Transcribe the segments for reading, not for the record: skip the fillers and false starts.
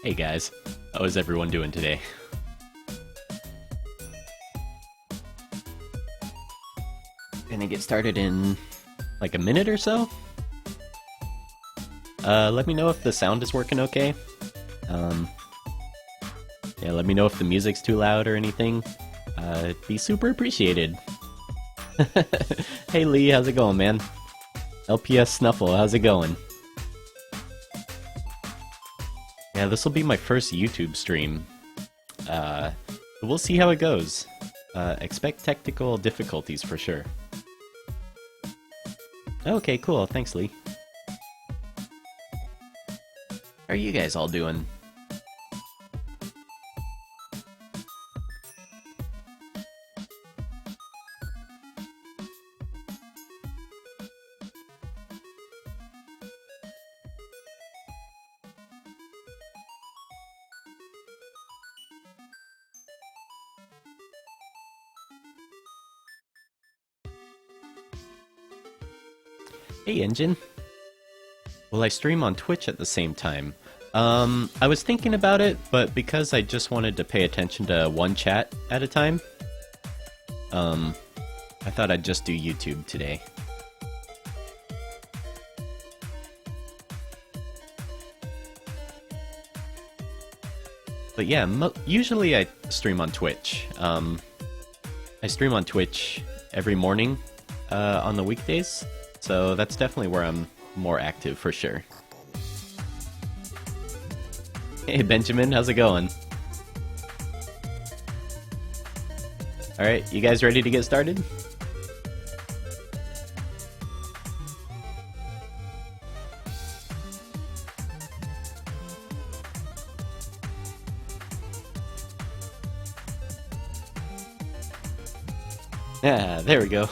Hey guys, how is everyone doing today? Gonna get started in like a minute or so. Let me know if the sound is working okay. Um, yeah, let me know if the music's too loud or anything. It'd be super appreciated. Hey Lee, how's it going, man? LPS Snuffle, how's it going? Yeah, this will be my first YouTube stream. We'll see how it goes. Expect technical difficulties for sure. Okay, cool. Thanks, Lee. How are you guys all doing? Hey, Engine. Will I stream on Twitch at the same time? I was thinking about it, but because I just wanted to pay attention to one chat at a time, I thought I'd just do YouTube today. But yeah, usually I stream on Twitch. I stream on Twitch every morning on the weekdays. So that's definitely where I'm more active for sure. Hey Benjamin, how's it going? Alright, you guys ready to get started? Yeah, there we go.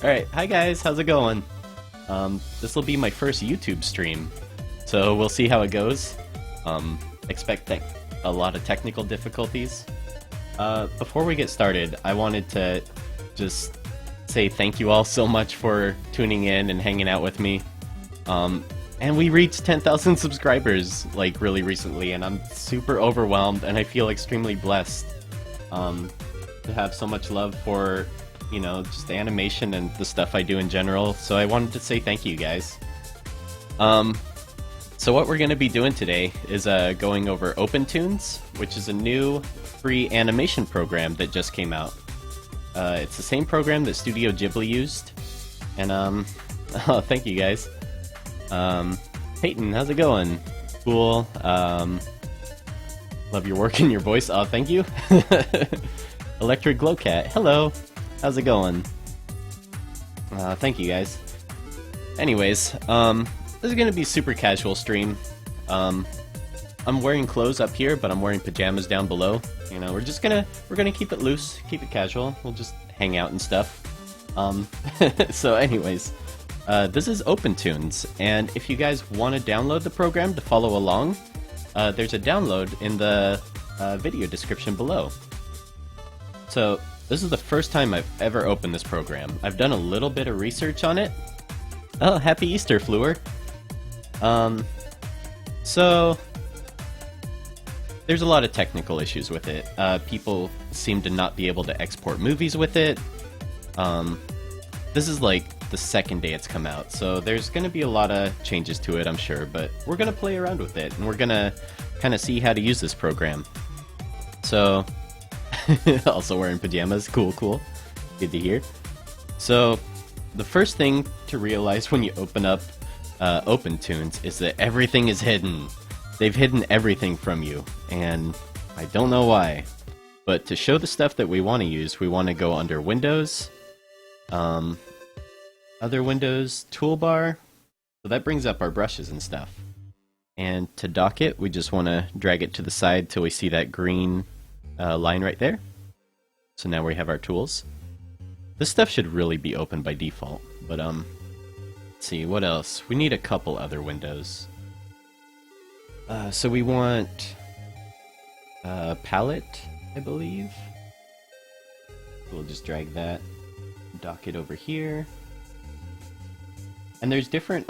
Alright, hi guys, how's it going? This will be my first YouTube stream, so we'll see how it goes. Expect a lot of technical difficulties. Before we get started, I wanted to just say thank you all so much for tuning in and hanging out with me. And we reached 10,000 subscribers, like, really recently, and I'm super overwhelmed, and I feel extremely blessed to have so much love for, you know, just the animation and the stuff I do in general. So I wanted to say thank you guys. So what we're going to be doing today is going over OpenToonz, which is a new free animation program that just came out. It's the same program that Studio Ghibli used. And oh, thank you guys. Peyton, how's it going? Cool. Love your work and your voice. Oh, thank you. Electric Glowcat, hello. How's it going? Thank you guys. Anyways, this is gonna be a super casual stream. I'm wearing clothes up here, but I'm wearing pajamas down below. You know, we're gonna keep it loose, keep it casual. We'll just hang out and stuff. So anyways, this is OpenToonz, and if you guys want to download the program to follow along, there's a download in the video description below. So, this is the first time I've ever opened this program. I've done a little bit of research on it. Oh, happy Easter, Fleur! So, there's a lot of technical issues with it. People seem to not be able to export movies with it. This is like the second day it's come out, so there's going to be a lot of changes to it, I'm sure, but we're going to play around with it, and we're going to kind of see how to use this program. So, also wearing pajamas, cool, cool, good to hear. So, the first thing to realize when you open up OpenToonz is that everything is hidden. They've hidden everything from you, and I don't know why. But to show the stuff that we want to use, we want to go under Windows, other Windows, Toolbar, so that brings up our brushes and stuff. And to dock it, we just want to drag it to the side till we see that green line right there. So now we have our tools. This stuff should really be open by default, but let's see, what else? We need a couple other windows. So we want palette, I believe. We'll just drag that, dock it over here. And there's different,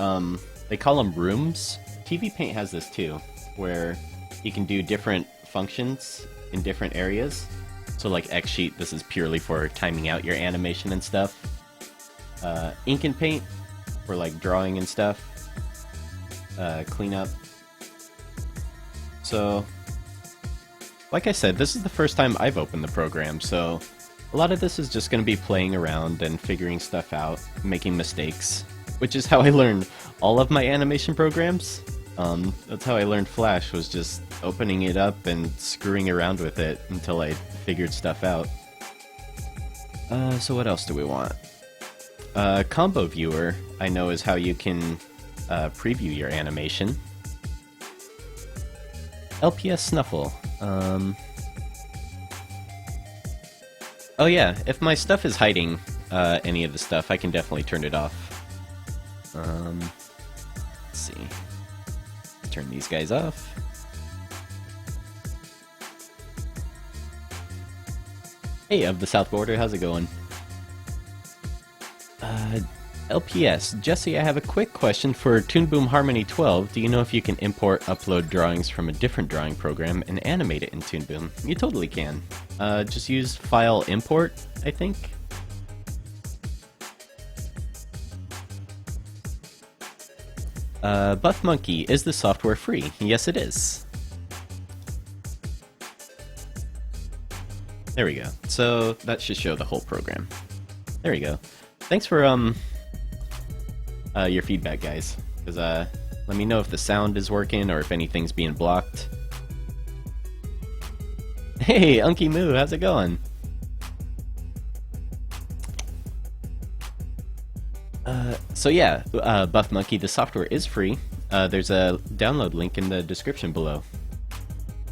they call them rooms. TV Paint has this too, where you can do different functions in different areas. So like XSheet, this is purely for timing out your animation and stuff. Ink and Paint for like drawing and stuff. Cleanup. So, like I said, this is the first time I've opened the program, so a lot of this is just going to be playing around and figuring stuff out, making mistakes, which is how I learned all of my animation programs. That's how I learned Flash, was just opening it up and screwing around with it until I figured stuff out. So what else do we want? Combo Viewer, I know, is how you can preview your animation. LPS Snuffle. Oh yeah, if my stuff is hiding any of the stuff, I can definitely turn it off. Let's see. Turn these guys off. Hey, of the South Border, how's it going? LPS, Jesse, I have a quick question for Toon Boom Harmony 12. Do you know if you can import, upload drawings from a different drawing program and animate it in Toon Boom? You totally can. Just use file import, I think. Buff Monkey, is the software free? Yes, it is. There we go. So that should show the whole program. There we go. Thanks for your feedback, guys. Because let me know if the sound is working or if anything's being blocked. Hey, Unky Moo, how's it going? So yeah, Buff Monkey, the software is free. There's a download link in the description below.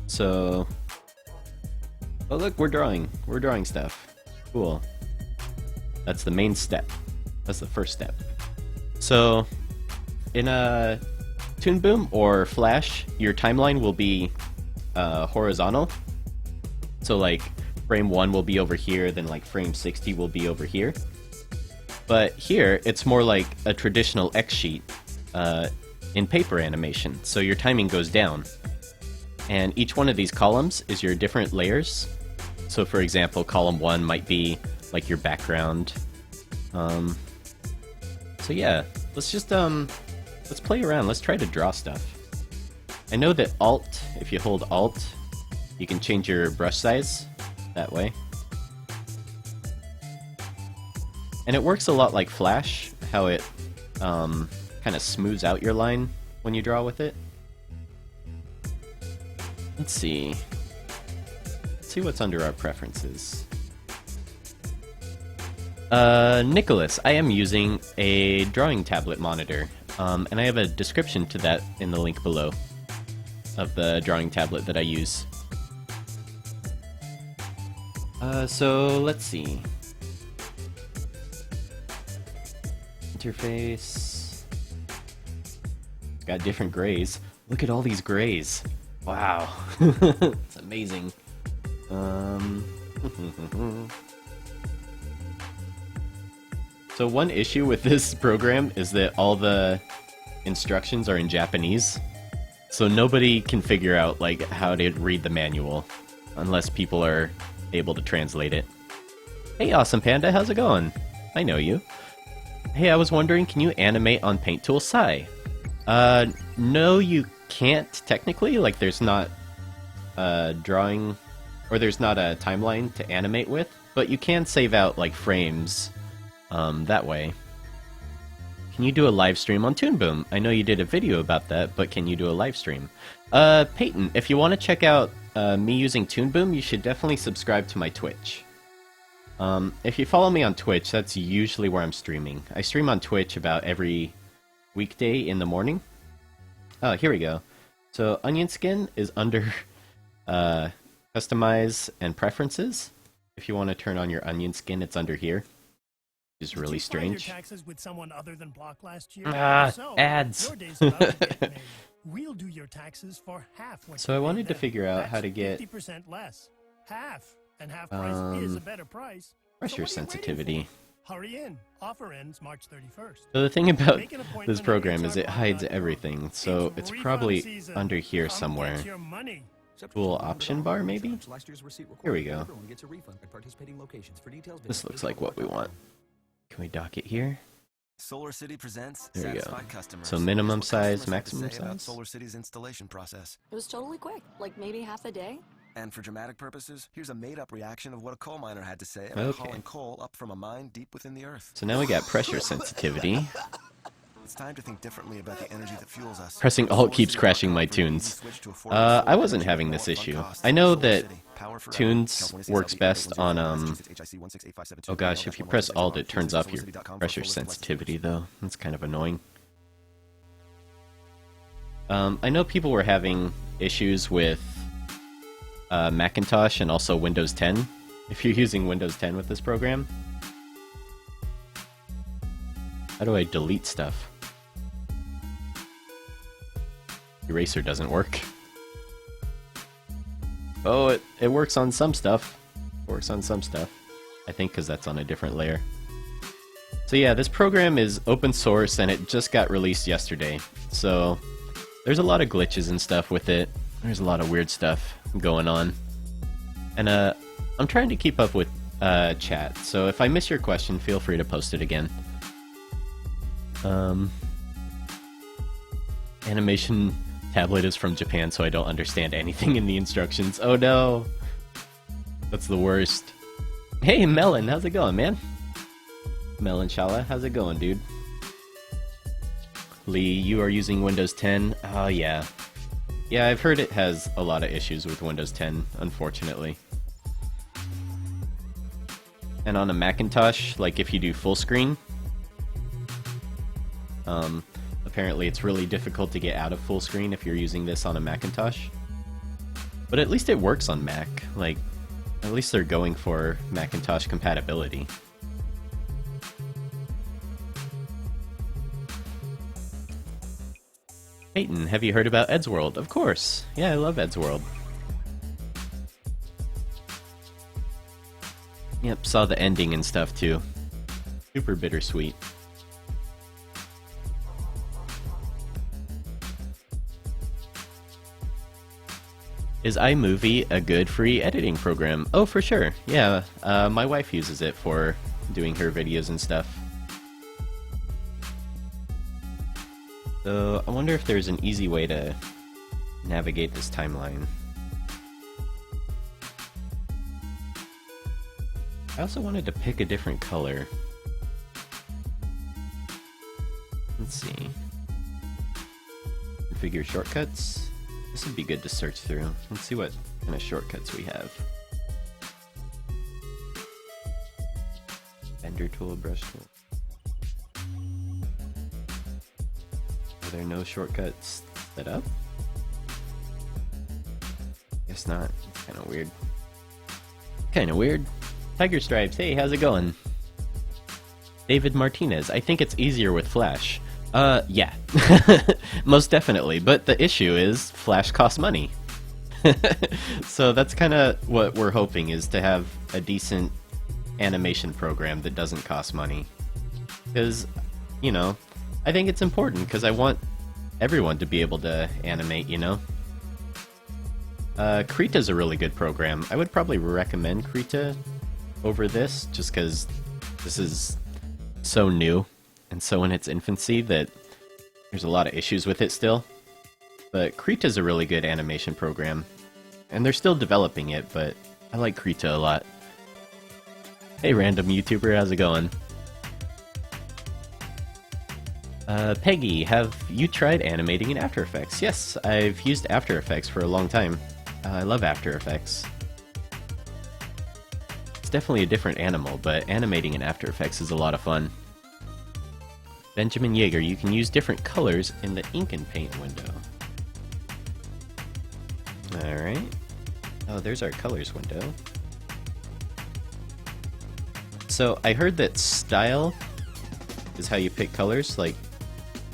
So, oh look, we're drawing stuff. Cool. That's the main step. That's the first step. So, in a Toon Boom or Flash, your timeline will be horizontal. So like frame 1 will be over here, then like frame 60 will be over here. But here, it's more like a traditional XSheet in paper animation, so your timing goes down. And each one of these columns is your different layers. So for example, column 1 might be like your background. So yeah, let's just let's play around, let's try to draw stuff. I know that Alt, if you hold Alt, you can change your brush size that way. And it works a lot like Flash, how it kind of smooths out your line when you draw with it. Let's see. Let's see what's under our preferences. Nicholas, I am using a drawing tablet monitor, and I have a description to that in the link below of the drawing tablet that I use. So let's see. Interface. It's got different grays. Look at all these grays. Wow. It's amazing. So one issue with this program is that all the instructions are in Japanese. So nobody can figure out like how to read the manual unless people are able to translate it. Hey Awesome Panda, how's it going? I know you. Hey, I was wondering, can you animate on Paint Tool Sai? No, you can't technically. Like, there's not a drawing, or there's not a timeline to animate with, but you can save out, like, frames that way. Can you do a live stream on Toon Boom? I know you did a video about that, but can you do a live stream? Peyton, if you want to check out me using Toon Boom, you should definitely subscribe to my Twitch. If you follow me on Twitch, that's usually where I'm streaming. I stream on Twitch about every weekday in the morning. Oh, here we go. So Onion Skin is under Customize and Preferences. If you want to turn on your onion skin, it's under here. Which is really strange. Your taxes with someone other than Block last year? Ads. Your day's about to get made. We'll do your taxes for half. So I wanted to figure out how to get 50% less. Half. And half price is a better price. Pressure sensitivity. Hurry in. Offer ends March 31st. So the thing about Make an appointment this at program is it hides hrblog.com. everything, so it's probably refund under season. here Come somewhere. get your money. Tool option bar, maybe? Here we go. Everyone gets a refund at participating locations. For details, This looks like what we want. Can we dock it here? Solar City presents There we go. Satisfied Customers. So minimum Here's what customers size, have to maximum say about size? Solar City's installation process. It was totally quick, like maybe half a day. And for dramatic purposes, here's a made-up reaction of what a coal miner had to say about Okay. hauling coal up from a mine deep within the earth. So now we got pressure sensitivity. It's time to think differently about the energy that fuels us. Pressing Alt keeps crashing my tunes. I wasn't having this issue. I know that Tunes works best on, oh gosh, if you press Alt it turns off your pressure sensitivity though. That's kind of annoying. I know people were having issues with Macintosh and also Windows 10, if you're using Windows 10 with this program. How do I delete stuff? Eraser doesn't work. Oh, it works on some stuff. Works on some stuff. I think because that's on a different layer. So yeah, this program is open source and it just got released yesterday. So there's a lot of glitches and stuff with it. There's a lot of weird stuff going on. And I'm trying to keep up with chat. So if I miss your question, feel free to post it again. Animation tablet is from Japan, so I don't understand anything in the instructions. Oh no! That's the worst. Hey, Melon, how's it going, man? Melon Shala, how's it going, dude? Lee, you are using Windows 10? Oh, yeah. Yeah, I've heard it has a lot of issues with Windows 10, unfortunately. And on a Macintosh, like if you do full screen, apparently it's really difficult to get out of full screen if you're using this on a Macintosh. But at least it works on Mac. Like, at least they're going for Macintosh compatibility. Peyton, have you heard about Eddsworld? Of course. Yeah, I love Eddsworld. Yep, saw the ending and stuff too. Super bittersweet. Is iMovie a good free editing program? Oh, for sure. Yeah, my wife uses it for doing her videos and stuff. So, I wonder if there's an easy way to navigate this timeline. I also wanted to pick a different color. Let's see. Configure shortcuts. This would be good to search through. Let's see what kind of shortcuts we have. Bender tool, brush tool. Are there no shortcuts set up? Guess not. It's kind of weird. Kind of weird. Tiger Stripes, hey, how's it going? David Martinez, I think it's easier with Flash. Yeah. Most definitely, but the issue is Flash costs money. So that's kind of what we're hoping, is to have a decent animation program that doesn't cost money. Because, you know, I think it's important, because I want everyone to be able to animate, you know? Krita's a really good program. I would probably recommend Krita over this, just because this is so new and so in its infancy that there's a lot of issues with it still. But Krita's a really good animation program, and they're still developing it, but I like Krita a lot. Hey random YouTuber, how's it going? Peggy, have you tried animating in After Effects? Yes, I've used After Effects for a long time. I love After Effects. It's definitely a different animal, but animating in After Effects is a lot of fun. Benjamin Yeager, you can use different colors in the ink and paint window. Alright. Oh, there's our colors window. So, I heard that style is how you pick colors, like,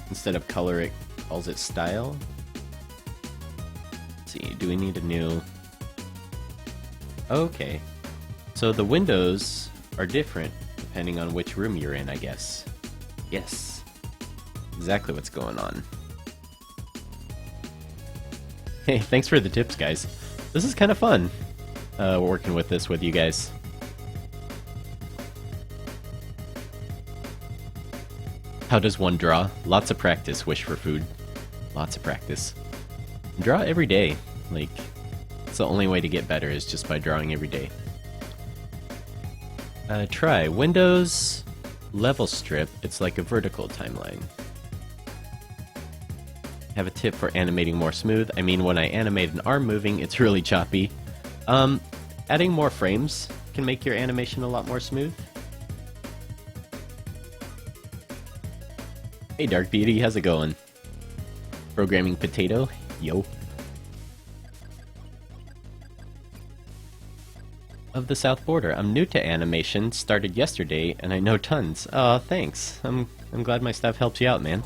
instead of color it calls it style. Let's see, do we need a new... Okay. So the windows are different depending on which room you're in, I guess. Yes. Exactly what's going on. Hey, thanks for the tips, guys. This is kind of fun, working with this with you guys. How does one draw? Lots of practice, wish for food. Lots of practice. Draw every day. Like, it's the only way to get better is just by drawing every day. Try Windows level strip. It's like a vertical timeline. Have a tip for animating more smooth. I mean, when I animate an arm moving, it's really choppy. Adding more frames can make your animation a lot more smooth. Hey Dark Beauty, how's it going? Programming Potato? Yo. Of the South Border. I'm new to animation, started yesterday, and I know tons. Aw, thanks. I'm glad my stuff helps you out, man.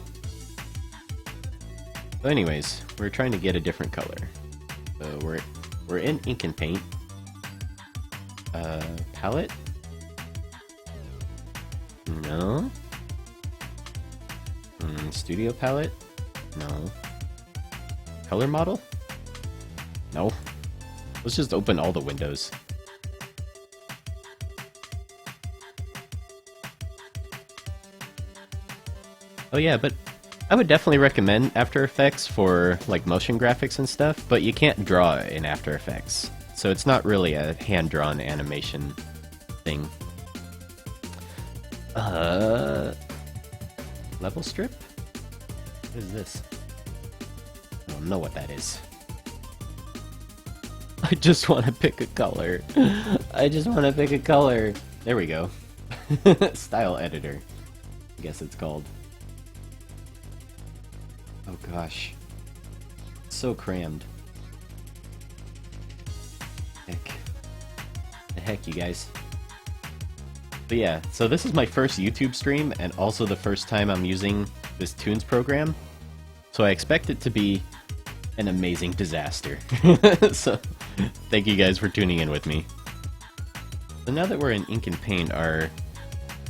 So anyways, we're trying to get a different color. So we're in Ink and Paint. Palette? No. Studio palette? No. Color model? No. Let's just open all the windows. Oh yeah, but I would definitely recommend After Effects for like motion graphics and stuff, but you can't draw in After Effects. So it's not really a hand-drawn animation thing. Level strip? What is this? I don't know what that is. I just want to pick a color. I just want to pick a color. There we go. Style editor, I guess it's called. Oh gosh. So crammed. Heck. The heck, you guys. But yeah, so this is my first YouTube stream, and also the first time I'm using this Toonz program. So I expect it to be an amazing disaster. So, thank you guys for tuning in with me. So now that we're in Ink and Paint, our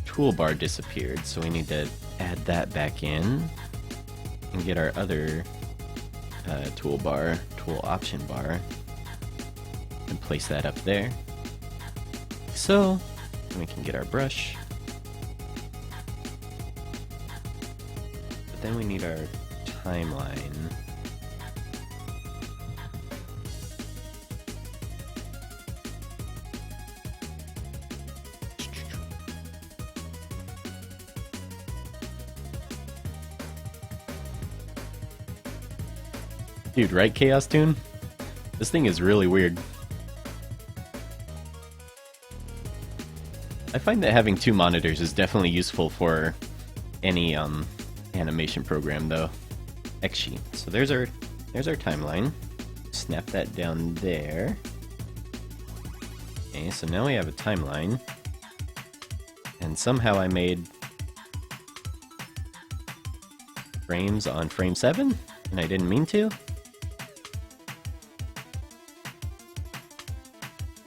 toolbar disappeared, so we need to add that back in. And get our other toolbar, tool option bar, and place that up there. So, we can get our brush. But then we need our timeline. Dude, right, Chaos Toon? This thing is really weird. I find that having two monitors is definitely useful for any animation program, though. Xsheet. So there's our timeline. Snap that down there. Okay, so now we have a timeline. And somehow I made frames on frame 7, and I didn't mean to.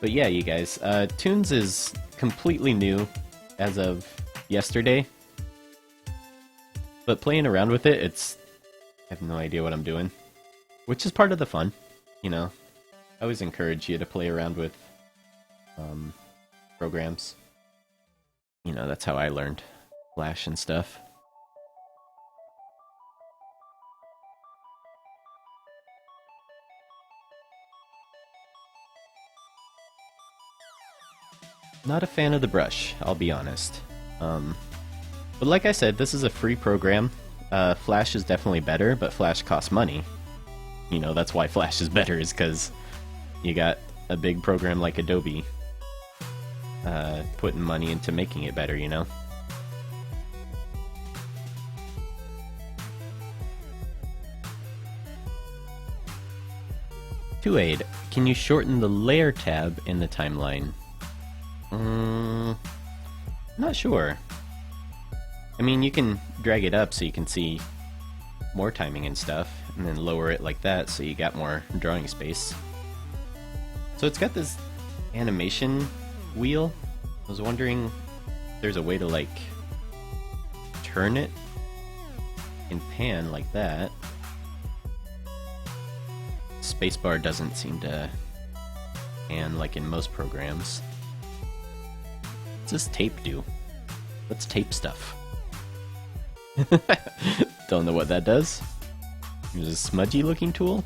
But yeah, you guys, Toonz is completely new as of yesterday. But playing around with it, I have no idea what I'm doing. Which is part of the fun, you know. I always encourage you to play around with programs. You know, that's how I learned Flash and stuff. Not a fan of the brush, I'll be honest. But like I said, this is a free program. Flash is definitely better, but Flash costs money. You know, that's why Flash is better, is because you got a big program like Adobe putting money into making it better, you know? To aid, can you shorten the layer tab in the timeline? Not sure. I mean, you can drag it up so you can see more timing and stuff, and then lower it like that so you got more drawing space. So it's got this animation wheel. I was wondering there's a way to, like, turn it and pan like that. Spacebar doesn't seem to pan like in most programs. What's this tape do? What's tape stuff? Don't know what that does. There's a smudgy looking tool.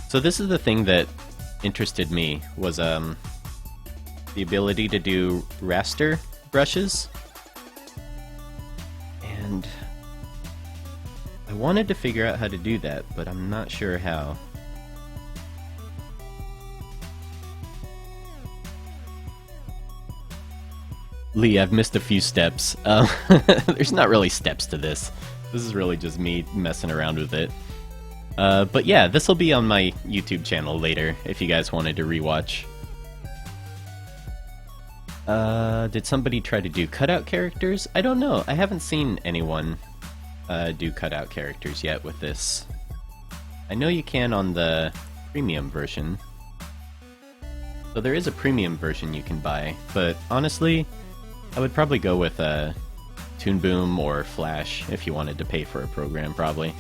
So this is the thing that interested me, was the ability to do raster brushes. And I wanted to figure out how to do that, but I'm not sure how. Lee, I've missed a few steps. There's not really steps to this. This is really just me messing around with it. But yeah, this will be on my YouTube channel later, if you guys wanted to rewatch. Did somebody try to do cutout characters? I don't know. I haven't seen anyone do cutout characters yet with this. I know you can on the premium version. So there is a premium version you can buy, but honestly, I would probably go with Toon Boom or Flash if you wanted to pay for a program, probably.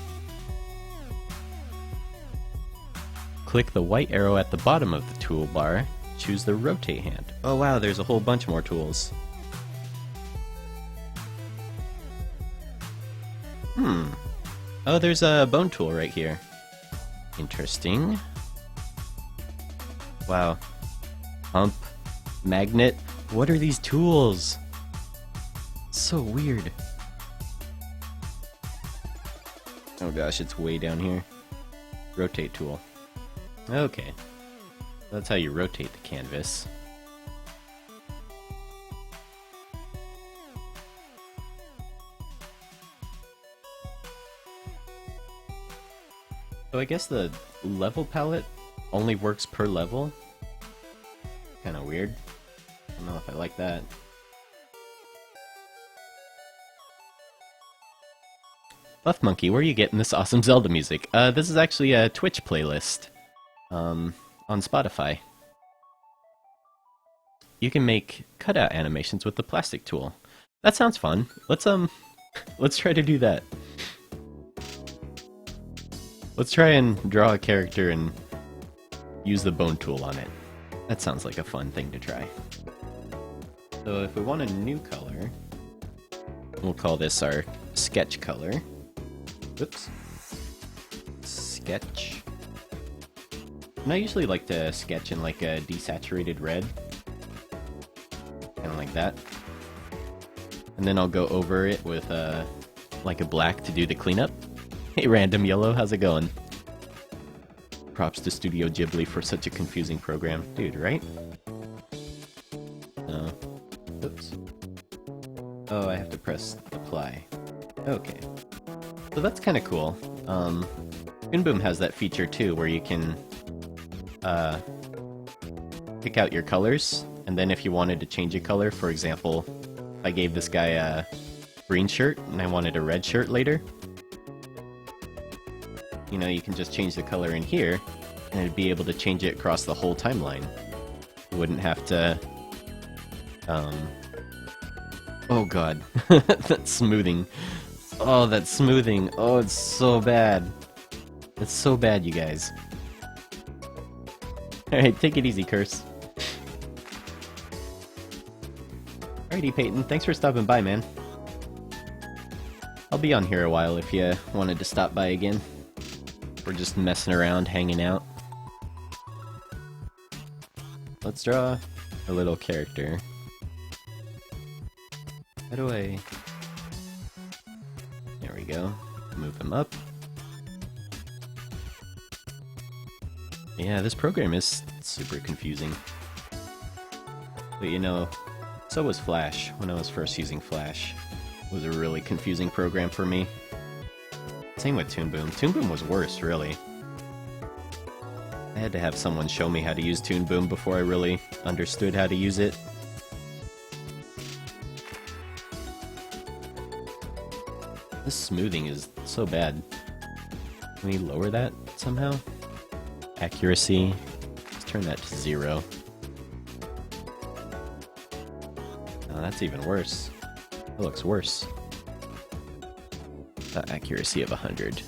Click the white arrow at the bottom of the toolbar. Choose the rotate hand. Oh wow, there's a whole bunch more tools. Oh, there's a bone tool right here. Interesting. Wow. Pump. Magnet. What are these tools? So weird. Oh gosh, it's way down here. Rotate tool. Okay. That's how you rotate the canvas. So I guess the level palette only works per level. Kinda weird. I don't know if I like that. Buff Monkey, where are you getting this awesome Zelda music? This is actually a Twitch playlist. On Spotify. You can make cutout animations with the plastic tool. That sounds fun. Let's try to do that. Let's try and draw a character and use the bone tool on it. That sounds like a fun thing to try. So if we want a new color, we'll call this our sketch color. Oops. Sketch. And I usually like to sketch in like a desaturated red. Kind of like that. And then I'll go over it with like a black to do the cleanup. Hey Random Yellow, how's it going? Props to Studio Ghibli for such a confusing program. Dude, right? Oops. Oh, I have to press apply. Okay. So that's kind of cool. Toon Boom has that feature too, where you can pick out your colors, and then if you wanted to change a color, for example, if I gave this guy a green shirt and I wanted a red shirt later, you know, you can just change the color in here, and it'd be able to change it across the whole timeline. You wouldn't have to, oh god, that's smoothing. Oh, that's smoothing. Oh, it's so bad. It's so bad, you guys. Alright, take it easy, Curse. Alrighty, Peyton, thanks for stopping by, man. I'll be on here a while if you wanted to stop by again. We're just messing around, hanging out. Let's draw a little character. How do I... There we go. Move him up. Yeah, this program is super confusing. But you know, so was Flash when I was first using Flash. It was a really confusing program for me. Same with Toon Boom. Toon Boom was worse, really. I had to have someone show me how to use Toon Boom before I really understood how to use it. This smoothing is so bad. Can we lower that somehow? Accuracy. Let's turn that to 0. Oh, that's even worse. That looks worse. The accuracy of 100.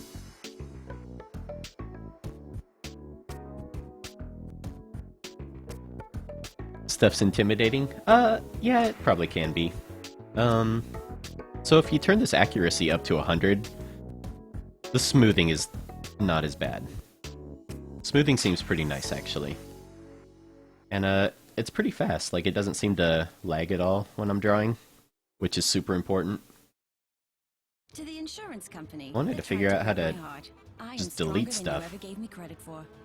Stuff's intimidating? Yeah, it probably can be. So if you turn this accuracy up to 100, the smoothing is not as bad. Smoothing seems pretty nice, actually. And, it's pretty fast, like it doesn't seem to lag at all when I'm drawing, which is super important. To the insurance company. I wanted to figure out how to just delete stuff.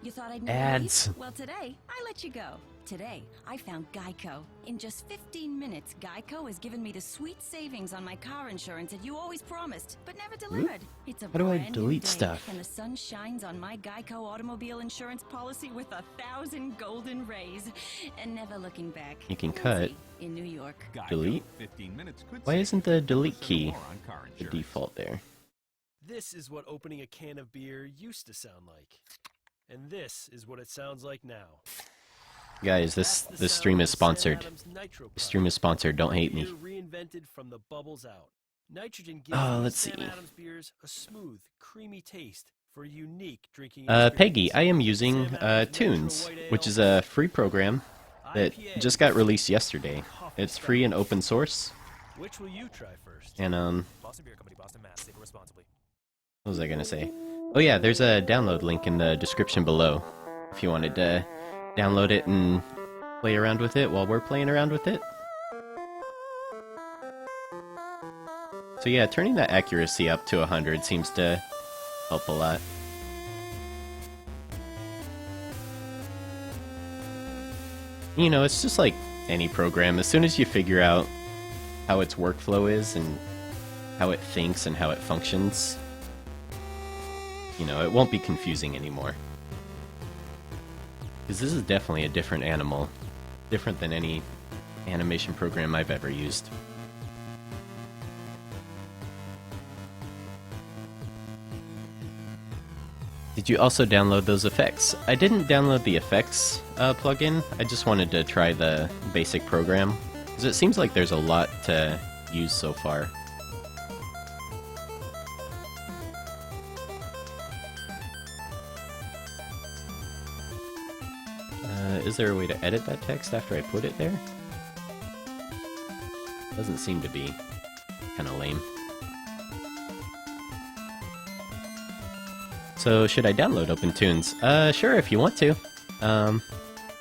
You Ads. Well, today I let you go. Today I found Geico. In just 15 minutes, Geico has given me the sweet savings on my car insurance that you always promised, but never delivered. It's a How do I brand new delete day, stuff? And the sun shines on my Geico automobile insurance policy with 1,000 golden rays, and never looking back. You can cut. In New York. Delete? 15 minutes could Why save isn't the delete 50% key more on car the insurance. default there? This is what opening a can of beer used to sound like. And this is what it sounds like now. Guys, this stream is sponsored. This stream is sponsored, don't hate me. Reinvented from the bubbles out. Nitrogen gives Let's Sam see. Adams beers a smooth, creamy taste for a unique drinking Peggy, experience. I am using Sam Adams Natural Toonz, White Ale, which is a free program that IPA, just got released yesterday. It's free and open source. Which will you try first? And Boston Beer Company, Boston, Mass. Save responsibly. what was I gonna say? Oh yeah, there's a download link in the description below if you wanted to download it and play around with it while we're playing around with it. So yeah, turning that accuracy up to 100 seems to help a lot. You know, it's just like any program. As soon as you figure out how its workflow is and how it thinks and how it functions, you know, it won't be confusing anymore. Because this is definitely a different animal. Different than any animation program I've ever used. Did you also download those effects? I didn't download the effects plugin. I just wanted to try the basic program. Because it seems like there's a lot to use so far. Is there a way to edit that text after I put it there? Doesn't seem to be. Kinda lame. So, should I download OpenToonz? Sure, if you want to.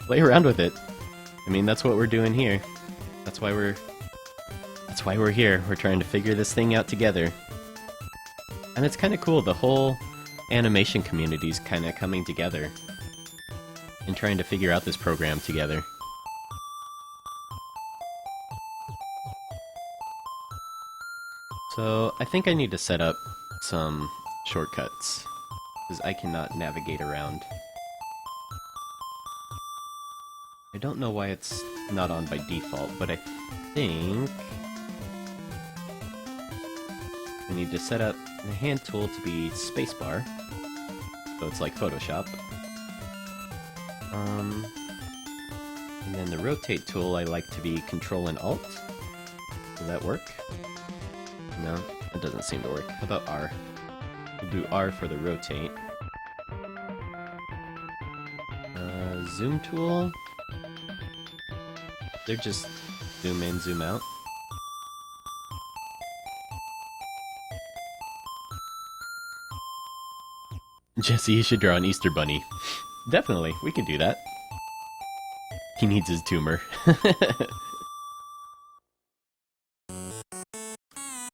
Play around with it. I mean, that's what we're doing here. That's why we're here. We're trying to figure this thing out together. And it's kinda cool, the whole animation community's kinda coming together. And trying to figure out this program together. So, I think I need to set up some shortcuts, because I cannot navigate around. I don't know why it's not on by default, but I think I need to set up the hand tool to be spacebar, so it's like Photoshop. And then the rotate tool I like to be Control and Alt. Does that work? No, it doesn't seem to work. How about R? We'll do R for the rotate. Zoom tool. They're just zoom in, zoom out. Jesse, you should draw an Easter bunny. Definitely, we can do that. He needs his tumor.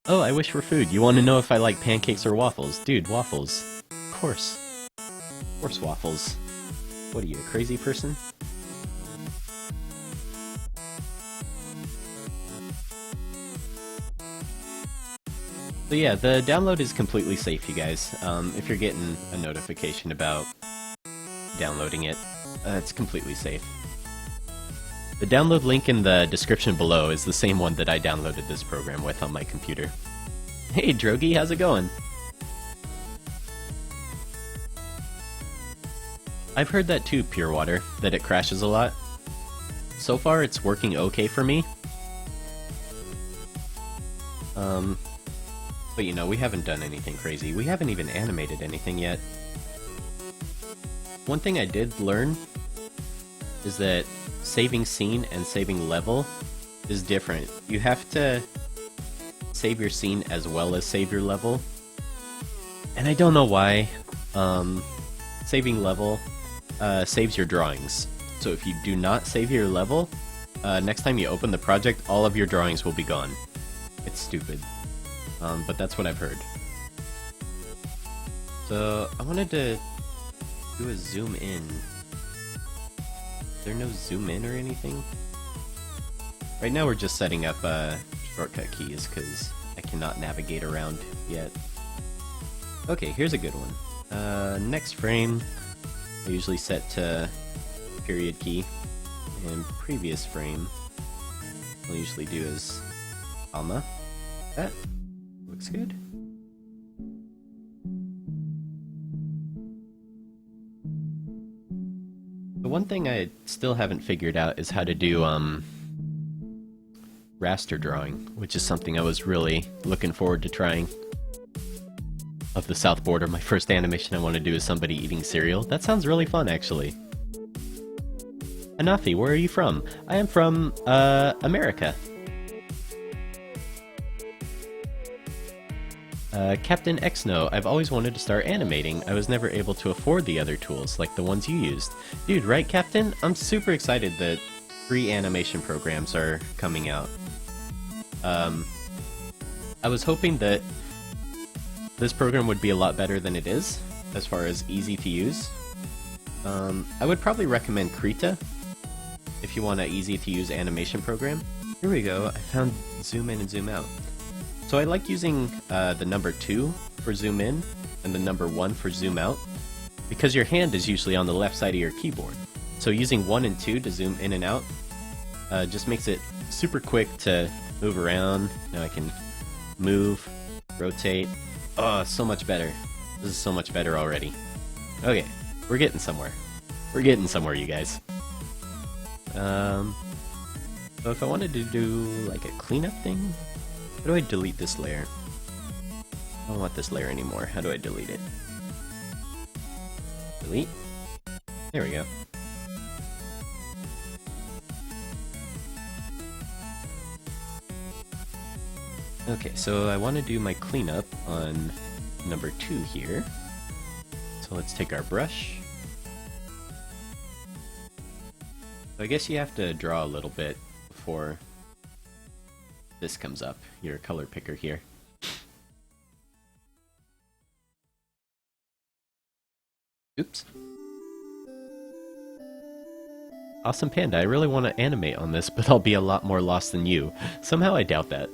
Oh, I wish for food. You want to know if I like pancakes or waffles? Dude, waffles. Of course. Of course waffles. What are you, a crazy person? So yeah, the download is completely safe, you guys. If you're getting a notification about downloading it, it's completely safe. The download link in the description below is the same one that I downloaded this program with on my computer. Hey Drogi, how's it going? I've heard that too, Pure Water, that it crashes a lot. So far it's working okay for me. But you know, we haven't done anything crazy. We haven't even animated anything yet. One thing I did learn is that saving scene and saving level is different. You have to save your scene as well as save your level. And I don't know why. Saving level saves your drawings. So if you do not save your level, next time you open the project, all of your drawings will be gone. It's stupid. But that's what I've heard. So I wanted to do a zoom in. Is there no zoom in or anything? Right now we're just setting up shortcut keys because I cannot navigate around yet. Okay, here's a good one. Next frame, I usually set to period key, and previous frame I'll usually do is comma. That looks good. The one thing I still haven't figured out is how to do raster drawing, which is something I was really looking forward to trying. Of the south border, my first animation I want to do is somebody eating cereal. That sounds really fun, actually. Anafi, where are you from? I am from, America. Captain Xno, I've always wanted to start animating. I was never able to afford the other tools, like the ones you used. Dude, right, Captain? I'm super excited that free animation programs are coming out. I was hoping that this program would be a lot better than it is, as far as easy to use. I would probably recommend Krita, if you want an easy to use animation program. Here we go, I found zoom in and zoom out. So I like using the number 2 for zoom in, and the number 1 for zoom out, because your hand is usually on the left side of your keyboard. So using 1 and 2 to zoom in and out just makes it super quick to move around. Now I can move, rotate. Oh, so much better. This is so much better already. Okay, we're getting somewhere. We're getting somewhere, you guys. So if I wanted to do like a cleanup thing, how do I delete this layer? I don't want this layer anymore. How do I delete it? Delete? There we go. Okay, so I want to do my cleanup on number 2 here. So let's take our brush. So I guess you have to draw a little bit before this comes up, your color picker here. Oops. Awesome Panda, I really want to animate on this, but I'll be a lot more lost than you. Somehow I doubt that.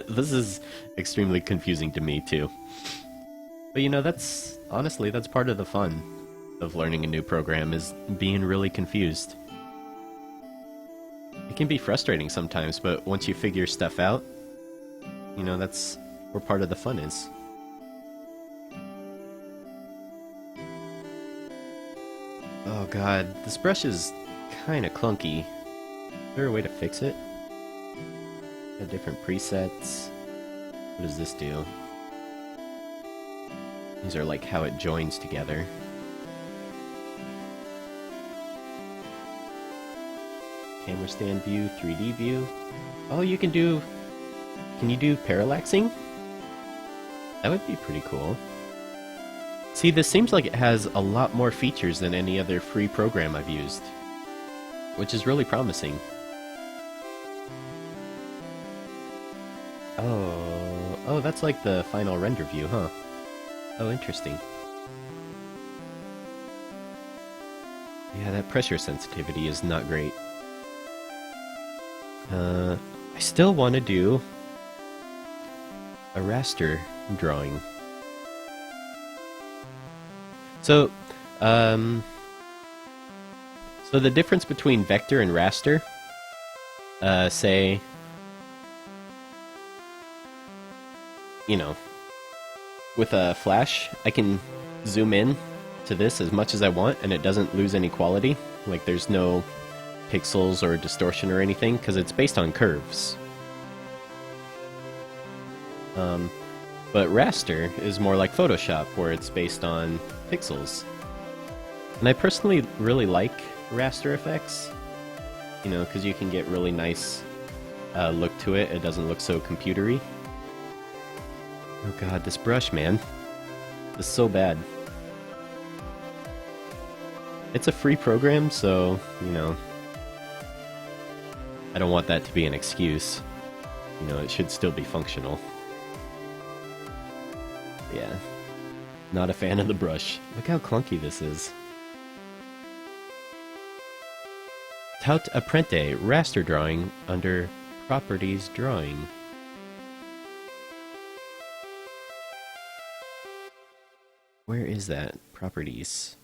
This is extremely confusing to me, too. But you know, honestly, that's part of the fun of learning a new program, is being really confused. It can be frustrating sometimes, but once you figure stuff out, you know, that's where part of the fun is. Oh god, this brush is kinda clunky. Is there a way to fix it? Got different presets. What does this do? These are like how it joins together. Camera stand view, 3D view. Oh, you can do... Can you do parallaxing? That would be pretty cool. See, this seems like it has a lot more features than any other free program I've used, which is really promising. Oh, that's like the final render view, huh? Oh, interesting. Yeah, that pressure sensitivity is not great. I still want to do a raster drawing. So the difference between vector and raster, say, you know, with a flash, I can zoom in to this as much as I want, and it doesn't lose any quality. Like, there's no pixels or distortion or anything, because it's based on curves. But raster is more like Photoshop, where it's based on pixels. And I personally really like raster effects, you know, because you can get really nice look to it. It doesn't look so computery. Oh god, this brush, man. This is so bad. It's a free program, so, you know, I don't want that to be an excuse. You know, it should still be functional. Yeah. Not a fan of the brush. Look how clunky this is. Tout apprente raster drawing under properties drawing. Where is that? Properties.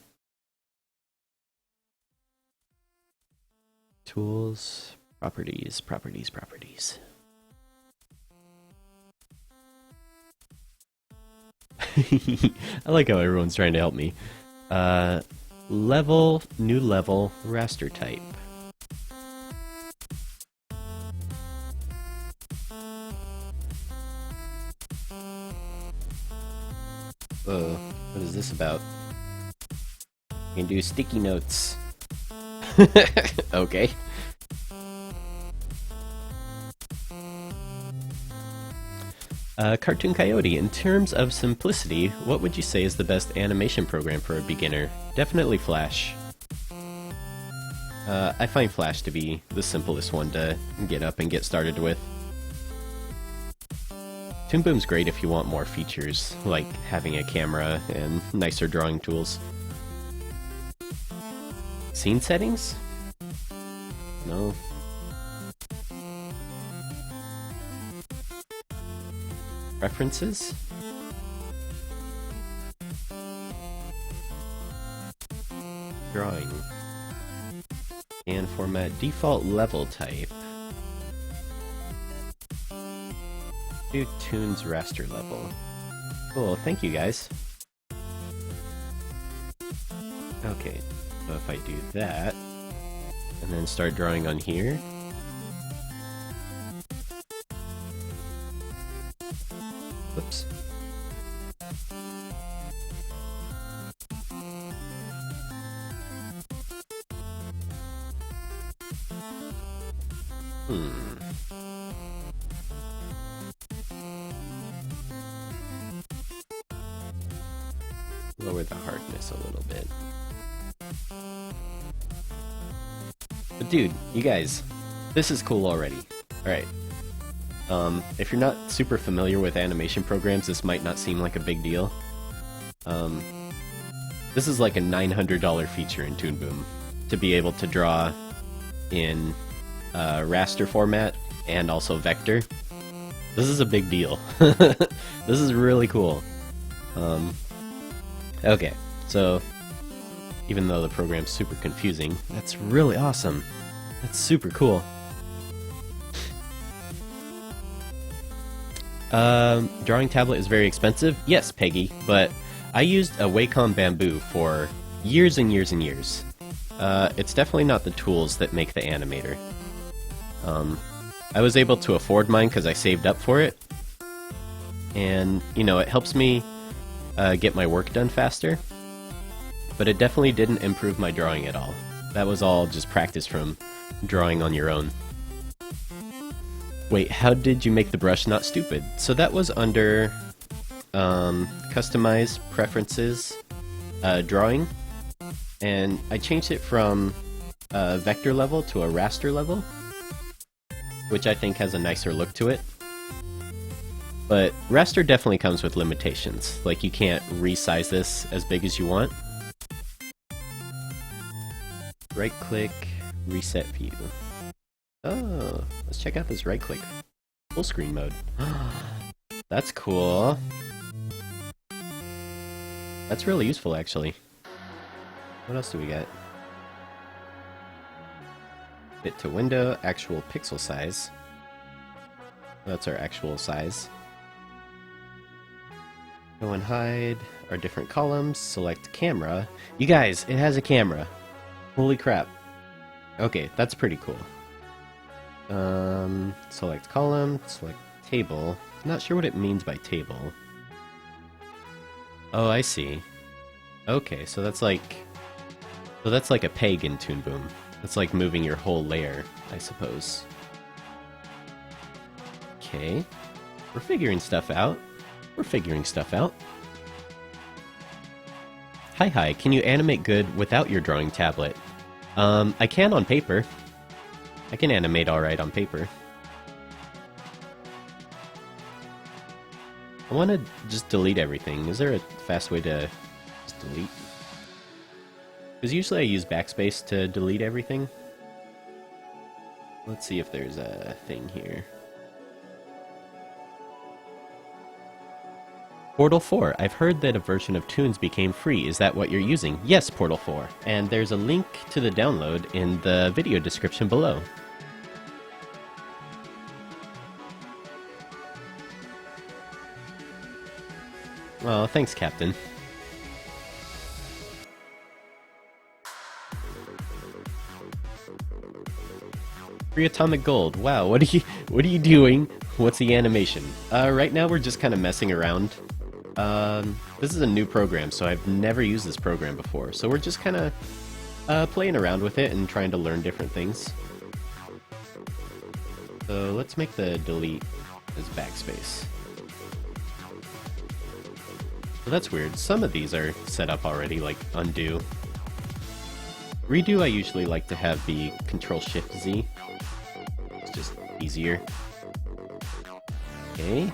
Tools, properties. I like how everyone's trying to help me. Level, new level, raster type. What is this about? You can do sticky notes. Okay. Cartoon Coyote, in terms of simplicity, what would you say is the best animation program for a beginner? Definitely Flash. I find Flash to be the simplest one to get up and get started with. Toon Boom's great if you want more features, like having a camera and nicer drawing tools. Scene settings? No. Preferences? Drawing. And format default level type. Do Toonz raster level. Cool, thank you guys. Okay, so if I do that, and then start drawing on here. Whoops. Lower the hardness a little bit. But dude, you guys, this is cool already. Alright. If you're not super familiar with animation programs, this might not seem like a big deal. This is like a $900 feature in Toon Boom, to be able to draw in raster format and also vector. This is a big deal. This is really cool. Okay, so even though the program's super confusing, that's really awesome. That's super cool. Drawing tablet is very expensive. Yes, Peggy, but I used a Wacom Bamboo for years and years and years. It's definitely not the tools that make the animator. I was able to afford mine because I saved up for it. And, you know, it helps me get my work done faster. But it definitely didn't improve my drawing at all. That was all just practice from drawing on your own. Wait, how did you make the brush not stupid? So that was under Customize, Preferences, Drawing. And I changed it from vector level to a raster level, which I think has a nicer look to it. But raster definitely comes with limitations, like you can't resize this as big as you want. Right click, reset view. Oh, let's check out this right click full screen mode. That's cool. That's really useful actually. What else do we got? Fit to window, actual pixel size. That's our actual size. Go and hide our different columns, select camera. You guys, it has a camera. Holy crap. Okay, that's pretty cool. Select column, select table. Not sure what it means by table. Oh, I see. Okay, so that's like a peg in Toon Boom. It's like moving your whole layer, I suppose. Okay. We're figuring stuff out. We're figuring stuff out. Hi, can you animate good without your drawing tablet? I can on paper. I can animate alright on paper. I want to just delete everything. Is there a fast way to just delete? Because usually I use backspace to delete everything. Let's see if there's a thing here. Portal 4. I've heard that a version of Toonz became free. Is that what you're using? Yes, Portal 4. And there's a link to the download in the video description below. Oh, thanks, Captain. Free atomic gold. Wow, what are you doing? What's the animation? Right now we're just kind of messing around. This is a new program, so I've never used this program before. So we're just kind of playing around with it and trying to learn different things. So let's make the delete as backspace. So that's weird. Some of these are set up already, like undo. Redo I usually like to have be Control-Shift-Z. It's just easier. Okay.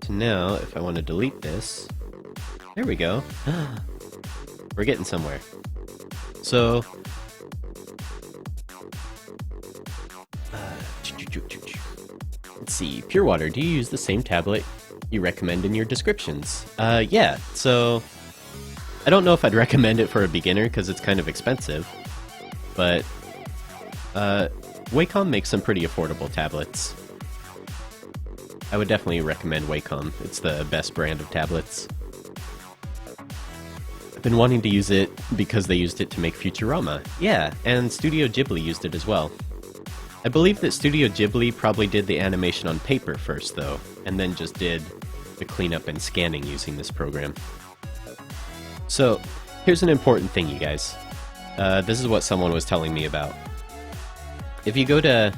So now, if I want to delete this, there we go. We're getting somewhere. So, let's see. Pure Water, do you use the same tablet you recommend in your descriptions? Yeah, so I don't know if I'd recommend it for a beginner because it's kind of expensive, but Wacom makes some pretty affordable tablets. I would definitely recommend Wacom. It's the best brand of tablets. I've been wanting to use it because they used it to make Futurama. Yeah, and Studio Ghibli used it as well. I believe that Studio Ghibli probably did the animation on paper first, though, and then just did the cleanup and scanning using this program. So, here's an important thing, you guys. This is what someone was telling me about. If you go to,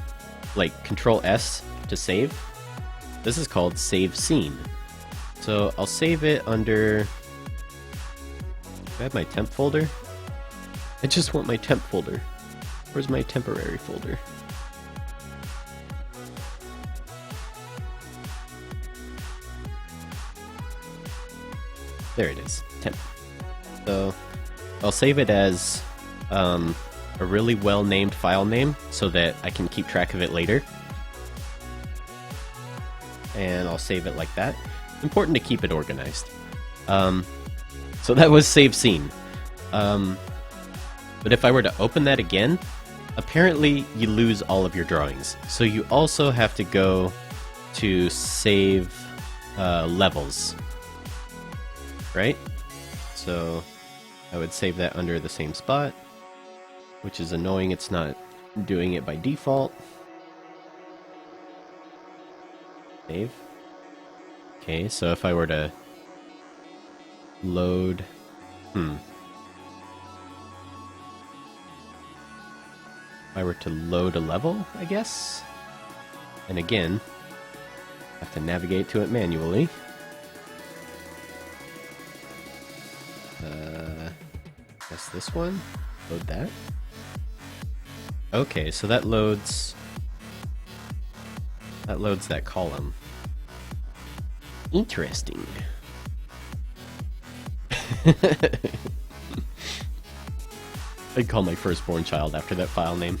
like, Control-S to save, this is called Save Scene. So, I'll save it under... Do I have my temp folder? I just want my temp folder. Where's my temporary folder? There it is, temp. So I'll save it as a really well-named file name so that I can keep track of it later. And I'll save it like that. Important to keep it organized. So that was Save Scene. But if I were to open that again, apparently you lose all of your drawings. So you also have to go to Save Levels. Right? So I would save that under the same spot, which is annoying. It's not doing it by default. Save. Okay, so if I were to load... If I were to load a level, I guess? And again, I have to navigate to it manually. Guess this one? Load that? Okay, so that loads that column. Interesting. I'd call my firstborn child after that file name.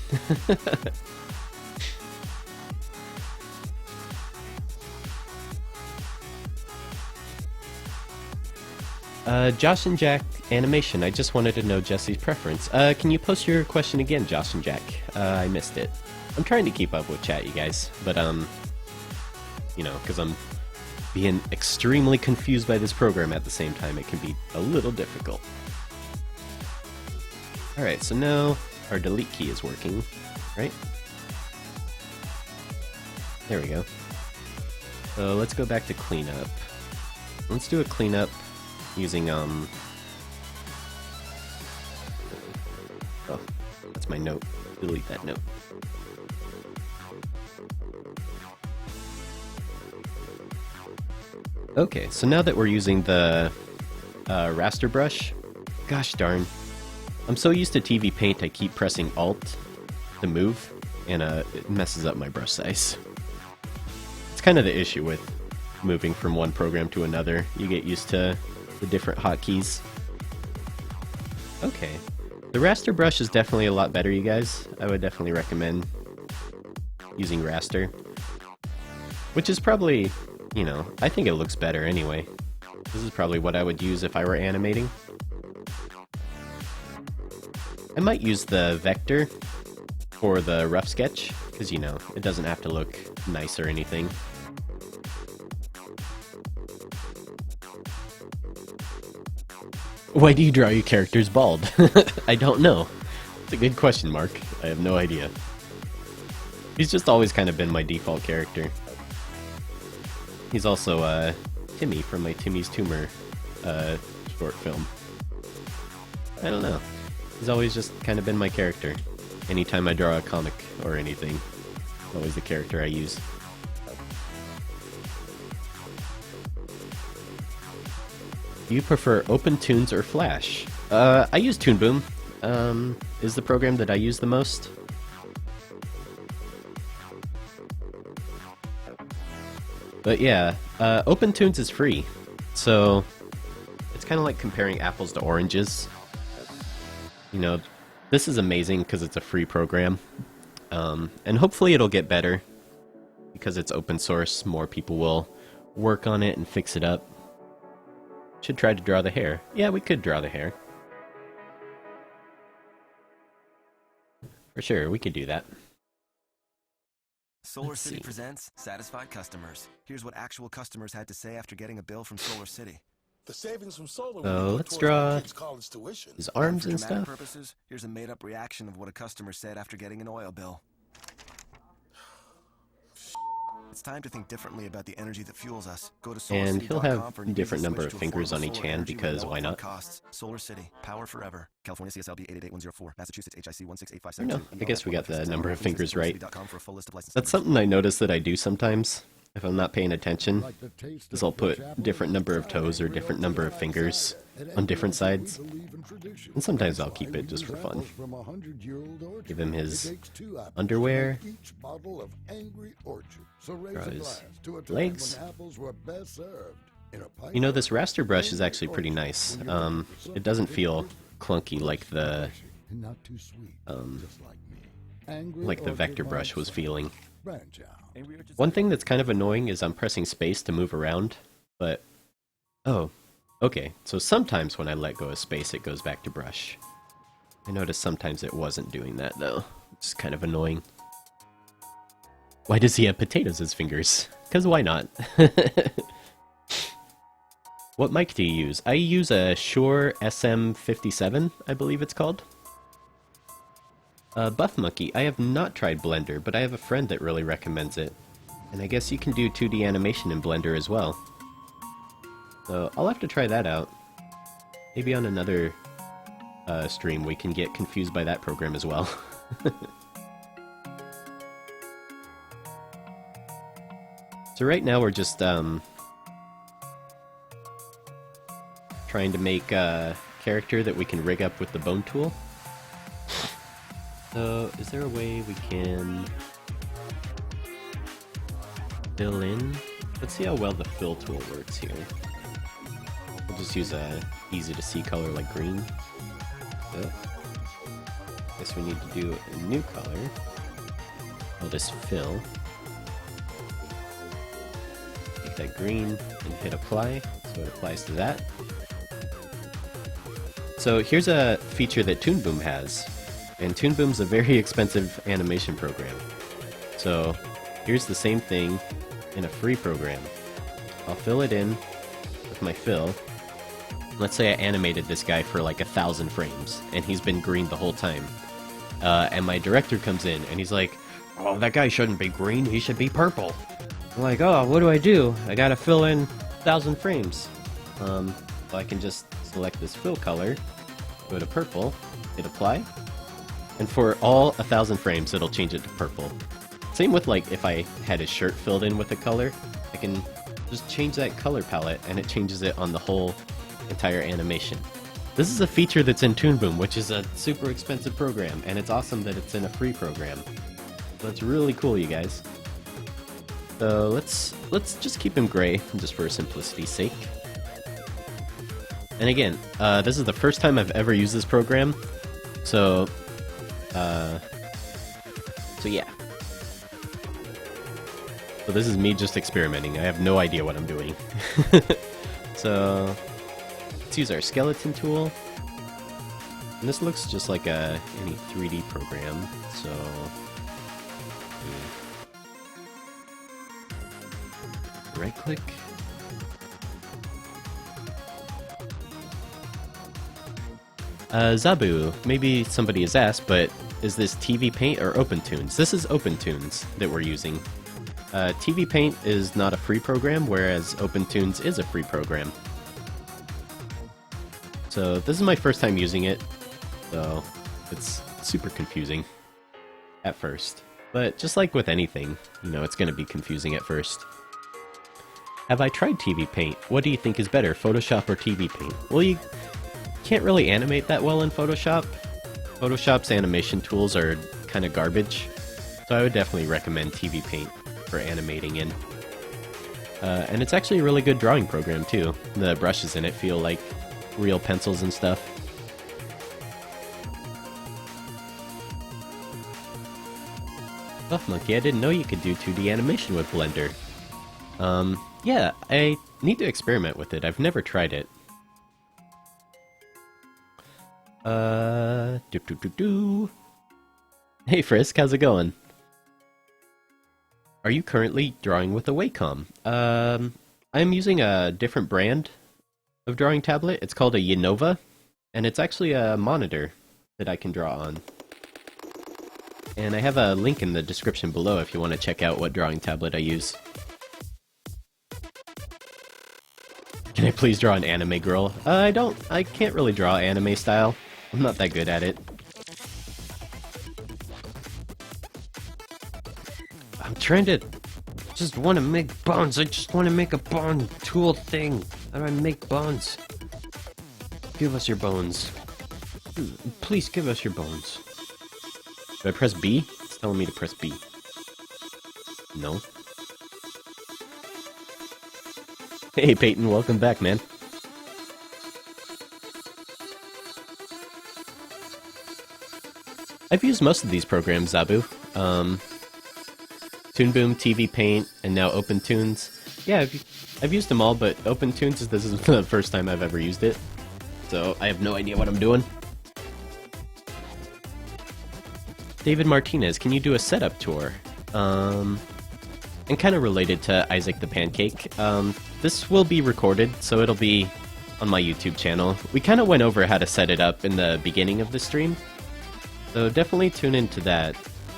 Josh and Jack animation. I just wanted to know Jesse's preference. Can you post your question again, Josh and Jack? I missed it. I'm trying to keep up with chat, you guys, but you know, because I'm being extremely confused by this program at the same time, it can be a little difficult. Alright, so now our delete key is working, right? There we go. So let's go back to cleanup. Let's do a cleanup using, oh, that's my note. Delete that note. Okay, so now that we're using the raster brush, gosh darn, I'm so used to TV Paint I keep pressing Alt to move, and it messes up my brush size. It's kind of the issue with moving from one program to another. You get used to the different hotkeys. Okay, the raster brush is definitely a lot better, you guys. I would definitely recommend using raster, which is probably, you know, I think it looks better anyway. This is probably what I would use if I were animating. I might use the vector for the rough sketch, because, you know, it doesn't have to look nice or anything. Why do you draw your characters bald? I don't know. It's a good question, Mark. I have no idea. He's just always kind of been my default character. He's also Timmy from my Timmy's Tumor short film. I don't know. He's always just kind of been my character. Anytime I draw a comic or anything, always the character I use. Do you prefer OpenToonz or Flash? I use Toon Boom. Is the program that I use the most. But yeah, OpenToonz is free, so it's kind of like comparing apples to oranges. You know, this is amazing because it's a free program, and hopefully it'll get better because it's open source. More people will work on it and fix it up. Should try to draw the hair. Yeah, we could draw the hair. For sure, we could do that. Solar Let's City see. presents Satisfied Customers. Here's what actual customers had to say after getting a bill from Solar City. The savings from solar So, will go let's towards draw my kids' college tuition. his arms For and dramatic stuff. purposes, here's a made-up reaction of what a customer said after getting an oil bill. It's time to think differently about the energy that fuels us. Go to And he'll have solarcity.com for an different easy number switch of to fingers affordable on each solar hand energy with because no why upfront not? Costs. Solar City, power forever. California CSLB 88810, Massachusetts HIC 16857. No, I guess we got the number of fingers right. For a full list of license That's numbers. something I notice that I do sometimes if I'm not paying attention. Is I'll put different number of toes or different number of fingers on different sides. And sometimes I'll keep it just for fun. Give him his underwear. Draw his legs. You know, this raster brush is actually pretty nice. It doesn't feel clunky like the vector brush was feeling. One thing that's kind of annoying is I'm pressing space to move around, but... Oh, okay. So sometimes when I let go of space, it goes back to brush. I noticed sometimes it wasn't doing that, though. It's kind of annoying. Why does he have potatoes as fingers? Because why not? What mic do you use? I use a Shure SM57, I believe it's called. Buff Monkey. I have not tried Blender, but I have a friend that really recommends it. And I guess you can do 2D animation in Blender as well. So I'll have to try that out. Maybe on another stream we can get confused by that program as well. So right now we're just trying to make a character that we can rig up with the bone tool. So, is there a way we can fill in? Let's see how well the fill tool works here. We'll just use a easy to see color like green. So, guess we need to do a new color. I'll just fill. Make that green and hit apply, so it applies to that. So here's a feature that Toon Boom has. And Toon Boom's a very expensive animation program. So here's the same thing in a free program. I'll fill it in with my fill. Let's say I animated this guy for like 1,000 frames, and he's been green the whole time. And my director comes in, and he's like, oh, that guy shouldn't be green, he should be purple. I'm like, oh, what do? I gotta fill in 1,000 frames. Well, I can just select this fill color, go to purple, hit apply, and for all 1,000 frames, it'll change it to purple. Same with like if I had his shirt filled in with a color, I can just change that color palette and it changes it on the whole entire animation. This is a feature that's in Toon Boom, which is a super expensive program, and it's awesome that it's in a free program. That's really cool, you guys. So let's just keep him gray, just for simplicity's sake. And again, this is the first time I've ever used this program, so yeah. So this is me just experimenting. I have no idea what I'm doing. So let's use our skeleton tool. And this looks just like any 3D program, so right click. Zabu, maybe somebody has asked, but is this TV Paint or OpenToonz? This is OpenToonz that we're using. TV Paint is not a free program, whereas OpenToonz is a free program. So this is my first time using it, so it's super confusing at first. But just like with anything, you know, it's going to be confusing at first. Have I tried TV Paint? What do you think is better, Photoshop or TV Paint? Well, you can't really animate that well in Photoshop. Photoshop's animation tools are kind of garbage, so I would definitely recommend TV Paint for animating in. And it's actually a really good drawing program too. The brushes in it feel like real pencils and stuff. Buff Monkey, I didn't know you could do 2D animation with Blender. Yeah, I need to experiment with it. I've never tried it. Hey Frisk, how's it going? Are you currently drawing with a Wacom? I'm using a different brand of drawing tablet. It's called a Yenova, and it's actually a monitor that I can draw on. And I have a link in the description below if you want to check out what drawing tablet I use. Can I please draw an anime girl? I can't really draw anime style. I'm not that good at it. I'm trying to just want to make bonds. I just want to make a bond tool thing. How do I make bonds? Give us your bones. Please give us your bones. Do I press B? It's telling me to press B. No. Hey Peyton, welcome back, man. I've used most of these programs, Zabu. Toon Boom, TV Paint, and now OpenToonz. Yeah, I've used them all, but OpenToonz, this is the first time I've ever used it. So I have no idea what I'm doing. David Martinez, can you do a setup tour? And kind of related to Isaac the Pancake, this will be recorded, so it'll be on my YouTube channel. We kind of went over how to set it up in the beginning of the stream, so definitely tune into that.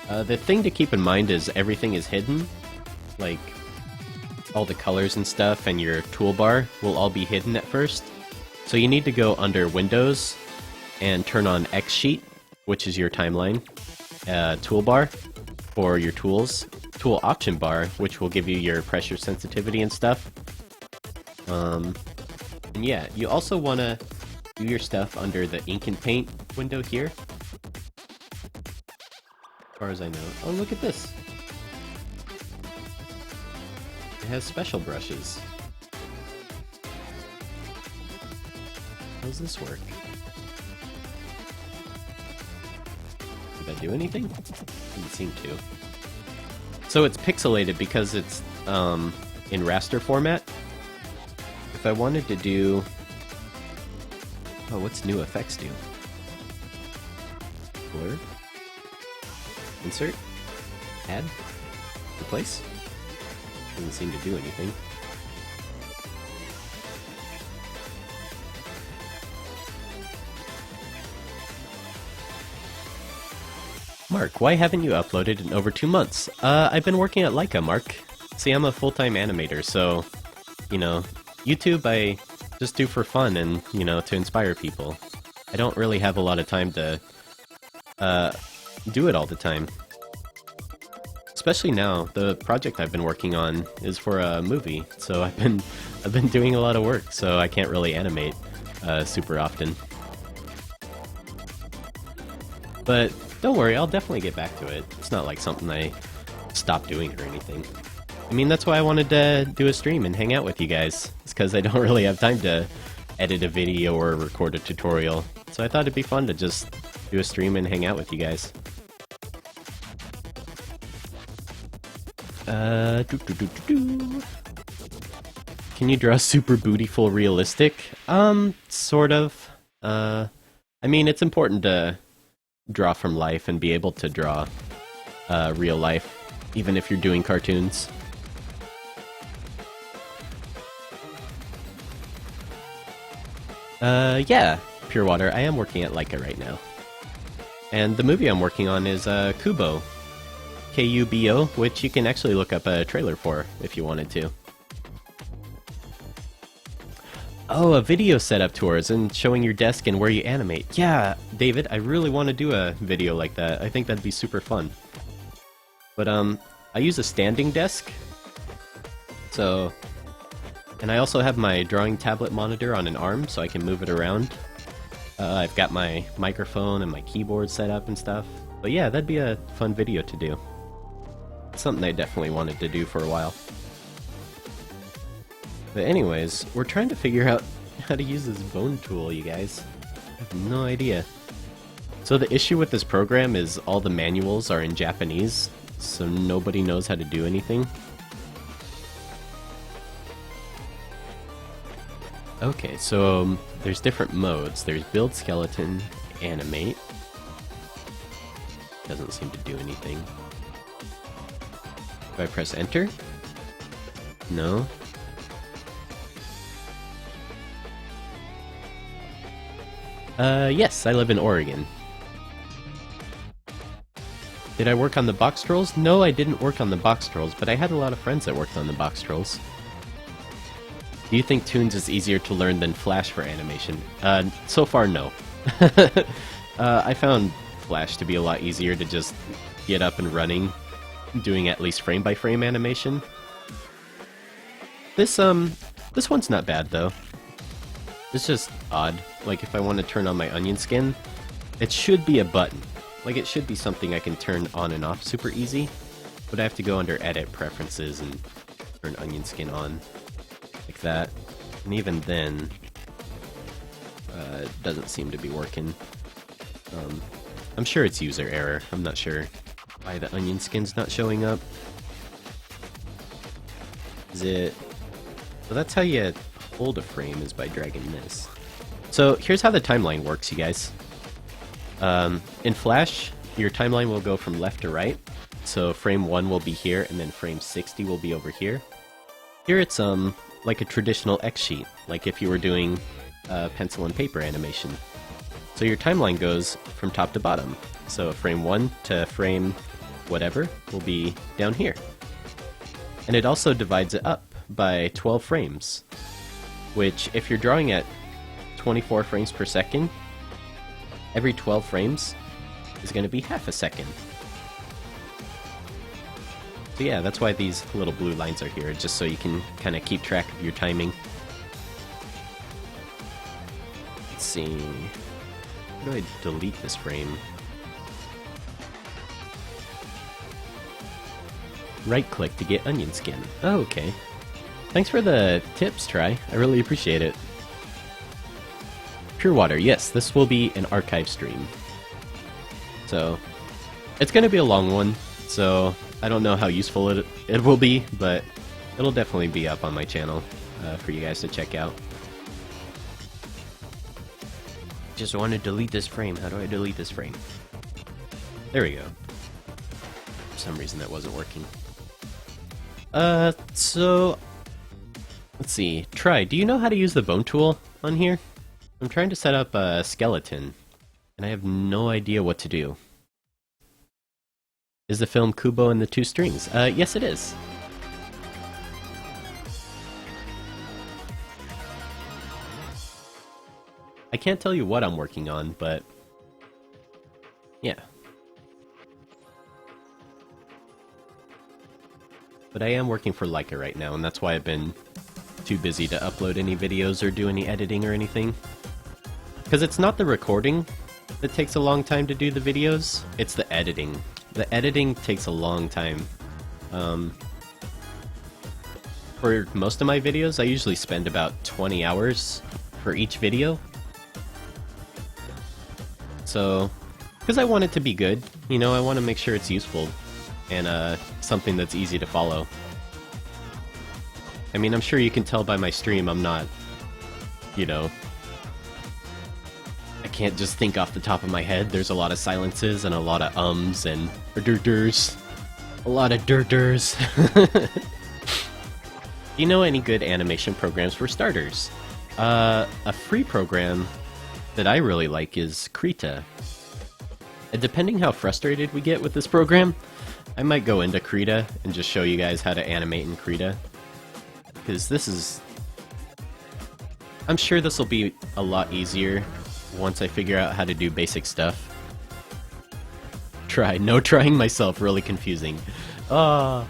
The thing to keep in mind is everything is hidden, like all the colors and stuff and your toolbar will all be hidden at first. So you need to go under Windows and turn on X Sheet, which is your timeline, toolbar for your tools, tool option bar, which will give you your pressure sensitivity and stuff. And yeah, you also want to do your stuff under the Ink and Paint window here. As far as I know. Oh, look at this. It has special brushes. How does this work? Did I do anything? Didn't seem to. So it's pixelated because it's in raster format. If I wanted to do... Oh, what's new effects do? Blur? Insert? Add? Replace? Doesn't seem to do anything. Mark, why haven't you uploaded in over 2 months? I've been working at Leica, Mark. See, I'm a full-time animator, so, you know, YouTube I just do for fun and, you know, to inspire people. I don't really have a lot of time to, do it all the time. Especially now, the project I've been working on is for a movie, so I've been doing a lot of work, so I can't really animate, super often. But don't worry, I'll definitely get back to it. It's not like something I stopped doing or anything. I mean, that's why I wanted to do a stream and hang out with you guys. It's because I don't really have time to edit a video or record a tutorial. So I thought it'd be fun to just do a stream and hang out with you guys. Can you draw super bootyful realistic? Sort of. I mean, it's important to draw from life and be able to draw real life, even if you're doing cartoons. Yeah, Pure Water, I am working at Leica right now. And the movie I'm working on is Kubo. Kubo, which you can actually look up a trailer for if you wanted to. Oh, a video setup tours and showing your desk and where you animate. Yeah, David, I really want to do a video like that. I think that'd be super fun. But, I use a standing desk. So, and I also have my drawing tablet monitor on an arm so I can move it around. I've got my microphone and my keyboard set up and stuff. But yeah, that'd be a fun video to do. Something I definitely wanted to do for a while. But anyways, we're trying to figure out how to use this bone tool, you guys. I have no idea. So the issue with this program is all the manuals are in Japanese, so nobody knows how to do anything. Okay, so there's different modes. There's build skeleton, animate. Doesn't seem to do anything. Do I press enter? No. Yes, I live in Oregon. Did I work on the box trolls? No, I didn't work on the box trolls, but I had a lot of friends that worked on the box trolls. Do you think Toonz is easier to learn than Flash for animation? So far, no. I found Flash to be a lot easier to just get up and running, doing at least frame-by-frame animation. This one's not bad, though. It's just odd. Like, if I want to turn on my onion skin, it should be a button. Like, it should be something I can turn on and off super easy, but I have to go under Edit, Preferences, and turn onion skin on. Like that. And even then, it doesn't seem to be working. I'm sure it's user error. I'm not sure why the onion skin's not showing up. Is it... Well, that's how you hold a frame, is by dragging this. So here's how the timeline works, you guys. In Flash, your timeline will go from left to right. So frame 1 will be here, and then frame 60 will be over here. Here it's like a traditional X sheet, like if you were doing pencil and paper animation. So your timeline goes from top to bottom. So frame 1 to frame whatever will be down here. And it also divides it up by 12 frames, which if you're drawing at 24 frames per second, every 12 frames is going to be half a second. So yeah, that's why these little blue lines are here, just so you can kind of keep track of your timing. Let's see... How do I delete this frame? Right-click to get onion skin. Oh, okay. Thanks for the tips, Try. I really appreciate it. Pure Water, yes, this will be an archive stream. So, it's going to be a long one, so I don't know how useful it will be, but it'll definitely be up on my channel for you guys to check out. Just want to delete this frame. How do I delete this frame? There we go. For some reason that wasn't working. So... Let's see. Try, do you know how to use the bone tool on here? I'm trying to set up a skeleton, and I have no idea what to do. Is the film Kubo and the Two Strings? Yes it is. I can't tell you what I'm working on, but yeah. But I am working for Leica right now, and that's why I've been too busy to upload any videos or do any editing or anything. Because it's not the recording that takes a long time to do the videos, it's the editing. The editing takes a long time. For most of my videos, I usually spend about 20 hours for each video. So, because I want it to be good, you know, I want to make sure it's useful and something that's easy to follow. I mean, I'm sure you can tell by my stream I'm not, you know, I can't just think off the top of my head. There's a lot of silences and a lot of ums and durs. A lot of durs. Do you know any good animation programs for starters? A free program that I really like is Krita. And depending how frustrated we get with this program, I might go into Krita and just show you guys how to animate in Krita. Because this is... I'm sure this will be a lot easier once I figure out how to do basic stuff. Trying myself, really confusing. Well,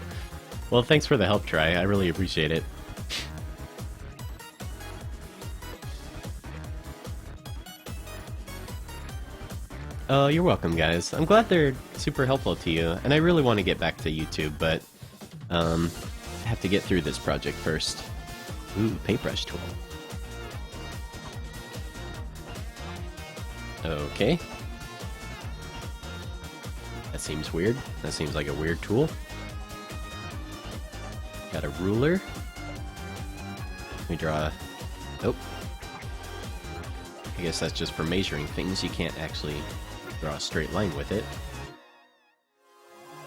thanks for the help, Try. I really appreciate it. Oh, you're welcome, guys. I'm glad they're super helpful to you, and I really want to get back to YouTube, but I have to get through this project first. Ooh, paintbrush tool. Okay. That seems weird. That seems like a weird tool. Got a ruler. Let me draw a... Oh. I guess that's just for measuring things. You can't actually draw a straight line with it.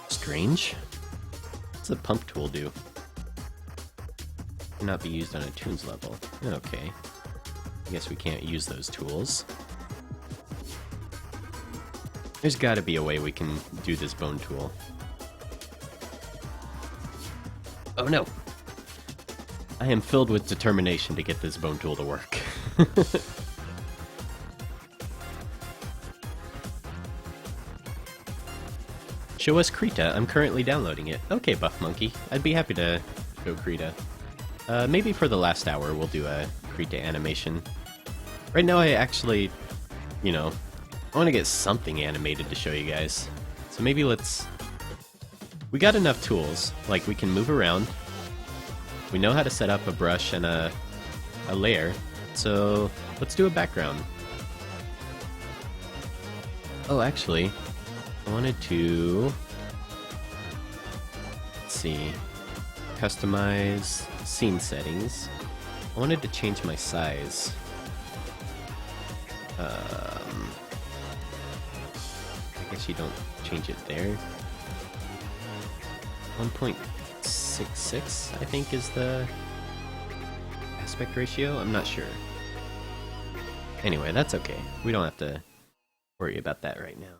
Strange. What's the pump tool do? Cannot be used on a Toonz level. Okay. I guess we can't use those tools. There's gotta be a way we can do this bone tool. Oh no! I am filled with determination to get this bone tool to work. Show us Krita. I'm currently downloading it. Okay, Buff Monkey. I'd be happy to show Krita. Maybe for the last hour we'll do a Krita animation. Right now I actually, you know, I want to get something animated to show you guys. So maybe let's... We got enough tools. Like, we can move around. We know how to set up a brush and a layer. So let's do a background. Oh, actually... I wanted to, let's see, customize scene settings. I wanted to change my size. I guess you don't change it there. 1.66, I think, is the aspect ratio. I'm not sure. Anyway, that's okay. We don't have to worry about that right now.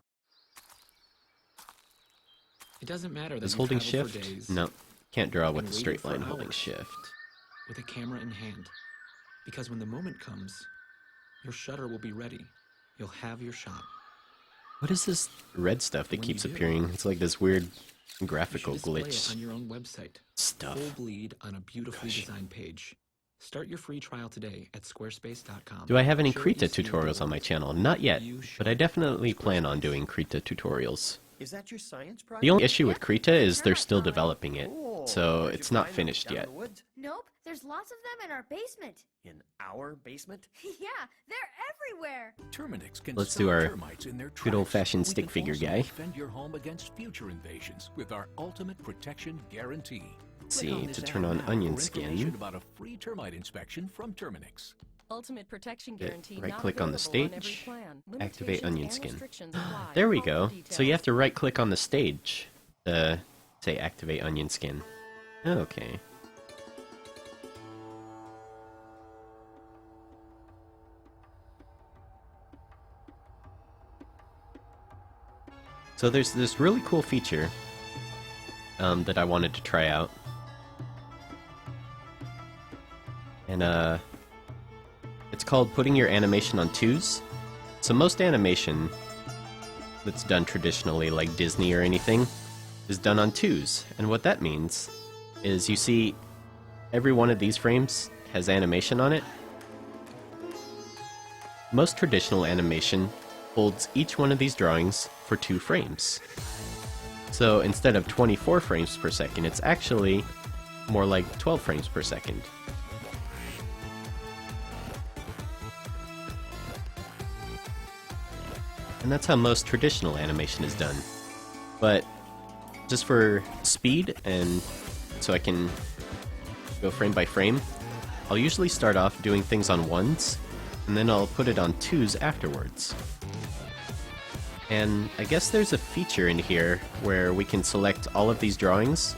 It doesn't matter that Is you holding traveled for shift? days No, can't draw with and a straight waited for line holding hours. shift. with a camera in hand. Because when the moment comes, your shutter will be ready. You'll have your shot. What is this red stuff that When keeps you do, appearing? It's like this weird You graphical should display it glitch on your own website. stuff. Full bleed on a beautifully Gosh. designed page. Start your free trial today at squarespace.com. Do I have any Show Krita each view tutorials the on my world. channel? Not yet, You should. but I definitely plan on doing Krita tutorials. Is that your science project? The only issue with Krita is they're still Termite colony. developing it, Cool. so Where'd you it's not find them? finished Down in yet. the woods? Nope, there's lots of them in our basement. In our basement? Yeah, they're everywhere. Terminix can Let's stop do our termites in their good tracks. old-fashioned We stick can figure also guy. defend your home against future invasions with our ultimate protection guarantee. Let's Click see, on to this turn ad on now onion for information skin. about a free termite inspection from Terminix. Ultimate protection Hit guarantee. right-click on the stage, activate onion skin. There There we go. So you have to right-click on the stage to say activate onion skin. Okay. So there's this really cool feature that I wanted to try out. And it's called putting your animation on twos. So most animation that's done traditionally, like Disney or anything, is done on twos. And what that means is you see every one of these frames has animation on it. Most traditional animation holds each one of these drawings for 2 frames. So instead of 24 frames per second, it's actually more like 12 frames per second. And that's how most traditional animation is done. But just for speed and so I can go frame by frame, I'll usually start off doing things on 1s, and then I'll put it on 2s afterwards. And I guess there's a feature in here where we can select all of these drawings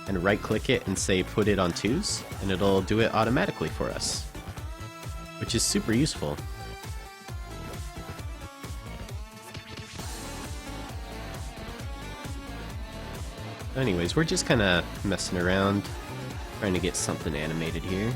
and right-click it and say put it on 2s, and it'll do it automatically for us, which is super useful. Anyways, we're just kind of messing around, trying to get something animated here.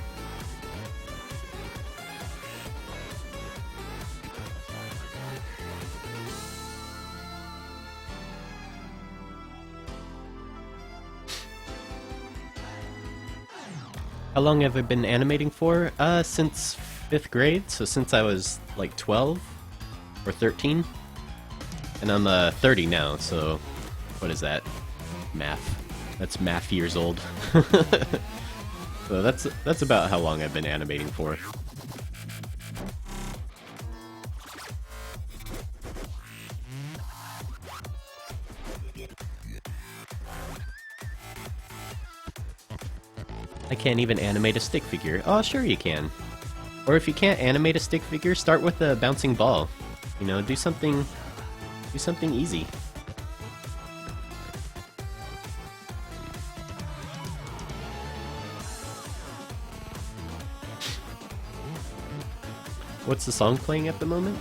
How long have I been animating for? Since 5th grade, so since I was like 12 or 13. And I'm 30 now, so what is that? Math. That's math years old. So that's about how long I've been animating for. I can't even animate a stick figure. Oh, sure you can. Or if you can't animate a stick figure, start with a bouncing ball. You know, do something easy. What's the song playing at the moment?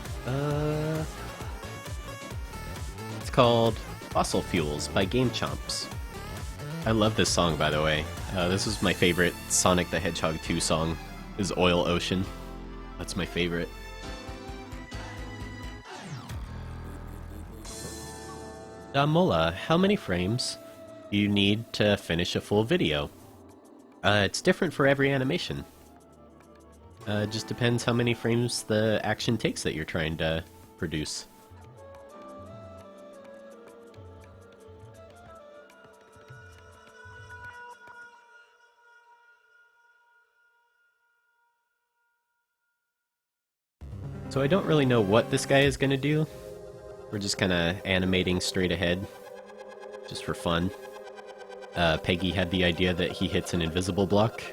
It's called Fossil Fuels by Game Chomps. I love this song, by the way. This was my favorite Sonic the Hedgehog 2 song, is Oil Ocean. That's my favorite. Damola, how many frames do you need to finish a full video? It's different for every animation. It just depends how many frames the action takes that you're trying to produce. So I don't really know what this guy is going to do. We're just kind of animating straight ahead, just for fun. Peggy had the idea that he hits an invisible block,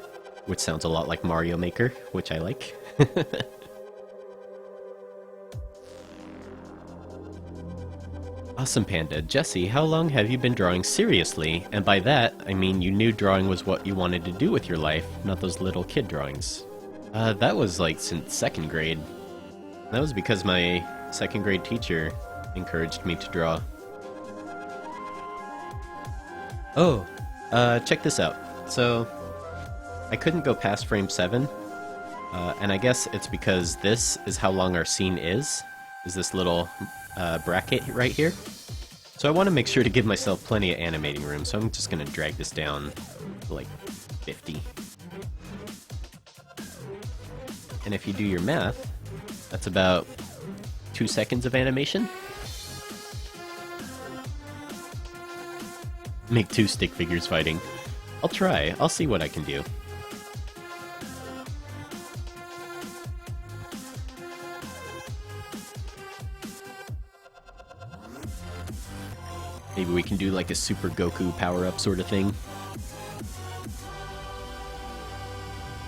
which sounds a lot like Mario Maker, which I like. Awesome Panda. Jesse, how long have you been drawing seriously? And by that, I mean you knew drawing was what you wanted to do with your life, not those little kid drawings. That was like since 2nd grade. That was because my 2nd grade teacher encouraged me to draw. Oh, check this out. So, I couldn't go past frame 7, and I guess it's because this is how long our scene is this little bracket right here. So I want to make sure to give myself plenty of animating room, so I'm just going to drag this down to like 50. And if you do your math, that's about 2 seconds of animation. Make 2 stick figures fighting. I'll try. I'll see what I can do. Maybe we can do like a Super Goku power-up sort of thing.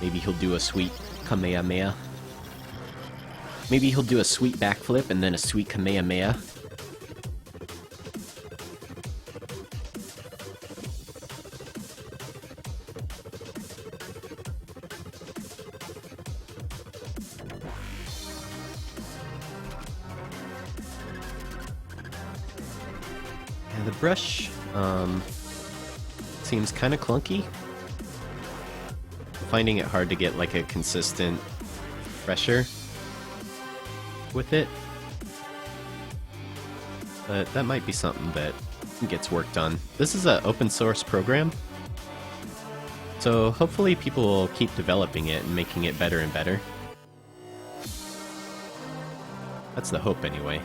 Maybe he'll do a sweet Kamehameha. Maybe he'll do a sweet backflip and then a sweet Kamehameha. The brush seems kind of clunky. I'm finding it hard to get like a consistent pressure with it. But that might be something that gets worked on. This is an open source program, so hopefully people will keep developing it and making it better and better. That's the hope anyway.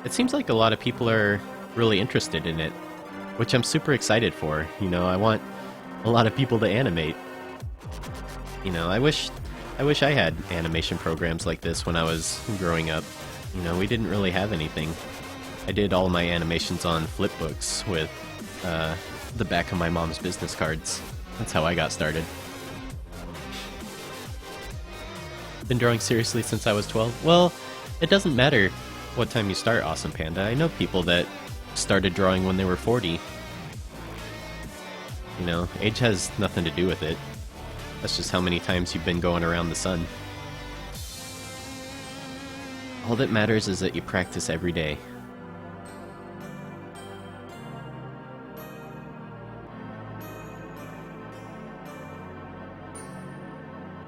It seems like a lot of people are really interested in it, which I'm super excited for. You know, I want a lot of people to animate. You know, I wish I had animation programs like this when I was growing up. You know, we didn't really have anything. I did all my animations on flipbooks with the back of my mom's business cards. That's how I got started. Been drawing seriously since I was 12? Well, it doesn't matter what time you start, Awesome Panda. I know people that started drawing when they were 40. You know, age has nothing to do with it. That's just how many times you've been going around the sun. All that matters is that you practice every day.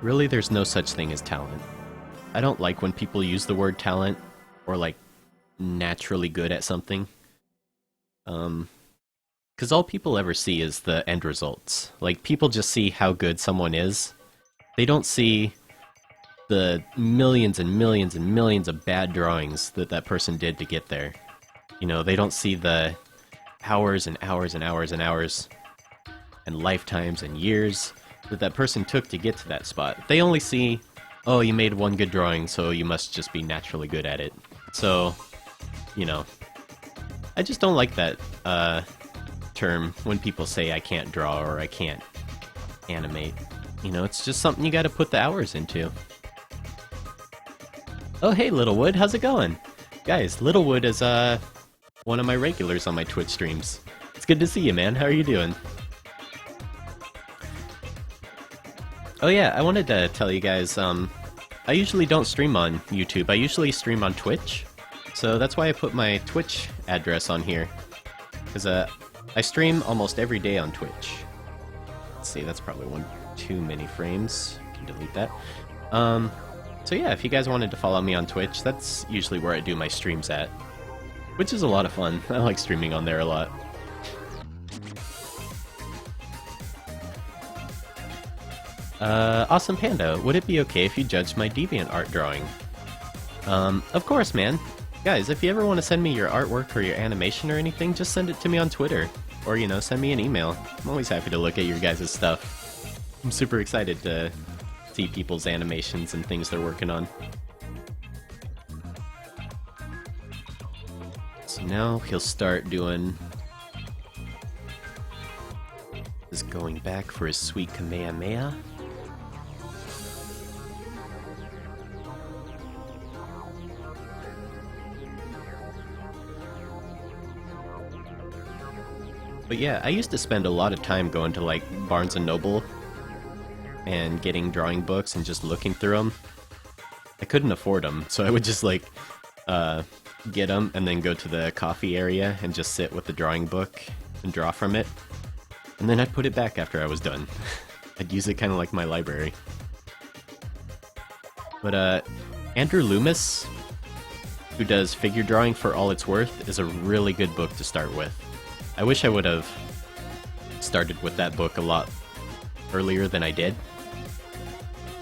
Really, there's no such thing as talent. I don't like when people use the word talent, or like, naturally good at something. Because all people ever see is the end results. Like, people just see how good someone is. They don't see the millions and millions and millions of bad drawings that that person did to get there. You know, they don't see the hours and hours and hours and hours and lifetimes and years that that person took to get to that spot. They only see, oh, you made one good drawing, so you must just be naturally good at it. So, you know, I just don't like that term when people say I can't draw or I can't animate. You know, it's just something you gotta put the hours into. Oh, hey, Littlewood, how's it going? Guys, Littlewood is one of my regulars on my Twitch streams. It's good to see you, man. How are you doing? Oh yeah, I wanted to tell you guys, I usually don't stream on YouTube. I usually stream on Twitch. So that's why I put my Twitch address on here. Because I stream almost every day on Twitch. Let's see, that's probably one too many frames. Can delete that. So yeah, if you guys wanted to follow me on Twitch, that's usually where I do my streams at. Which is a lot of fun. I like streaming on there a lot. Awesome Panda, would it be okay if you judged my deviant art drawing? Of course, man. Guys, if you ever want to send me your artwork or your animation or anything, just send it to me on Twitter. Or, you know, send me an email. I'm always happy to look at your guys' stuff. I'm super excited to see people's animations and things they're working on. So now he'll start doing... is going back for his sweet Kamehameha. But yeah, I used to spend a lot of time going to like Barnes & Noble and getting drawing books and just looking through them. I couldn't afford them, so I would just like get them and then go to the coffee area and just sit with the drawing book and draw from it. And then I'd put it back after I was done. I'd use it kind of like my library. But Andrew Loomis, who does figure drawing for all it's worth, is a really good book to start with. I wish I would have started with that book a lot earlier than I did.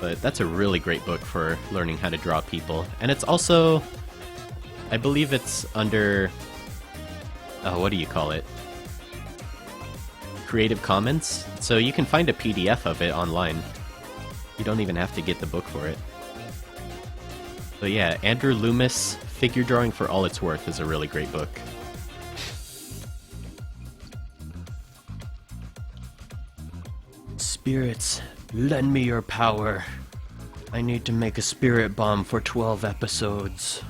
But that's a really great book for learning how to draw people. And it's also, I believe it's under, what do you call it? Creative Commons. So you can find a PDF of it online. You don't even have to get the book for it. But yeah, Andrew Loomis, Figure Drawing for All It's Worth is a really great book. Spirits, lend me your power. I need to make a spirit bomb for 12 episodes.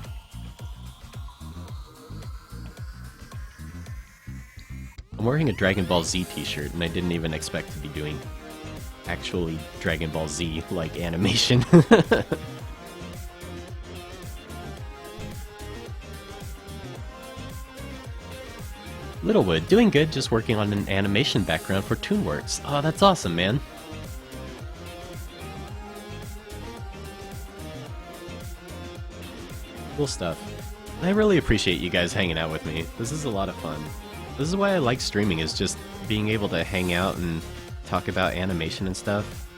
I'm wearing a Dragon Ball Z t-shirt, and I didn't even expect to be doing actually Dragon Ball Z-like animation. Littlewood, doing good, just working on an animation background for ToonWorks. Oh, that's awesome, man. Cool stuff. I really appreciate you guys hanging out with me. This is a lot of fun. This is why I like streaming, is just being able to hang out and talk about animation and stuff.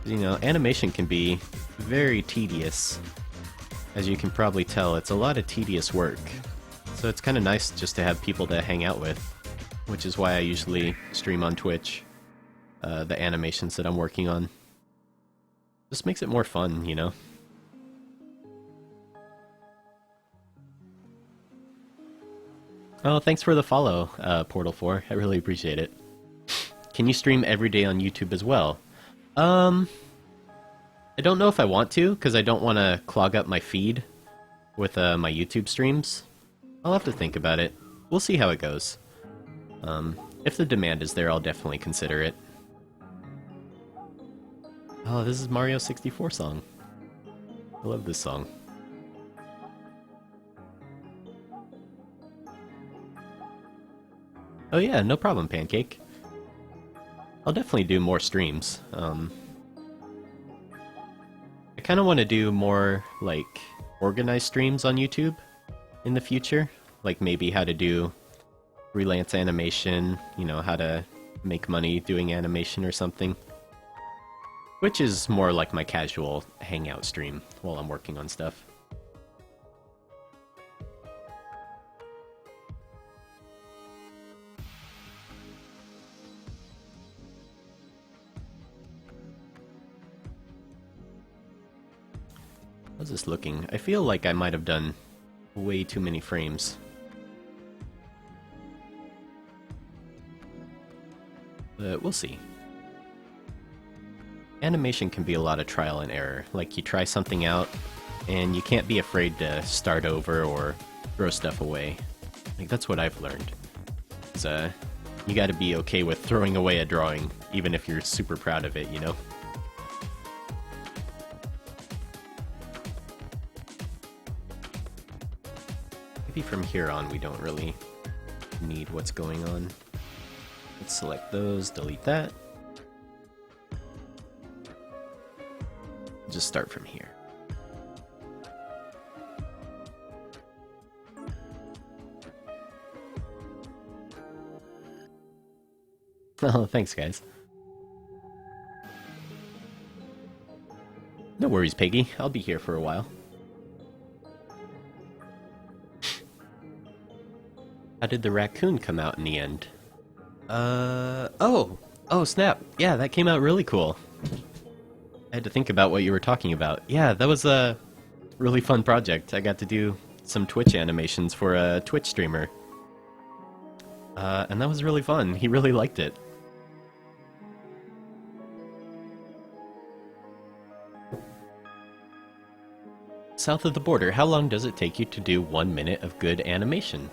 You know, animation can be very tedious. As you can probably tell, it's a lot of tedious work. So it's kind of nice just to have people to hang out with, which is why I usually stream on Twitch, the animations that I'm working on. Just makes it more fun, you know? Oh, thanks for the follow, Portal4. I really appreciate it. Can you stream every day on YouTube as well? I don't know if I want to, because I don't want to clog up my feed with my YouTube streams. I'll have to think about it. We'll see how it goes. If the demand is there, I'll definitely consider it. Oh, this is Mario 64 song. I love this song. Oh yeah, no problem, Pancake. I'll definitely do more streams. I kind of want to do more, like, organized streams on YouTube in the future. Like, maybe how to do freelance animation, you know, how to make money doing animation or something. Which is more like my casual hangout stream while I'm working on stuff. How's this looking? I feel like I might have done way too many frames. But we'll see. Animation can be a lot of trial and error. Like, you try something out, and you can't be afraid to start over or throw stuff away. Like, that's what I've learned. So, you gotta be okay with throwing away a drawing, even if you're super proud of it, you know? Maybe from here on we don't really need what's going on. Let's select those, delete that. Just start from here. Oh, thanks guys. No worries, Peggy. I'll be here for a while. How did the raccoon come out in the end? Oh snap. Yeah, that came out really cool. I had to think about what you were talking about. Yeah, that was a really fun project. I got to do some Twitch animations for a Twitch streamer. And that was really fun. He really liked it. South of the border, how long does it take you to do 1 minute of good animation?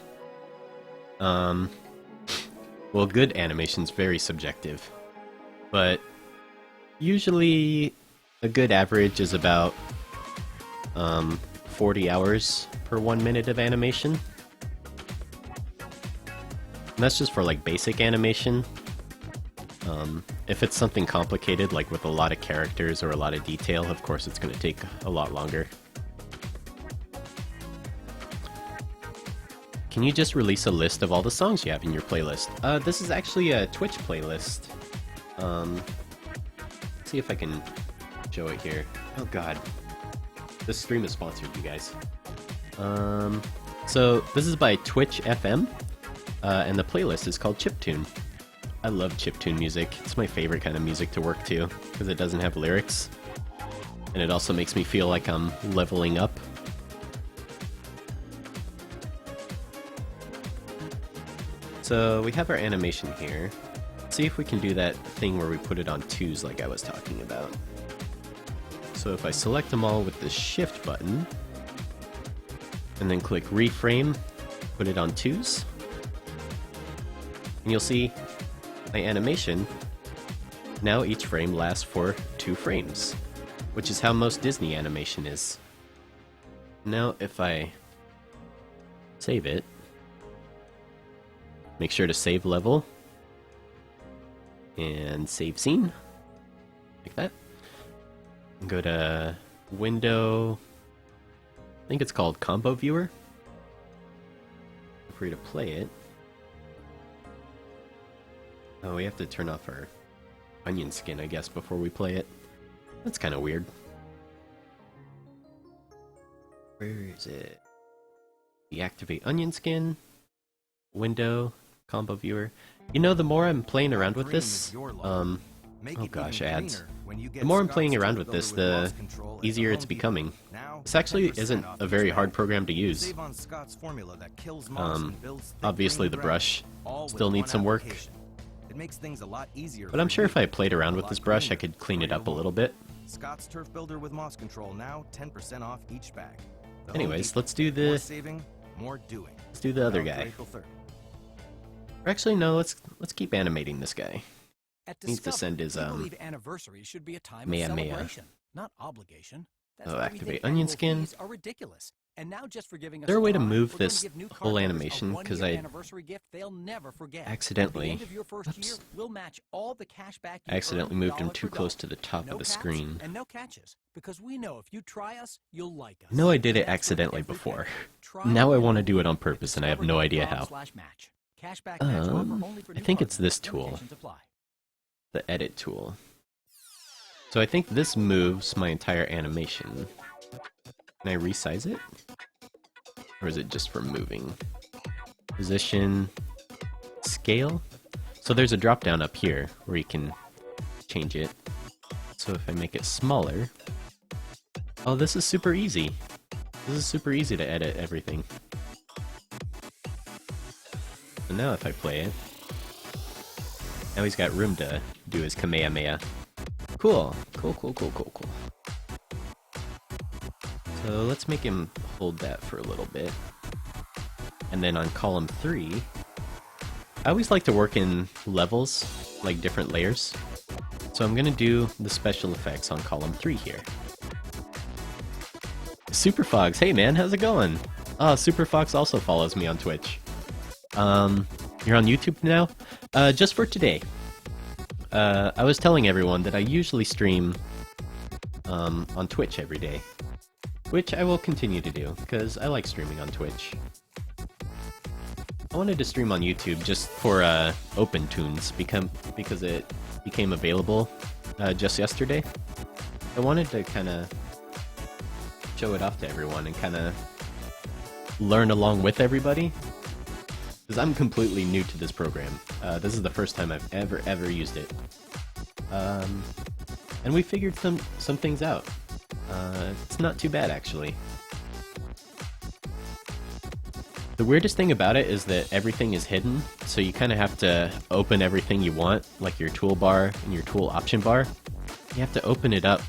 Well, good animation's very subjective, but usually a good average is about 40 hours per 1 minute of animation. And that's just for like basic animation. If it's something complicated, like with a lot of characters or a lot of detail, of course it's going to take a lot longer. Can you just release a list of all the songs you have in your playlist? This is actually a Twitch playlist. Let's see if I can show it here. Oh god. This stream is sponsored, you guys. So this is by Twitch FM, and the playlist is called Chiptune. I love chiptune music. It's my favorite kind of music to work to, because it doesn't have lyrics. And it also makes me feel like I'm leveling up. So we have our animation here. Let's see if we can do that thing where we put it on twos like I was talking about. So if I select them all with the shift button, and then click reframe, put it on twos, and you'll see my animation. Now each frame lasts for 2 frames, which is how most Disney animation is. Now if I save it, Make sure to save level. And save scene. Like that. Go to window. I think it's called Combo Viewer. Free to play it. Oh, we have to turn off our onion skin, I guess, before we play it. That's kind of weird. Where is it? Deactivate onion skin. Window. Combo viewer. You know, the more I'm playing around with this, oh gosh, ads. The more I'm playing around with this, the easier it's becoming. This actually isn't a very hard program to use. Obviously the brush still needs some work. But I'm sure if I played around with this brush, I could clean it up a little bit. Scott's Turf Builder with Moss Control now 10% off each bag. Anyways, let's do the other guy. Or actually, no, let's keep animating this guy. Needs to send his anniversary should be a time Mea of Mea. celebration, not obligation. That's Oh, why we activate think onion annual skin. fees are ridiculous. And now just for giving Is us there a way to time, move we're gonna this give new card whole holders a animation? Because one-year I anniversary gift they'll never forget. accidentally- At the end of your first year, we'll match all the cash back you I accidentally earned moved him dollar too for close dollar. to the top No of the caps screen. and no catches, because we know if you try us, you'll like us. No, I did it And that's with accidentally every before. penny. Try Now I and want to win do it on at purpose, and I have no idea how. discover.com/match. Cashback match offer only for I new think it's cardholders. this tool. Limitations apply. The edit tool. So I think this moves my entire animation. Can I resize it? Or is it just for moving? Position, scale. So there's a drop down up here where you can change it. So if I make it smaller. Oh, this is super easy. This is super easy to edit everything. And now if I play it, now he's got room to do his Kamehameha. Cool. Cool. So let's make him hold that for a little bit. And then on column 3, I always like to work in levels, like different layers. So I'm gonna do the special effects on column 3 here. Super Fox, hey man, how's it going? Oh, Super Fox also follows me on Twitch. You're on YouTube now? Just for today. I was telling everyone that I usually stream on Twitch every day, which I will continue to do, because I like streaming on Twitch. I wanted to stream on YouTube just for OpenToonz, because it became available just yesterday. I wanted to kind of show it off to everyone and kind of learn along with everybody, because I'm completely new to this program. This is the first time I've ever used it. And we figured some things out. It's not too bad, actually. The weirdest thing about it is that everything is hidden, so you kind of have to open everything you want, like your toolbar and your tool option bar. You have to open it up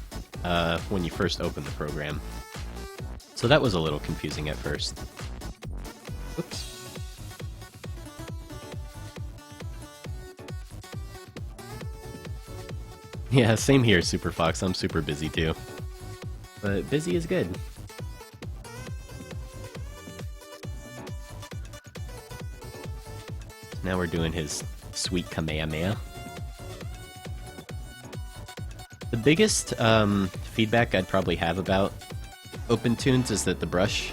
when you first open the program. So that was a little confusing at first. Oops. Yeah, same here, Super Fox. I'm super busy too. But busy is good. Now we're doing his sweet Kamehameha. The biggest feedback I'd probably have about OpenToonz is that the brush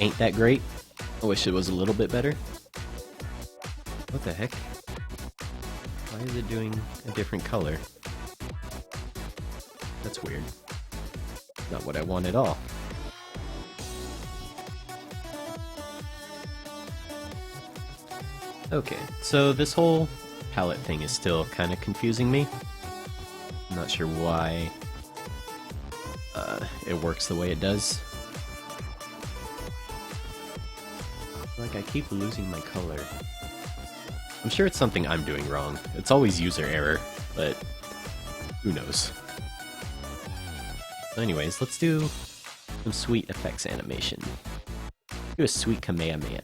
ain't that great. I wish it was a little bit better. What the heck? Why is it doing a different color? That's weird. Not what I want at all. Okay, so this whole palette thing is still kind of confusing me. I'm not sure why it works the way it does. Like, I keep losing my color. I'm sure it's something I'm doing wrong. It's always user error, but who knows. So anyways, let's do some sweet effects animation. Do a sweet Kamehameha.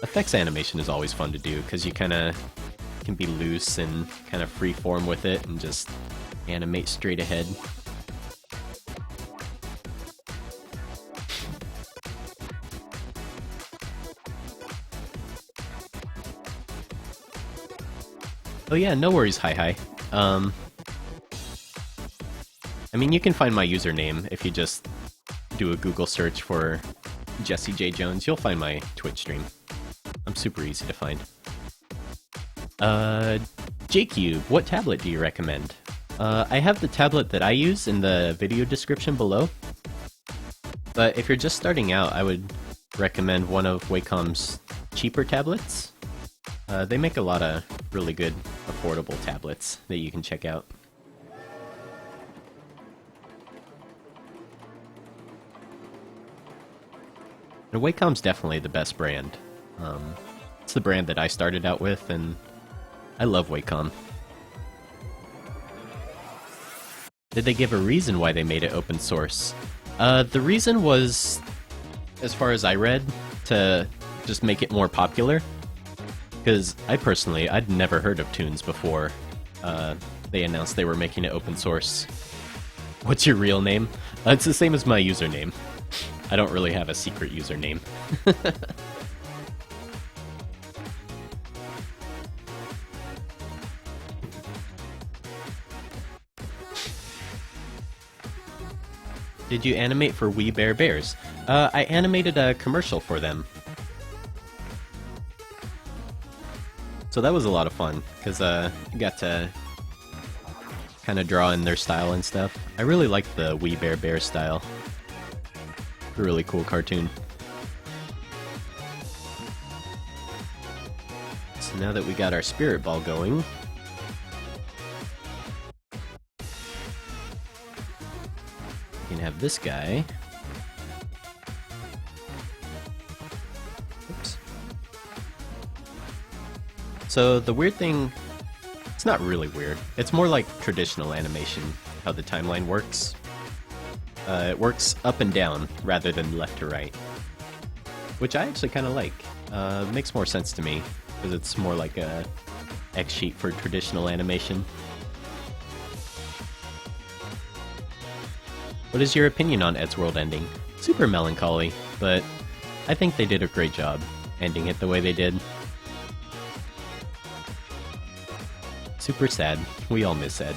Effects animation is always fun to do, because you kind of can be loose and kind of free form with it and just animate straight ahead. Oh yeah, no worries, hi. I mean, you can find my username if you just do a Google search for Jesse J. Jones. You'll find my Twitch stream. I'm super easy to find. JCube, what tablet do you recommend? I have the tablet that I use in the video description below. But if you're just starting out, I would recommend one of Wacom's cheaper tablets. They make a lot of really good, affordable tablets that you can check out. And Wacom's definitely the best brand. It's the brand that I started out with, and I love Wacom. Did they give a reason why they made it open source? The reason was, as far as I read, to just make it more popular. Because I'd never heard of Toonz before they announced they were making it open source. What's your real name? It's the same as my username. I don't really have a secret username. Did you animate for We Bare Bears? I animated a commercial for them. So that was a lot of fun, because you got to kind of draw in their style and stuff. I really liked the We Bare Bears style. A really cool cartoon. So now that we got our spirit ball going, we can have this guy. Oops. So the weird thing, it's not really weird. It's more like traditional animation, how the timeline works. It works up and down rather than left to right, which I actually kind of like. Makes more sense to me because it's more like a X sheet for traditional animation. What is your opinion on Eddsworld ending? Super melancholy, but I think they did a great job ending it the way they did. Super sad. We all miss Ed.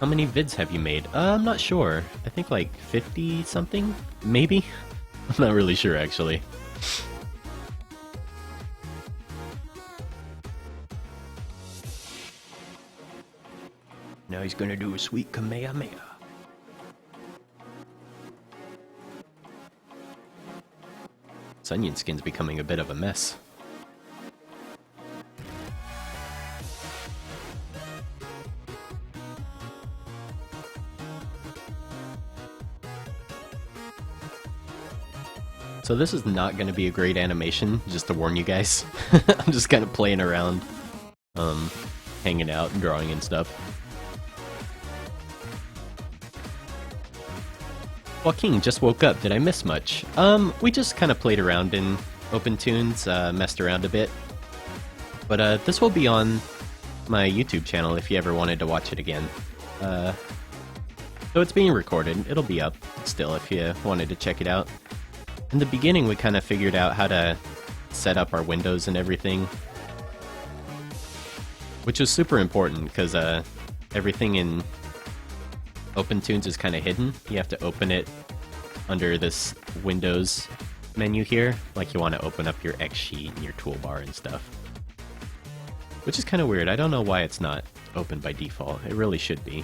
How many vids have you made? I'm not sure. I think like 50 something? Maybe? I'm not really sure actually. Now he's gonna do a sweet Kamehameha. Sunyon skin's becoming a bit of a mess. So this is not going to be a great animation, just to warn you guys. I'm just kind of playing around, hanging out and drawing and stuff. Joaquin just woke up. Did I miss much? We just kind of played around in OpenToonz, messed around a bit. But this will be on my YouTube channel if you ever wanted to watch it again. So it's being recorded. It'll be up still if you wanted to check it out. In the beginning, we kind of figured out how to set up our windows and everything, which was super important because everything in OpenToonz is kind of hidden. You have to open it under this Windows menu here, like you want to open up your X sheet and your toolbar and stuff, which is kind of weird. I don't know why it's not open by default. It really should be.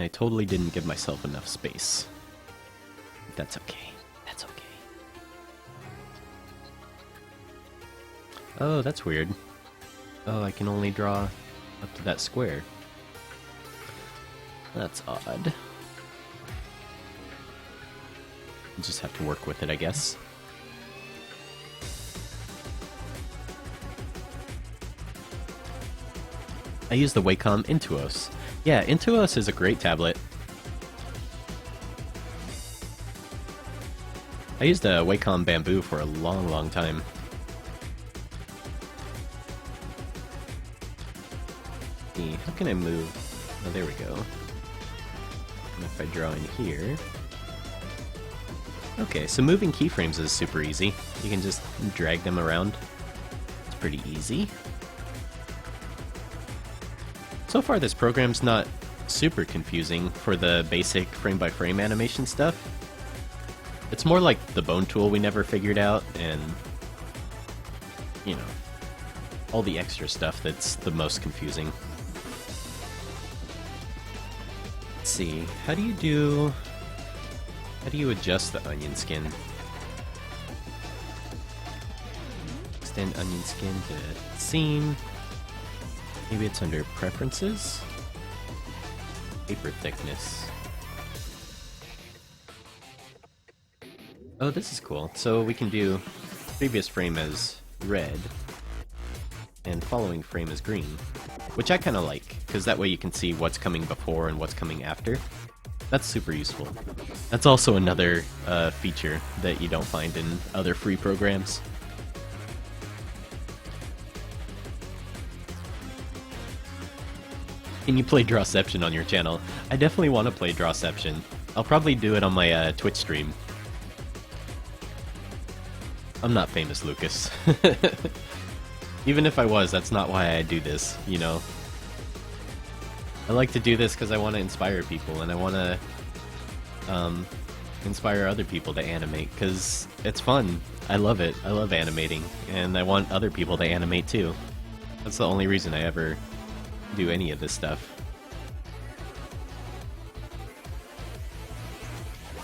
I totally didn't give myself enough space. That's okay. That's okay. Oh, that's weird. Oh, I can only draw up to that square. That's odd. I'll just have to work with it, I guess. I use the Wacom Intuos. Yeah, Intuos is a great tablet. I used a Wacom Bamboo for a long, long time. How can I move? Oh, there we go. And if I draw in here... Okay, so moving keyframes is super easy. You can just drag them around. It's pretty easy. So far this program's not super confusing for the basic frame-by-frame animation stuff. It's more like the bone tool we never figured out, and, you know, all the extra stuff that's the most confusing. Let's see, how do you adjust the onion skin? Extend onion skin to scene. Maybe it's under preferences? Paper thickness. Oh, this is cool. So we can do previous frame as red and following frame as green, which I kind of like, because that way you can see what's coming before and what's coming after. That's super useful. That's also another feature that you don't find in other free programs. Can you play Drawception on your channel? I definitely want to play Drawception. I'll probably do it on my Twitch stream. I'm not famous, Lucas. Even if I was, that's not why I do this, you know? I like to do this because I want to inspire people, and I want to inspire other people to animate, because it's fun. I love it. I love animating, and I want other people to animate too. That's the only reason I ever do any of this stuff.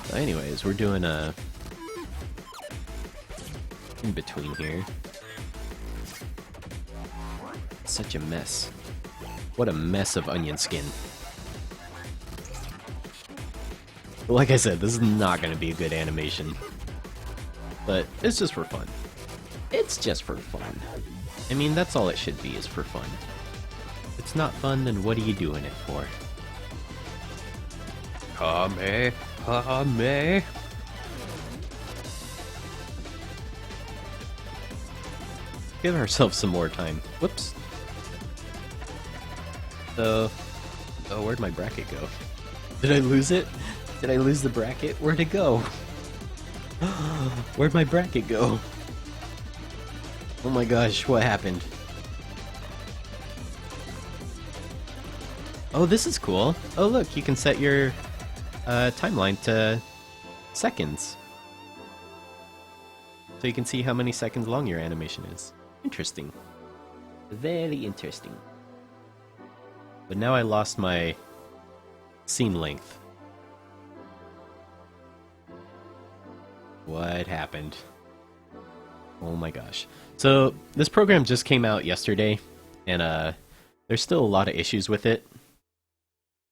So anyways, we're doing a in between here. Such a mess. What a mess of onion skin. Like I said, this is not going to be a good animation. But it's just for fun. It's just for fun. I mean, that's all it should be, is for fun. If it's not fun, then what are you doing it for? Me. Give ourselves some more time. Whoops. So... Oh, where'd my bracket go? Did I lose it? Did I lose the bracket? Where'd it go? Where'd my bracket go? Oh my gosh, what happened? Oh, this is cool. Oh look, you can set your timeline to seconds. So you can see how many seconds long your animation is. Interesting. Very interesting. But now I lost my scene length. What happened? Oh my gosh. So, this program just came out yesterday, and there's still a lot of issues with it.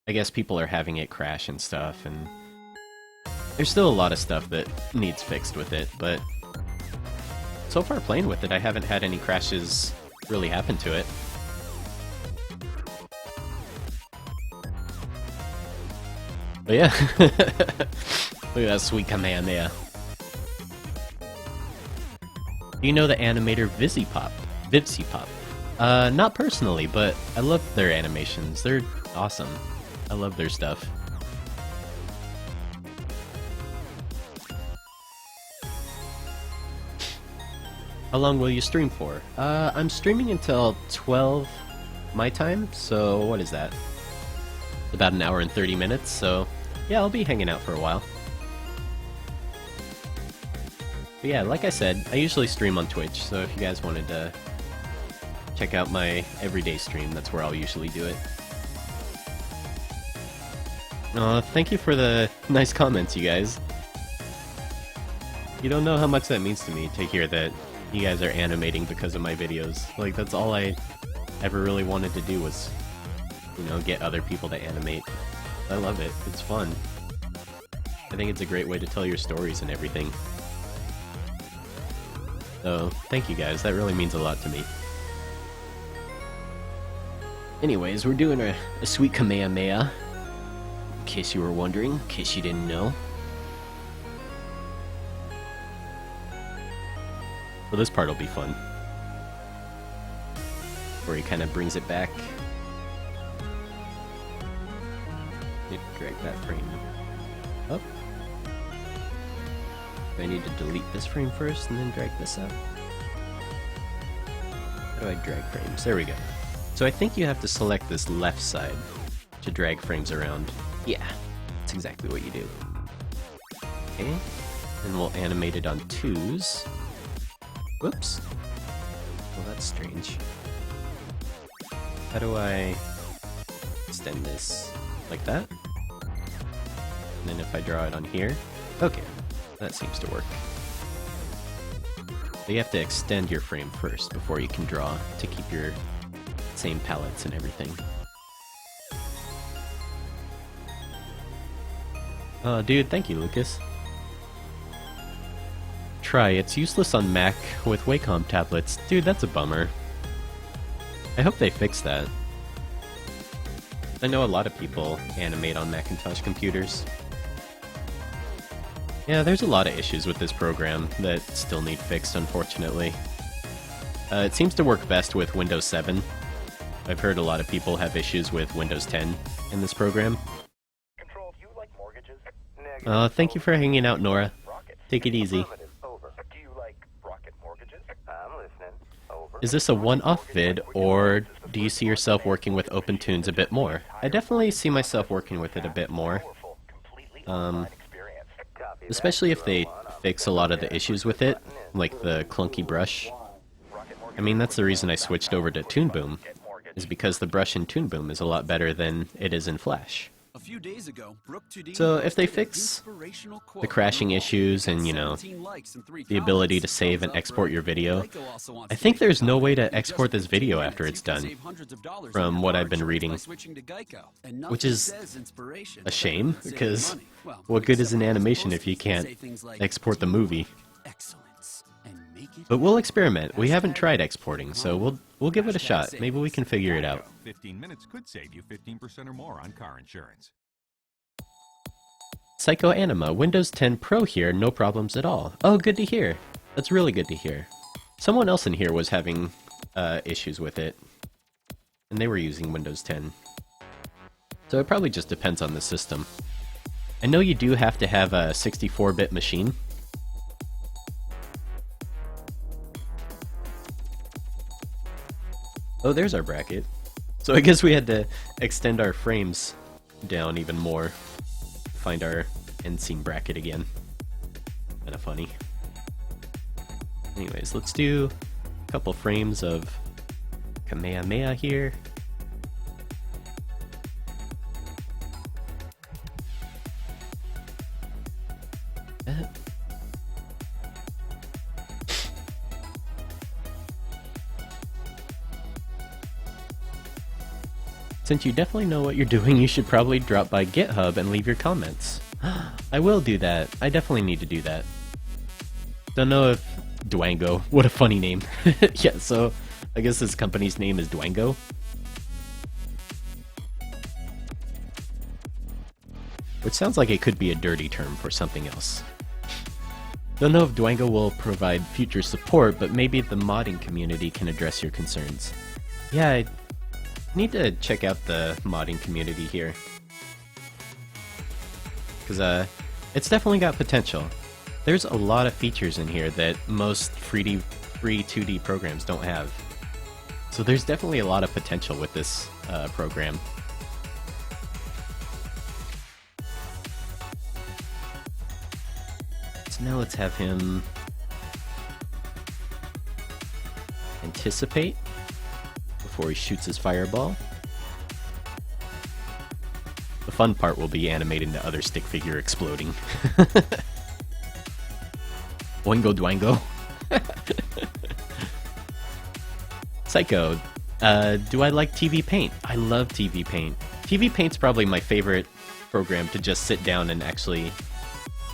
I guess people are having it crash and stuff, and there's still a lot of stuff that needs fixed with it, but so far playing with it, I haven't had any crashes really happen to it. But yeah, look at that sweet command there. Do you know the animator Vivsipop? Not personally, but I love their animations. They're awesome. I love their stuff. How long will you stream for? I'm streaming until 12 my time, so what is that? About an hour and 30 minutes, so yeah, I'll be hanging out for a while. But yeah, like I said, I usually stream on Twitch, so if you guys wanted to check out my everyday stream, that's where I'll usually do it. Thank you for the nice comments, you guys. You don't know how much that means to me to hear that you guys are animating because of my videos. Like, that's all I ever really wanted to do was, you know, get other people to animate. I love it. It's fun. I think it's a great way to tell your stories and everything. So, thank you guys. That really means a lot to me. Anyways, we're doing a sweet Kamehameha. In case you were wondering, in case you didn't know. Well, this part will be fun. Where he kind of brings it back. Drag that frame up. I need to delete this frame first and then drag this up. How do I drag frames? There we go. So I think you have to select this left side to drag frames around. Yeah, that's exactly what you do. Okay, and we'll animate it on 2s. Whoops. Well, that's strange. How do I extend this? Like that? And then if I draw it on here, okay, that seems to work. So you have to extend your frame first before you can draw to keep your same palettes and everything. Oh, dude, thank you, Lucas. Try, it's useless on Mac with Wacom tablets. Dude, that's a bummer. I hope they fix that. I know a lot of people animate on Macintosh computers. Yeah, there's a lot of issues with this program that still need fixed, unfortunately. It seems to work best with Windows 7. I've heard a lot of people have issues with Windows 10 in this program. Thank you for hanging out, Nora. Take it easy. Is this a one-off vid, or do you see yourself working with OpenToonz a bit more? I definitely see myself working with it a bit more. Especially if they fix a lot of the issues with it, like the clunky brush. I mean, that's the reason I switched over to Toon Boom, is because the brush in Toon Boom is a lot better than it is in Flash. So if they fix the crashing issues and, you know, the ability to save and export your video, I think there's no way to export this video after it's done, from what I've been reading. Which is a shame, because what good is an animation if you can't export the movie? But we'll experiment. We haven't tried exporting, so we'll give it a shot. Maybe we can figure it out. 15 minutes could save you 15% or more on car insurance. Psycho Anima, Windows 10 Pro here, no problems at all. Oh, good to hear. That's really good to hear. Someone else in here was having issues with it, and they were using Windows 10. So it probably just depends on the system. I know you do have to have a 64-bit machine. Oh, there's our bracket. So I guess we had to extend our frames down even more. Find our end scene bracket again. Kinda funny. Anyways, let's do a couple frames of Kamehameha here. Since you definitely know what you're doing, you should probably drop by GitHub and leave your comments. I will do that. I definitely need to do that. Don't know if Dwango. What a funny name. Yeah, so I guess this company's name is Dwango. Which sounds like it could be a dirty term for something else. Don't know if Dwango will provide future support, but maybe the modding community can address your concerns. Yeah, I need to check out the modding community here. Because it's definitely got potential. There's a lot of features in here that most free 2D programs don't have. So there's definitely a lot of potential with this program. So now let's have him anticipate before he shoots his fireball. The fun part will be animating the other stick figure exploding. Oingo Dwango. Psycho, do I like TV Paint? I love TV Paint. TV Paint's probably my favorite program to just sit down and actually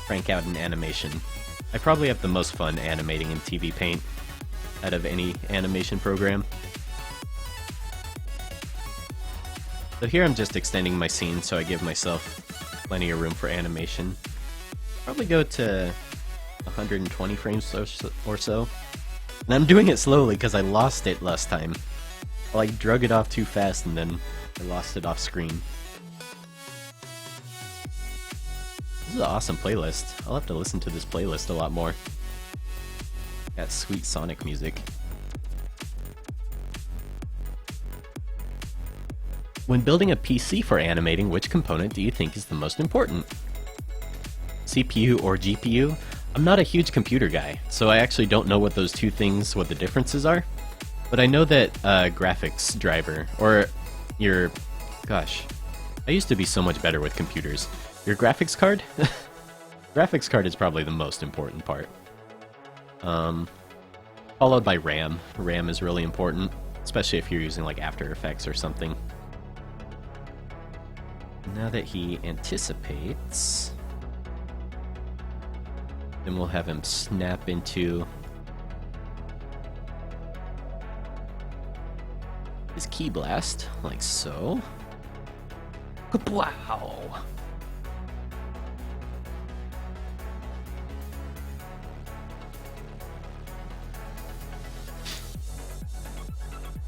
crank out an animation. I probably have the most fun animating in TV Paint out of any animation program. So here I'm just extending my scene so I give myself plenty of room for animation. Probably go to 120 frames or so. And I'm doing it slowly because I lost it last time. I drug it off too fast and then I lost it off screen. This is an awesome playlist. I'll have to listen to this playlist a lot more. Got sweet Sonic music. When building a PC for animating, which component do you think is the most important? CPU or GPU? I'm not a huge computer guy, so I actually don't know what those two things, what the differences are. But I know that graphics driver, or your... Gosh, I used to be so much better with computers. Your graphics card? Graphics card is probably the most important part. Followed by RAM. RAM is really important, especially if you're using like After Effects or something. Now that he anticipates, then we'll have him snap into his key blast, like so. Wow.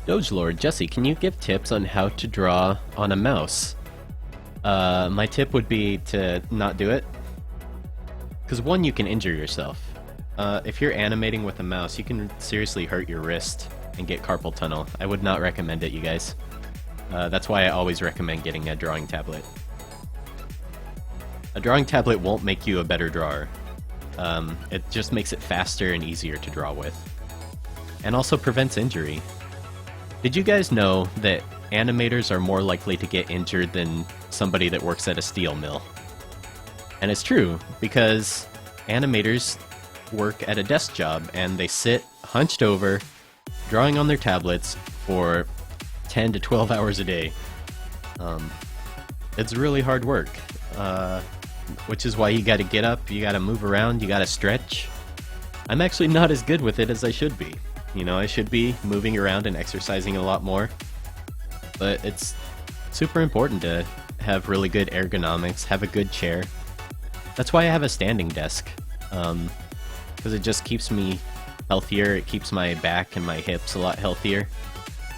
Doge Lord, Jesse, can you give tips on how to draw on a mouse? My tip would be to not do it. Because one, you can injure yourself. If you're animating with a mouse, you can seriously hurt your wrist and get carpal tunnel. I would not recommend it, you guys. That's why I always recommend getting a drawing tablet. A drawing tablet won't make you a better drawer. It just makes it faster and easier to draw with. And also prevents injury. Did you guys know that animators are more likely to get injured than somebody that works at a steel mill? And it's true, because animators work at a desk job and they sit hunched over, drawing on their tablets for 10 to 12 hours a day. It's really hard work, which is why you gotta get up, you gotta move around, you gotta stretch. I'm actually not as good with it as I should be. You know, I should be moving around and exercising a lot more. But it's super important to have really good ergonomics, have a good chair. That's why I have a standing desk. Because it just keeps me healthier, it keeps my back and my hips a lot healthier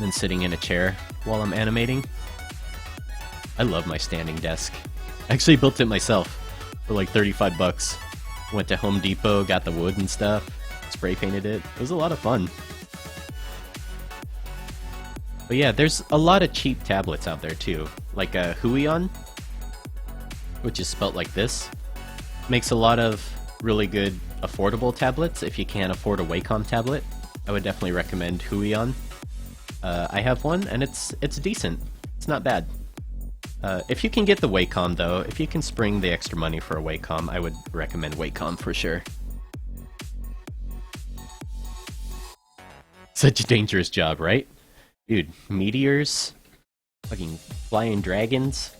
than sitting in a chair while I'm animating. I love my standing desk. I actually built it myself for like 35 bucks. Went to Home Depot, got the wood and stuff, spray painted it. It was a lot of fun. But yeah, there's a lot of cheap tablets out there too. Like a Huion, which is spelt like this. Makes a lot of really good affordable tablets. If you can't afford a Wacom tablet, I would definitely recommend Huion. I have one and it's decent. It's not bad. If you can get the Wacom though, if you can spring the extra money for a Wacom, I would recommend Wacom for sure. Such a dangerous job, right? Dude, meteors, fucking flying dragons,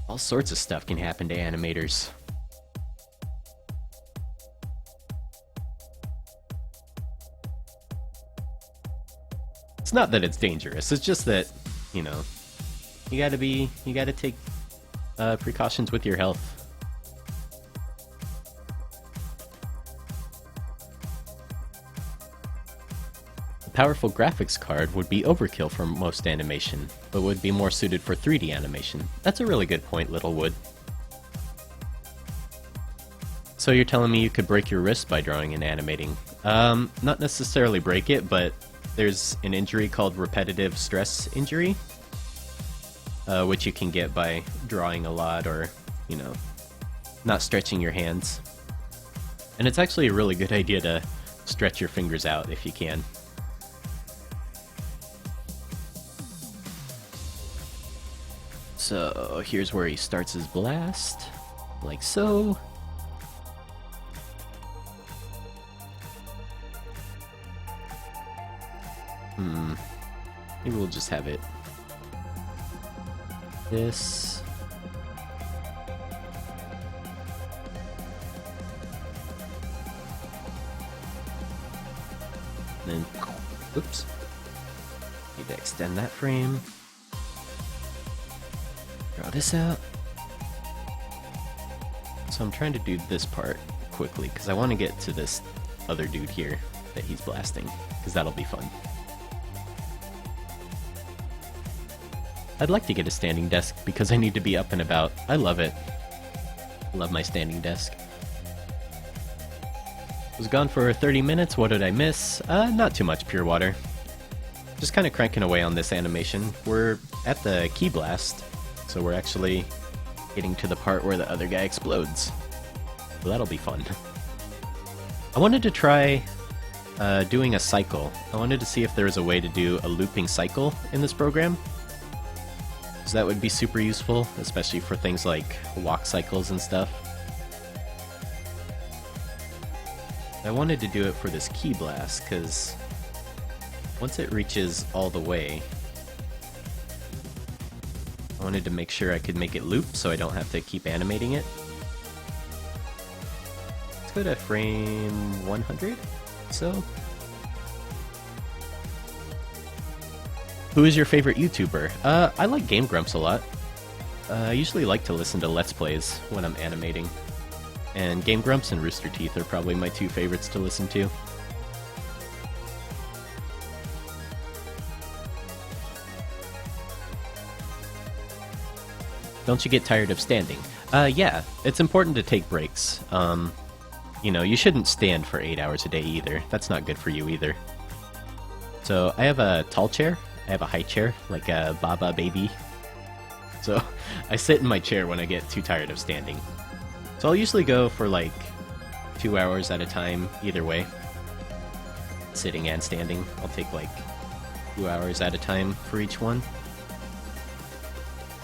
all sorts of stuff can happen to animators. It's not that it's dangerous, it's just that, you know, you gotta take precautions with your health. A powerful graphics card would be overkill for most animation, but would be more suited for 3D animation. That's a really good point, Littlewood. So you're telling me you could break your wrist by drawing and animating? Not necessarily break it, but there's an injury called repetitive stress injury, which you can get by drawing a lot or, you know, not stretching your hands. And it's actually a really good idea to stretch your fingers out if you can. So here's where he starts his blast, like so. Maybe we'll just have it this. Then, oops. Need to extend that frame. Draw this out. So I'm trying to do this part quickly because I want to get to this other dude here that he's blasting, because that'll be fun. I'd like to get a standing desk because I need to be up and about. I love it. Love my standing desk. Was gone for 30 minutes. What did I miss? Not too much, Pure Water. Just kind of cranking away on this animation. We're at the key blast, so we're actually getting to the part where the other guy explodes. So that'll be fun. I wanted to try doing a cycle. I wanted to see if there was a way to do a looping cycle in this program. So that would be super useful, especially for things like walk cycles and stuff. I wanted to do it for this key blast, because once it reaches all the way, I wanted to make sure I could make it loop so I don't have to keep animating it. Let's go to frame 100, so. Who is your favorite YouTuber? I like Game Grumps a lot. I usually like to listen to Let's Plays when I'm animating. And Game Grumps and Rooster Teeth are probably my two favorites to listen to. Don't you get tired of standing? Yeah, it's important to take breaks. You know, you shouldn't stand for 8 hours a day either. That's not good for you either. So, I have a tall chair. I have a high chair, like a Baba baby. So, I sit in my chair when I get too tired of standing. So I'll usually go for like 2 hours at a time, either way. Sitting and standing. I'll take like 2 hours at a time for each one.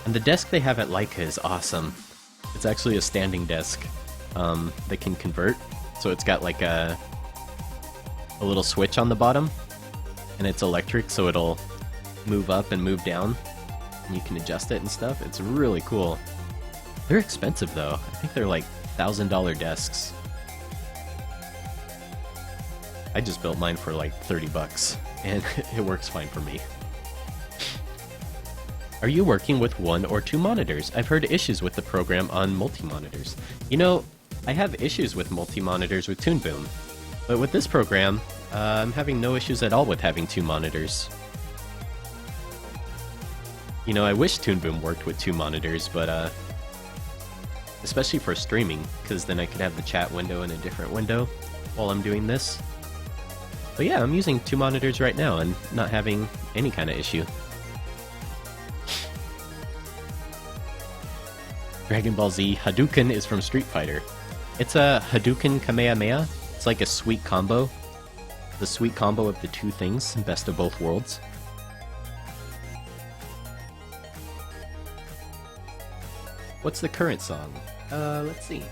And the desk they have at Leica is awesome. It's actually a standing desk that can convert. So it's got like a little switch on the bottom. And it's electric, so it'll move up and move down. And you can adjust it and stuff. It's really cool. They're expensive though. I think they're like $1,000 desks. I just built mine for like 30 bucks, and it works fine for me. Are you working with 1 or 2 monitors? I've heard issues with the program on multi-monitors. You know, I have issues with multi-monitors with Toon Boom, but with this program, I'm having no issues at all with having 2 monitors. You know, I wish Toon Boom worked with 2 monitors, but especially for streaming, because then I could have the chat window in a different window while I'm doing this. But yeah, I'm using 2 monitors right now and not having any kind of issue. Dragon Ball Z Hadouken is from Street Fighter. It's a Hadouken Kamehameha. It's like a sweet combo. The sweet combo of the 2 things, best of both worlds. What's the current song? Let's see.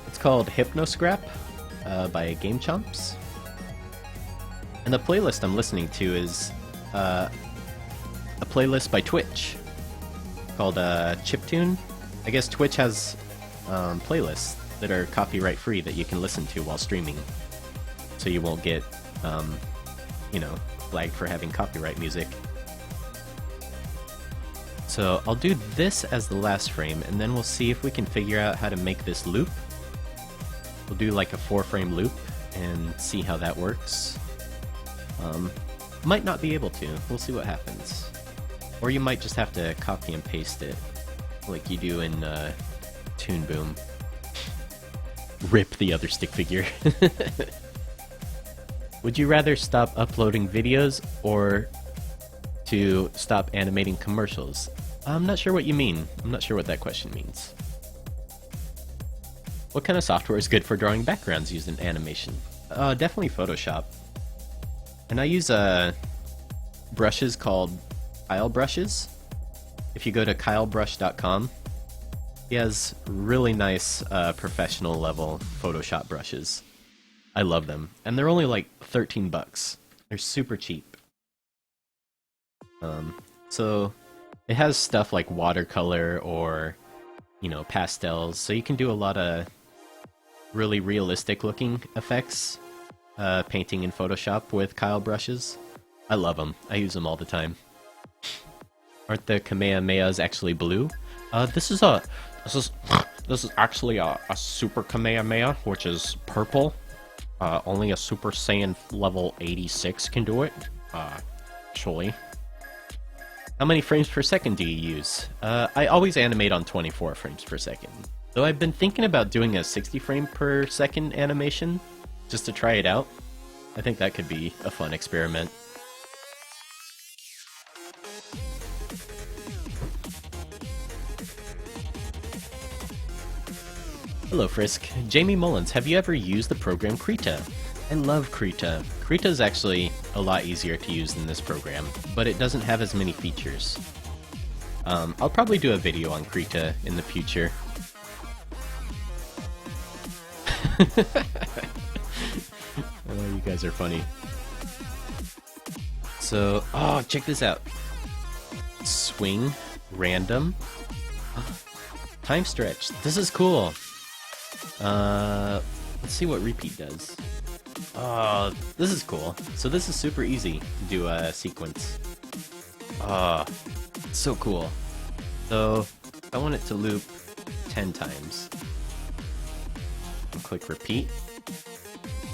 It's called Hypnoscrap by Game Chomps. And the playlist I'm listening to is a playlist by Twitch called Chiptune. I guess Twitch has playlists that are copyright free that you can listen to while streaming. So you won't get, you know, flagged for having copyright music. So I'll do this as the last frame, and then we'll see if we can figure out how to make this loop. We'll do like a 4-frame loop and see how that works. Might not be able to. We'll see what happens. Or you might just have to copy and paste it, like you do in Toon Boom. Rip the other stick figure. Would you rather stop uploading videos or to stop animating commercials? I'm not sure what you mean. I'm not sure what that question means. What kind of software is good for drawing backgrounds used in animation? Definitely Photoshop. And I use brushes called Kyle brushes. If you go to kylebrush.com, he has really nice professional level Photoshop brushes. I love them. And they're only like 13 bucks. They're super cheap. So it has stuff like watercolor or, you know, pastels. So you can do a lot of really realistic looking effects painting in Photoshop with Kyle brushes. I love them. I use them all the time. Aren't the Kamehamehas actually blue? This is actually a Super Kamehameha, which is purple. Only a Super Saiyan level 86 can do it. Actually. How many frames per second do you use? I always animate on 24 frames per second. Though I've been thinking about doing a 60 frame per second animation, just to try it out. I think that could be a fun experiment. Hello Frisk. Jamie Mullins, have you ever used the program Krita? I love Krita. Krita is actually a lot easier to use than this program, but it doesn't have as many features. I'll probably do a video on Krita in the future. Oh, you guys are funny. So, oh, check this out. Swing, random, time stretch. This is cool. Let's see what repeat does. Oh, this is cool. So this is super easy to do a sequence. Oh, so cool. So I want it to loop 10 times. I'll click repeat,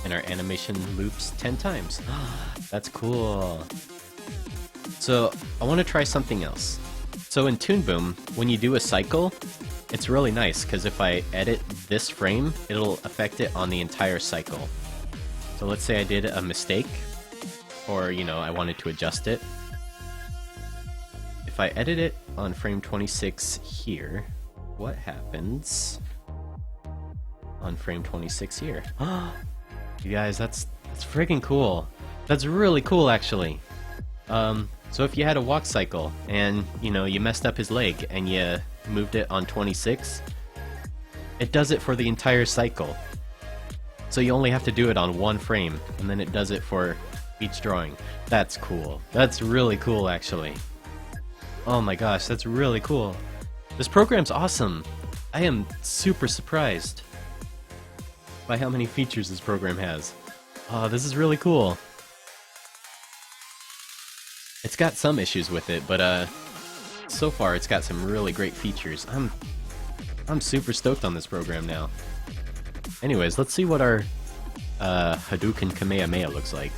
and our animation loops 10 times. That's cool. So I want to try something else. So in Toon Boom, when you do a cycle, it's really nice because if I edit this frame, it'll affect it on the entire cycle. So let's say I did a mistake, or you know, I wanted to adjust it. If I edit it on frame 26 here, what happens on frame 26 here? You guys, that's freaking cool. That's really cool, actually. So if you had a walk cycle and you know you messed up his leg and you moved it on 26, it does it for the entire cycle. So you only have to do it on one frame, and then it does it for each drawing. That's cool. That's really cool, actually. Oh my gosh, that's really cool. This program's awesome. I am super surprised by how many features this program has. Oh, this is really cool. It's got some issues with it, but so far it's got some really great features. I'm super stoked on this program now. Anyways, let's see what our Hadouken Kamehameha looks like.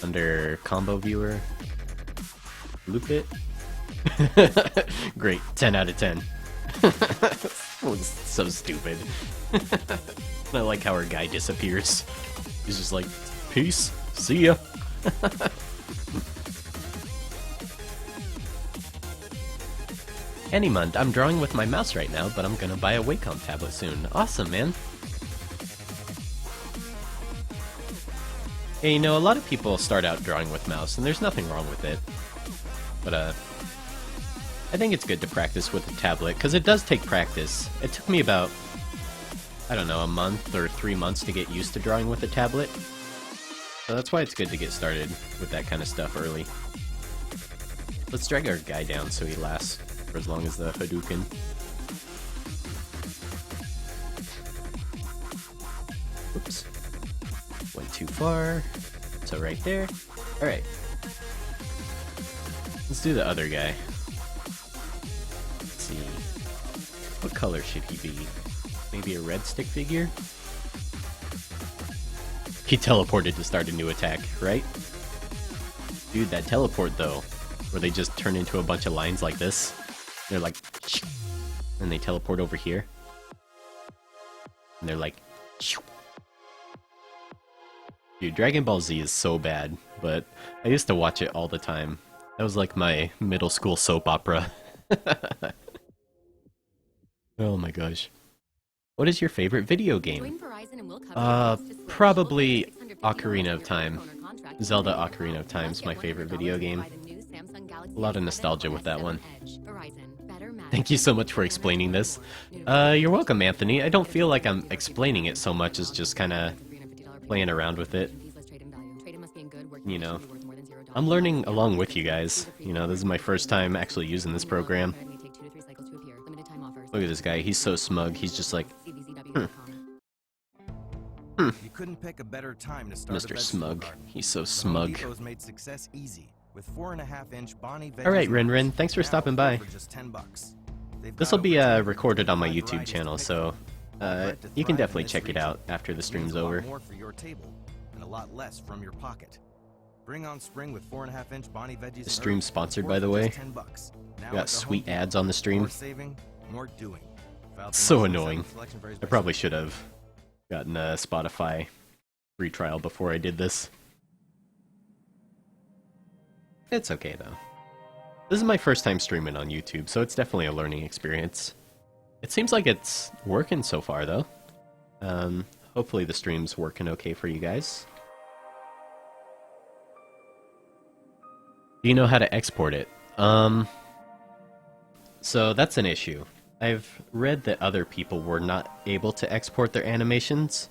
Under Combo Viewer. Loop it. Great, 10 out of 10. Looks so stupid. I like how our guy disappears. He's just like, peace, see ya. Animund, I'm drawing with my mouse right now, but I'm gonna buy a Wacom tablet soon. Awesome, man. Hey, you know, a lot of people start out drawing with mouse, and there's nothing wrong with it. But, I think it's good to practice with a tablet, because it does take practice. It took me about, I don't know, a month or 3 months to get used to drawing with a tablet. So that's why it's good to get started with that kind of stuff early. Let's drag our guy down so he lasts for as long as the Hadouken. Oops. Went too far. So right there. Alright. Let's do the other guy. Let's see. What color should he be? Maybe a red stick figure? He teleported to start a new attack, right? Dude, that teleport though, where they just turn into a bunch of lines like this. They're like, and they teleport over here. And they're like, dude, Dragon Ball Z is so bad, but I used to watch it all the time. That was like my middle school soap opera. Oh my gosh. What is your favorite video game? Probably Ocarina of Time. Zelda Ocarina of Time is my favorite video game. A lot of nostalgia with that one. Thank you so much for explaining this. You're welcome, Anthony. I don't feel like I'm explaining it so much as just kind of playing around with it. You know, I'm learning along with you guys. You know, this is my first time actually using this program. Look at this guy. He's so smug. He's just like, You couldn't pick a better time to start Mr. Smug. He's so smug. made success easy with 4.5-inch Bonnie. Alright, Ren, thanks for stopping by. For just $10. This will be recorded on my YouTube channel, so you can definitely check it out after the stream's over. More for your table and a lot less from your pocket. Bring on spring with 4.5-inch Bonnie veggies. The stream's sponsored, by the way. $10. Now Got sweet ads on the stream. More saving, more doing. So annoying. I probably should have gotten a Spotify free trial before I did this. It's okay though. This is my first time streaming on YouTube, so it's definitely a learning experience. It seems like it's working so far though. Hopefully the stream's working okay for you guys. Do you know how to export it? So that's an issue. I've read that other people were not able to export their animations,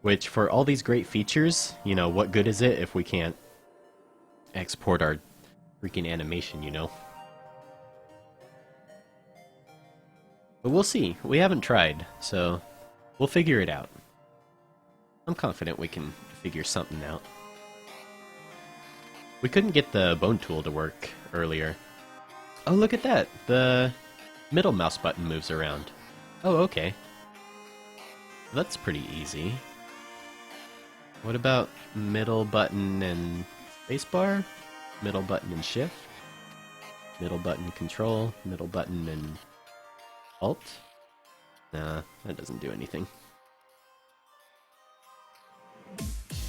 which for all these great features, you know, what good is it if we can't export our freaking animation, you know? But we'll see. We haven't tried, so we'll figure it out. I'm confident we can figure something out. We couldn't get the bone tool to work earlier. Oh, look at that! The middle mouse button moves around. Oh, okay. That's pretty easy. What about middle button and spacebar? Middle button and shift? Middle button control? Middle button and alt? Nah, that doesn't do anything.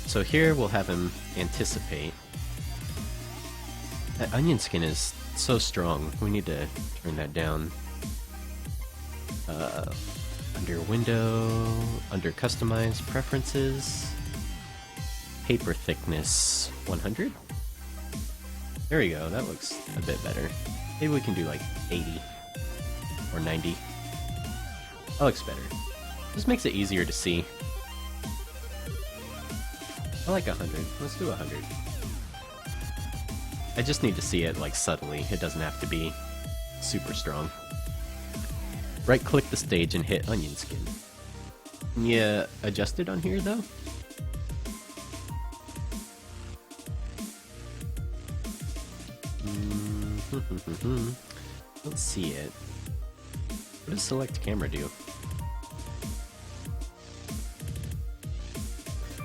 So here we'll have him anticipate. That onion skin is so strong. We need to turn that down. Under window, under customize preferences, paper thickness 100. There we go. That looks a bit better. Maybe we can do like 80 or 90. That looks better. This makes it easier to see. I like 100. Let's do 100. I just need to see it like subtly. It doesn't have to be super strong. Right-click the stage and hit onion skin. Can you adjust it on here though? Let's see it. What does select camera do?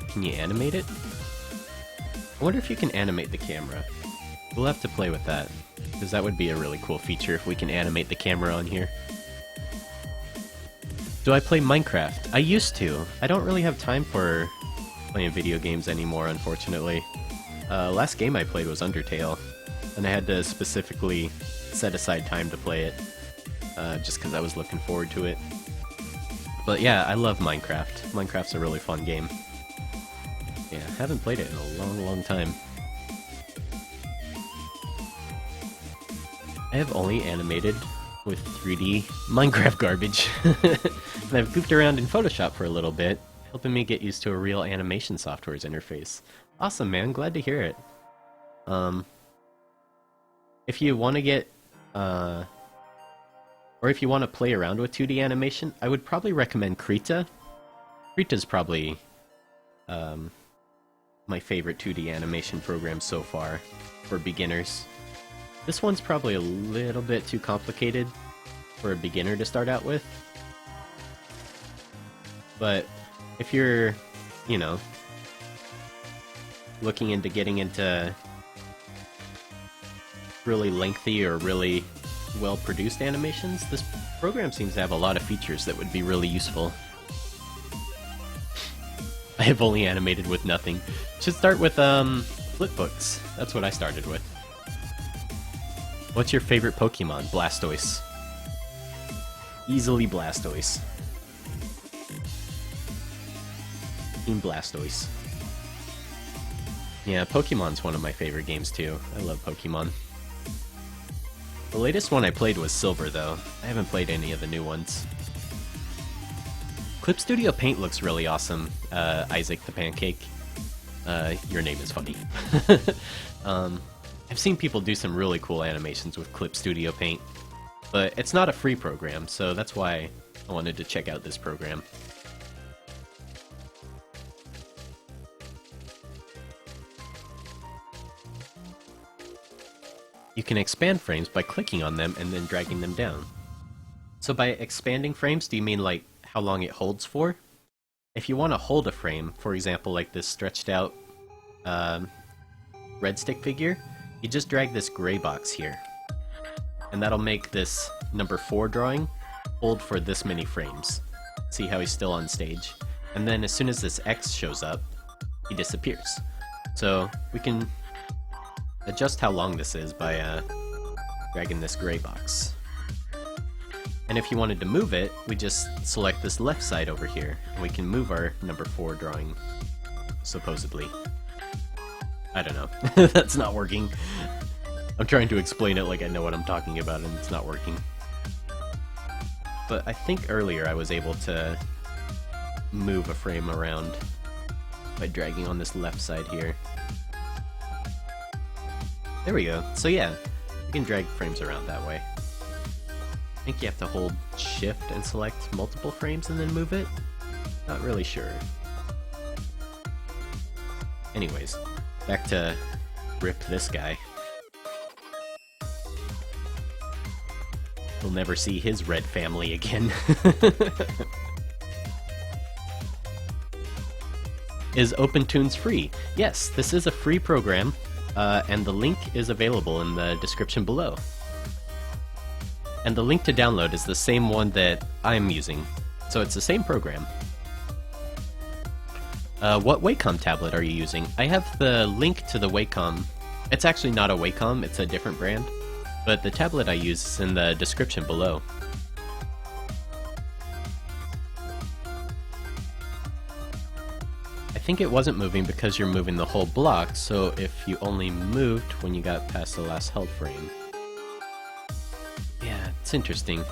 Can you animate it? I wonder if you can animate the camera. We'll have to play with that, because that would be a really cool feature if we can animate the camera on here. Do I play Minecraft? I used to. I don't really have time for playing video games anymore, unfortunately. Last game I played was Undertale, and I had to specifically set aside time to play it, just because I was looking forward to it. But yeah, I love Minecraft. Minecraft's a really fun game. Yeah, haven't played it in a long, long time. I have only animated with 3D Minecraft garbage. And I've goofed around in Photoshop for a little bit, helping me get used to a real animation software's interface. Awesome, man. Glad to hear it. If you want to get, or if you want to play around with 2D animation, I would probably recommend Krita. Krita's probably my favorite 2D animation program so far for beginners. This one's probably a little bit too complicated for a beginner to start out with. But if you're, you know, looking into getting into really lengthy or really well-produced animations, this program seems to have a lot of features that would be really useful. I have only animated with nothing. Should start with flipbooks. That's what I started with. What's your favorite Pokemon? Blastoise. Easily Blastoise. Team Blastoise. Yeah, Pokemon's one of my favorite games too. I love Pokemon. The latest one I played was Silver though. I haven't played any of the new ones. Clip Studio Paint looks really awesome, Isaac the Pancake. Your name is funny. I've seen people do some really cool animations with Clip Studio Paint, but it's not a free program, so that's why I wanted to check out this program. You can expand frames by clicking on them and then dragging them down. So by expanding frames, do you mean like how long it holds for? If you want to hold a frame, for example like this stretched out red stick figure, you just drag this gray box here. And that'll make this number 4 drawing hold for this many frames. See how he's still on stage? And then as soon as this X shows up, he disappears. So we can adjust how long this is by dragging this gray box. And if you wanted to move it, we just select this left side over here, and we can move our number 4 drawing, supposedly. I don't know. That's not working. I'm trying to explain it like I know what I'm talking about, and it's not working. But I think earlier I was able to move a frame around by dragging on this left side here. There we go. So yeah, you can drag frames around that way. I think you have to hold shift and select multiple frames and then move it. Not really sure. Anyways, back to rip this guy. We'll never see his red family again. Is OpenToonz free? Yes, this is a free program, and the link is available in the description below. And the link to download is the same one that I'm using, so it's the same program. What Wacom tablet are you using? I have the link to the Wacom. It's actually not a Wacom, it's a different brand. But the tablet I use is in the description below. I think it wasn't moving because you're moving the whole block, so if you only moved when you got past the last held frame. Yeah, it's interesting.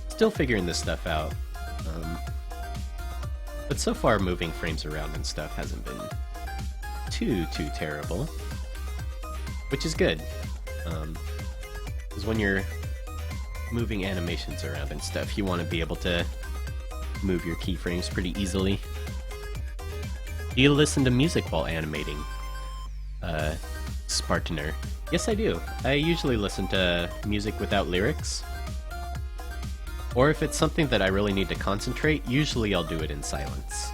Still figuring this stuff out. But so far moving frames around and stuff hasn't been too terrible. Which is good. Because when you're moving animations around and stuff, you want to be able to move your keyframes pretty easily. Do you listen to music while animating? Spartaner. Yes, I do. I usually listen to music without lyrics. Or if it's something that I really need to concentrate, usually I'll do it in silence.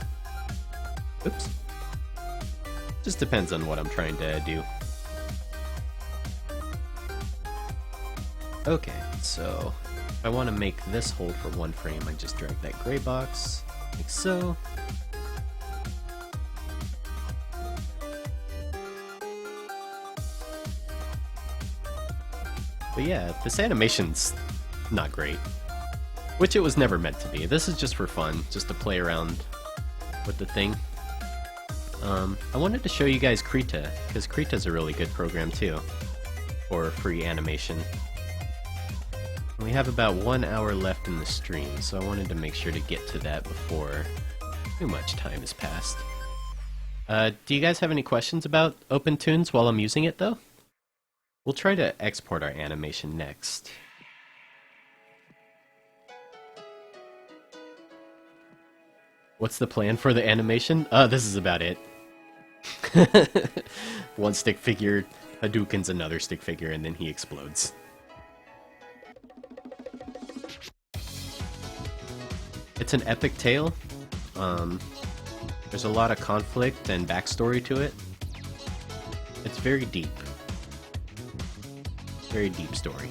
Oops. Just depends on what I'm trying to do. Okay, so if I want to make this hold for 1 frame, I just drag that gray box, like so. But yeah, this animation's not great. Which it was never meant to be. This is just for fun, just to play around with the thing. I wanted to show you guys Krita, because Krita's a really good program too, for free animation. We have about 1 hour left in the stream, so I wanted to make sure to get to that before too much time has passed. Do you guys have any questions about OpenToonz while I'm using it, though? We'll try to export our animation next. What's the plan for the animation? This is about it. 1 stick figure, Hadoukens another stick figure, and then he explodes. It's an epic tale. There's a lot of conflict and backstory to it. It's very deep. Very deep story.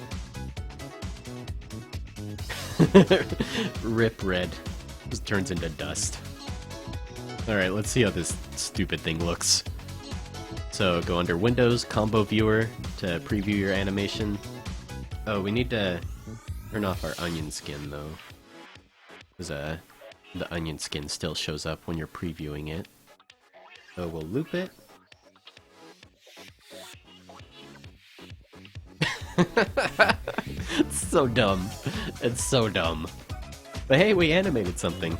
Rip Red. Just turns into dust. Alright, let's see how this stupid thing looks. So go under Windows, Combo Viewer to preview your animation. Oh, we need to turn off our onion skin though. Because the onion skin still shows up when you're previewing it. So we'll loop it. It's so dumb. It's so dumb. But hey, we animated something.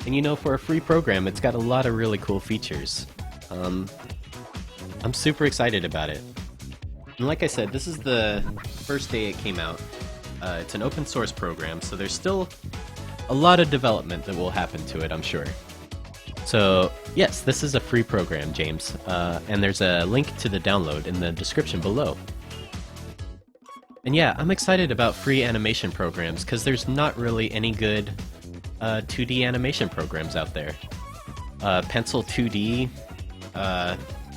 And you know, for a free program, it's got a lot of really cool features. I'm super excited about it. And like I said, this is the first day it came out. It's an open source program, so there's still a lot of development that will happen to it, I'm sure. So, yes, this is a free program, James. And there's a link to the download in the description below. And yeah, I'm excited about free animation programs, because there's not really any good 2D animation programs out there. Pencil 2D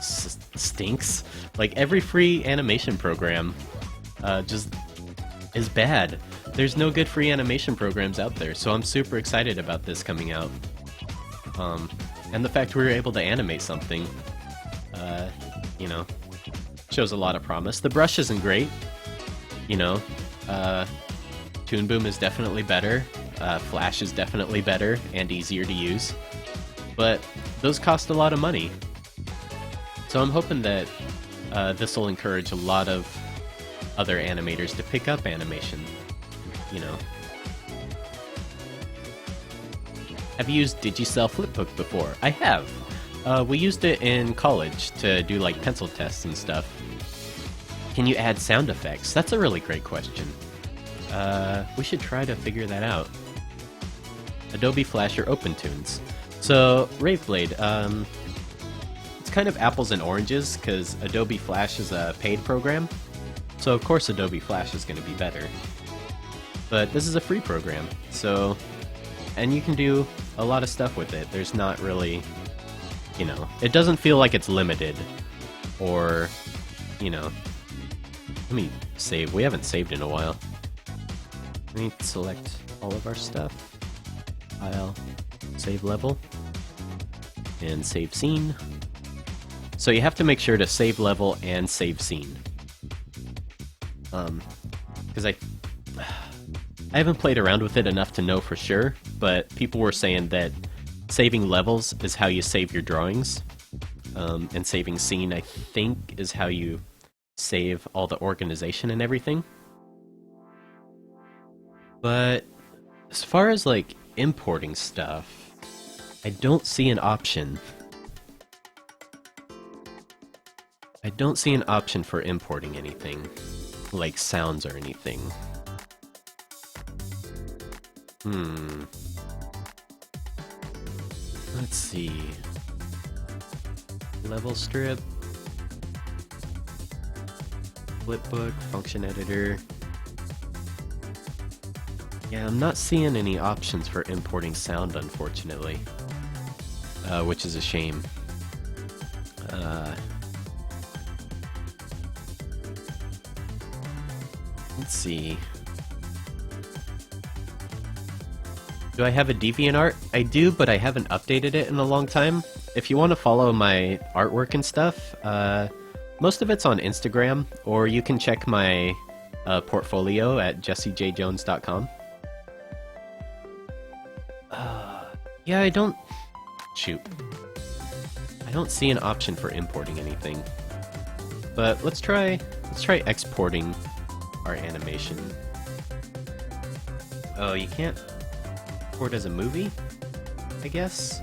stinks. Like, every free animation program just is bad. There's no good free animation programs out there, so I'm super excited about this coming out. And the fact we were able to animate something, you know, shows a lot of promise. The brush isn't great, you know. Toon Boom is definitely better. Flash is definitely better and easier to use. But those cost a lot of money. So I'm hoping that this will encourage a lot of other animators to pick up animation, you know. Have you used Digicel Flipbook before? I have. We used it in college to do like pencil tests and stuff. Can you add sound effects? That's a really great question. We should try to figure that out. Adobe Flash or OpenToonz. So, Raveblade, it's kind of apples and oranges, because Adobe Flash is a paid program. So of course Adobe Flash is going to be better. But this is a free program, so... And you can do a lot of stuff with it. There's not really... You know, it doesn't feel like it's limited. Or, you know... Let me save. We haven't saved in a while. We need to select all of our stuff. File, save level, and save scene. So you have to make sure to save level and save scene. Because I haven't played around with it enough to know for sure, but people were saying that saving levels is how you save your drawings, and saving scene, I think, is how you save all the organization and everything. But as far as like importing stuff, I don't see an option. I don't see an option for importing anything, like sounds or anything. Let's see. Level strip. Flipbook, function editor. Yeah, I'm not seeing any options for importing sound, unfortunately. Which is a shame. Let's see. Do I have a DeviantArt? I do, but I haven't updated it in a long time. If you want to follow my artwork and stuff, most of it's on Instagram, or you can check my portfolio at jessejjones.com. Yeah, I don't... Shoot. I don't see an option for importing anything. But let's try exporting our animation. Oh, you can't export as a movie, I guess?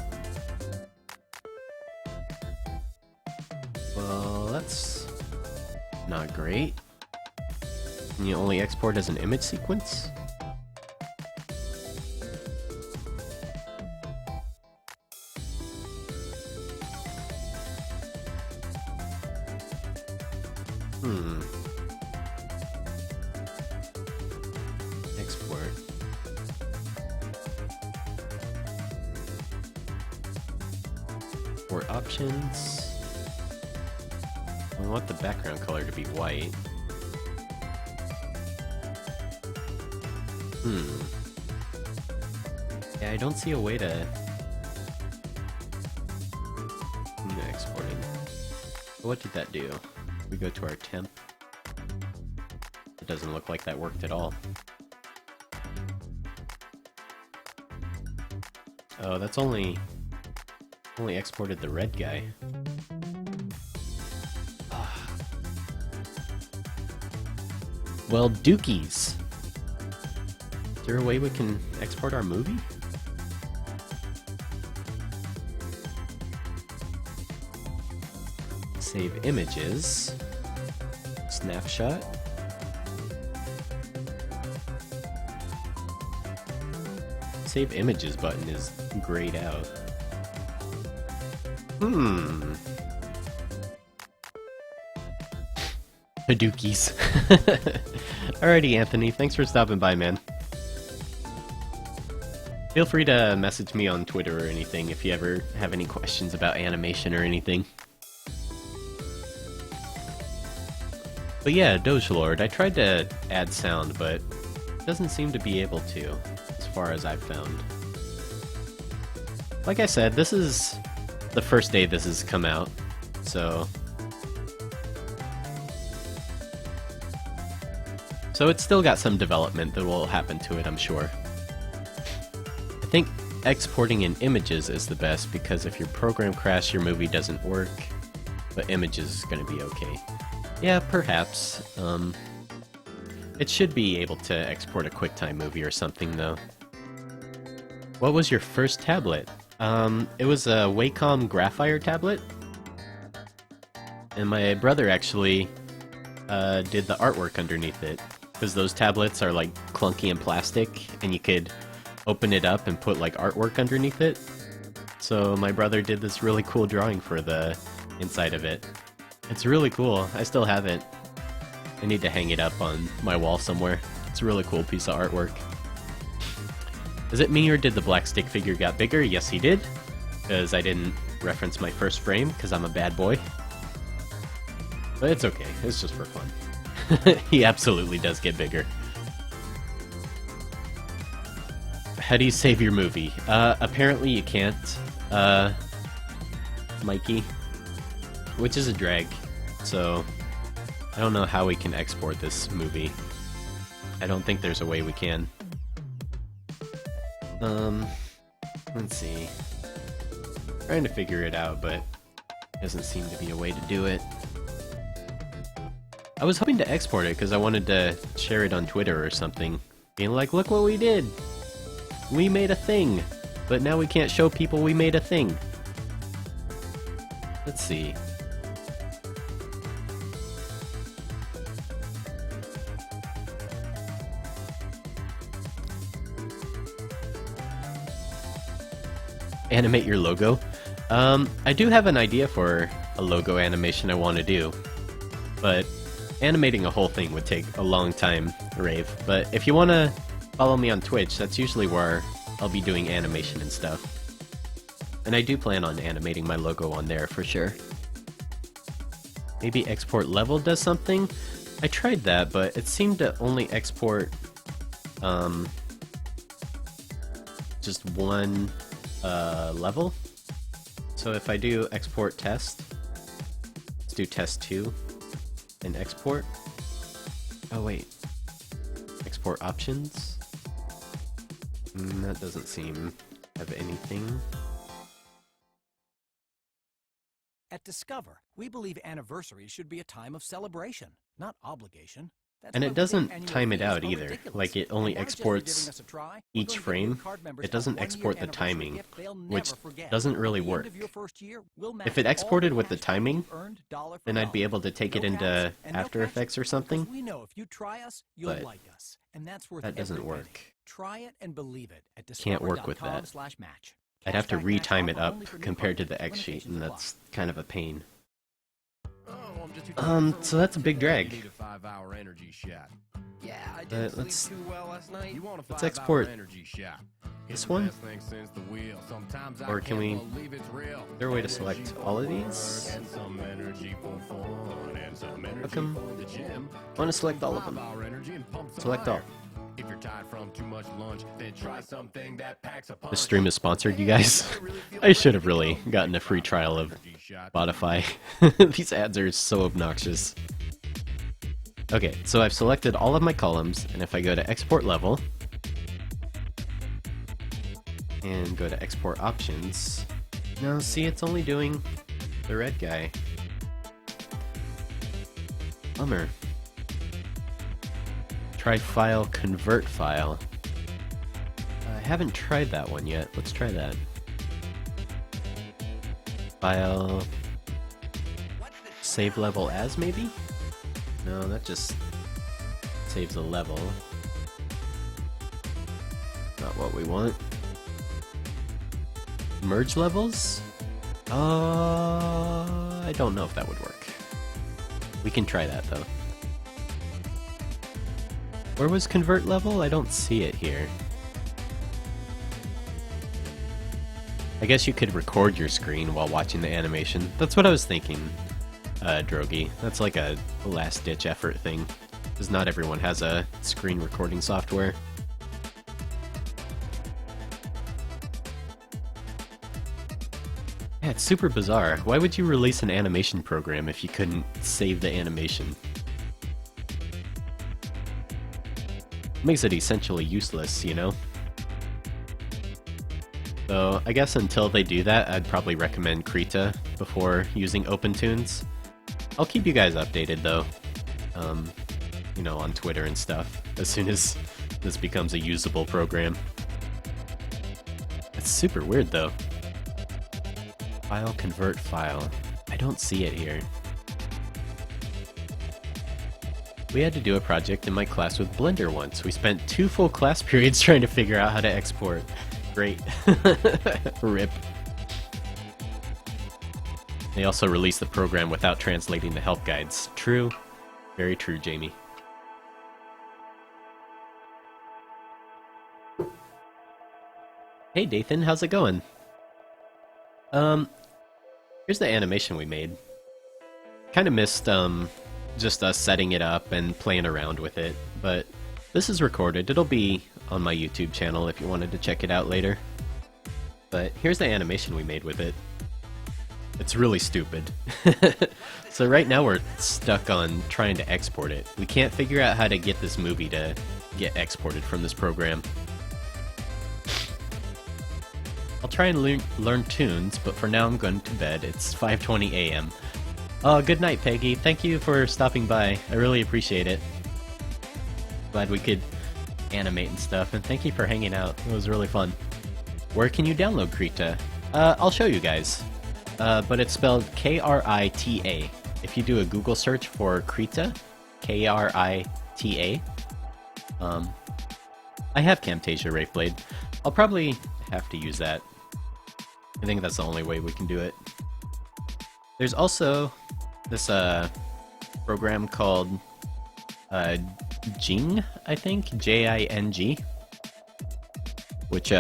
Well, that's not great. Can you only export as an image sequence? Export. For options, we want the background color to be white. Yeah, I don't see a way to exporting. What did that do? We go to our temp. It doesn't look like that worked at all. Oh, that's only exported the red guy. Well, dookies. Is there a way we can export our movie? Save images. Snapshot. Save images button is grayed out. Hadookies. Alrighty, Anthony. Thanks for stopping by, man. Feel free to message me on Twitter or anything if you ever have any questions about animation or anything. But yeah, Doge Lord, I tried to add sound, but it doesn't seem to be able to, as far as I've found. Like I said, this is the first day this has come out, so it's still got some development that will happen to it, I'm sure. I think exporting in images is the best, because if your program crashes, your movie doesn't work, but images is going to be okay. Yeah, perhaps. It should be able to export a QuickTime movie or something, though. What was your first tablet? It was a Wacom Graphire tablet. And my brother actually did the artwork underneath it. Because those tablets are like clunky and plastic, and you could open it up and put like artwork underneath it. So my brother did this really cool drawing for the inside of it. It's really cool. I still have it. I need to hang it up on my wall somewhere. It's a really cool piece of artwork. Is it me, or did the black stick figure got bigger? Yes, he did. Because I didn't reference my first frame, because I'm a bad boy. But it's okay. It's just for fun. He absolutely does get bigger. How do you save your movie? Apparently you can't, Mikey. Which is a drag. So, I don't know how we can export this movie. I don't think there's a way we can. Let's see. Trying to figure it out, but doesn't seem to be a way to do it. I was hoping to export it because I wanted to share it on Twitter or something. Being like, look what we did! We made a thing! But now we can't show people we made a thing. Let's see. Animate your logo? I do have an idea for a logo animation I want to do. But animating a whole thing would take a long time, Rave. But if you want to follow me on Twitch, that's usually where I'll be doing animation and stuff. And I do plan on animating my logo on there for sure. Maybe export level does something? I tried that, but it seemed to only export just one level. So if I do export test, let's do test 2 and export. Oh wait, export options? That doesn't seem to have anything. At Discover, we believe anniversaries should be a time of celebration, not obligation. And it doesn't time it out either. Like, it only exports each frame. It doesn't export the timing, which doesn't really work. If it exported with the timing, then I'd be able to take it into After Effects or something. But that doesn't work. Can't work with that. I'd have to retime it up compared to the X sheet, and that's kind of a pain. So that's a big drag. Let's export this one? Or can we... Is there a way to select all of these? How come? I want to select all of them. Select all. The stream is sponsored, you guys. I should have really gotten a free trial of Spotify. These ads are so obnoxious. Okay, so I've selected all of my columns, and if I go to export level and go to export options, now see, it's only doing the red guy. Bummer. Try file, convert file. I haven't tried that one yet. Let's try that. File, save level as, maybe? No, that just saves a level. Not what we want. Merge levels? I don't know if that would work. We can try that though. Where was convert level? I don't see it here. I guess you could record your screen while watching the animation. That's what I was thinking. Drogi. That's like a last-ditch effort thing, because not everyone has a screen recording software. Yeah, it's super bizarre. Why would you release an animation program if you couldn't save the animation? Makes it essentially useless, you know? So, I guess until they do that, I'd probably recommend Krita before using OpenToonz. I'll keep you guys updated, though. You know, on Twitter and stuff, as soon as this becomes a usable program. It's super weird, though. File, convert file. I don't see it here. We had to do a project in my class with Blender once. We spent 2 full class periods trying to figure out how to export. Great. RIP. They also released the program without translating the help guides. True. Very true, Jamie. Hey Dathan, how's it going? Here's the animation we made. Kinda missed, just us setting it up and playing around with it, but this is recorded. It'll be on my YouTube channel if you wanted to check it out later. But here's the animation we made with it. It's really stupid. So right now we're stuck on trying to export it. We can't figure out how to get this movie to get exported from this program. I'll try and learn tunes, but for now I'm going to bed. It's 5:20 a.m. Oh, good night, Peggy. Thank you for stopping by. I really appreciate it. Glad we could animate and stuff, and thank you for hanging out. It was really fun. Where can you download Krita? I'll show you guys. But it's spelled Krita. If you do a Google search for Krita, Krita, I have Camtasia Wraithblade. I'll probably have to use that. I think that's the only way we can do it. There's also this program called Jing, I think, Jing, which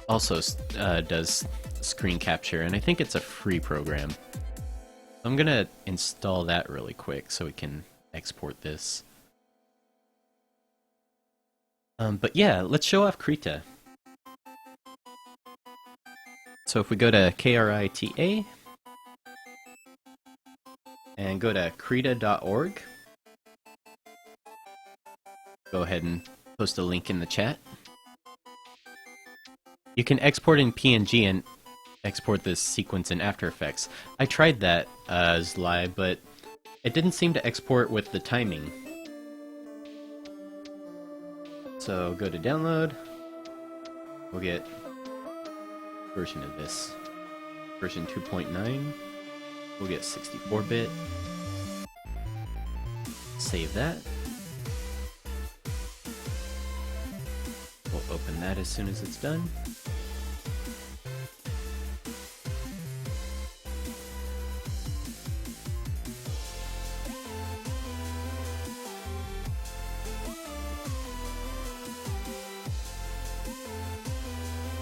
also does screen capture, and I think it's a free program. I'm gonna install that really quick so we can export this. But yeah, let's show off Krita. So if we go to Krita and go to krita.org, go ahead and post a link in the chat. You can export in PNG and export this sequence in After Effects. I tried that as live, but it didn't seem to export with the timing. So go to download. We'll get version of this. Version 2.9. We'll get 64-bit. Save that. We'll open that as soon as it's done.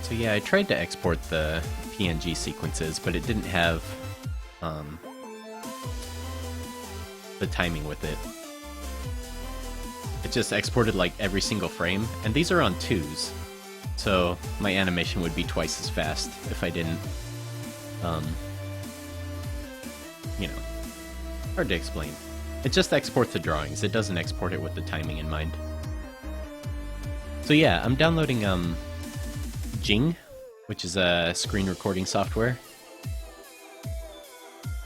So yeah, I tried to export the PNG sequences, but it didn't have the timing with it. It just exported like every single frame, and these are on 2s, so my animation would be twice as fast if I didn't, you know, hard to explain. It just exports the drawings, it doesn't export it with the timing in mind. So yeah, I'm downloading Jing, which is a screen recording software.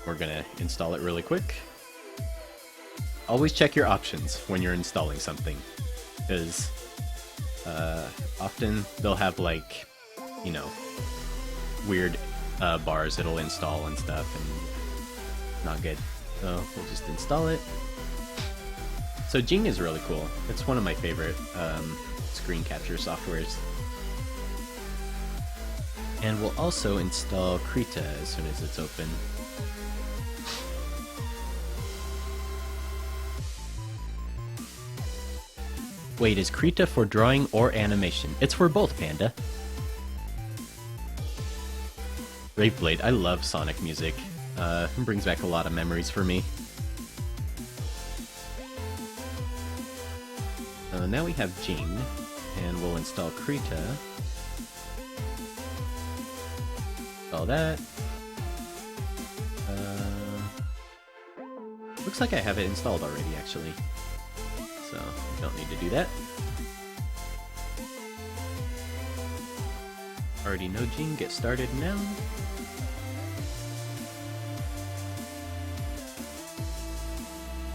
We're gonna install it really quick. Always check your options when you're installing something, because often they'll have like, you know, weird bars it'll install and stuff, and not good. So we'll just install it. So Jing is really cool. It's one of my favorite screen capture softwares. And we'll also install Krita as soon as it's open. Wait, is Krita for drawing or animation? It's for both, Panda. Blade. I love Sonic music. It brings back a lot of memories for me. Now we have Jing, and we'll install Krita. Install that. Looks like I have it installed already, actually. So, don't need to do that. Already know Jing, get started now.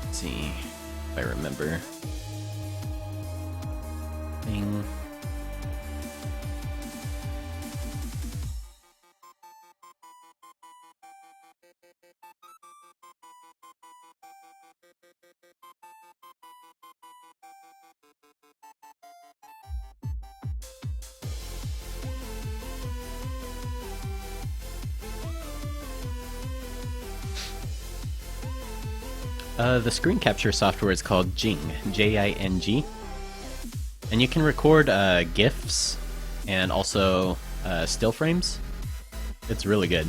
Let's see if I remember. Thing. The screen capture software is called Jing, J-I-N-G, and you can record GIFs and also still frames. It's really good.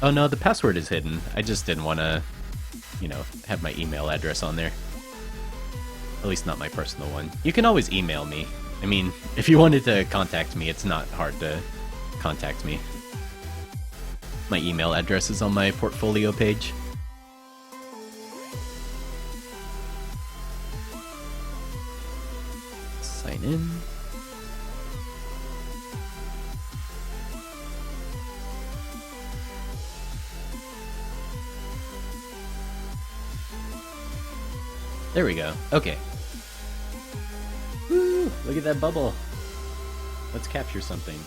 Oh no, the password is hidden. I just didn't want to, you know, have my email address on there. At least not my personal one. You can always email me. I mean, if you wanted to contact me, it's not hard to contact me. My email address is on my portfolio page. Sign in. There we go. Okay. Woo! Look at that bubble. Let's capture something.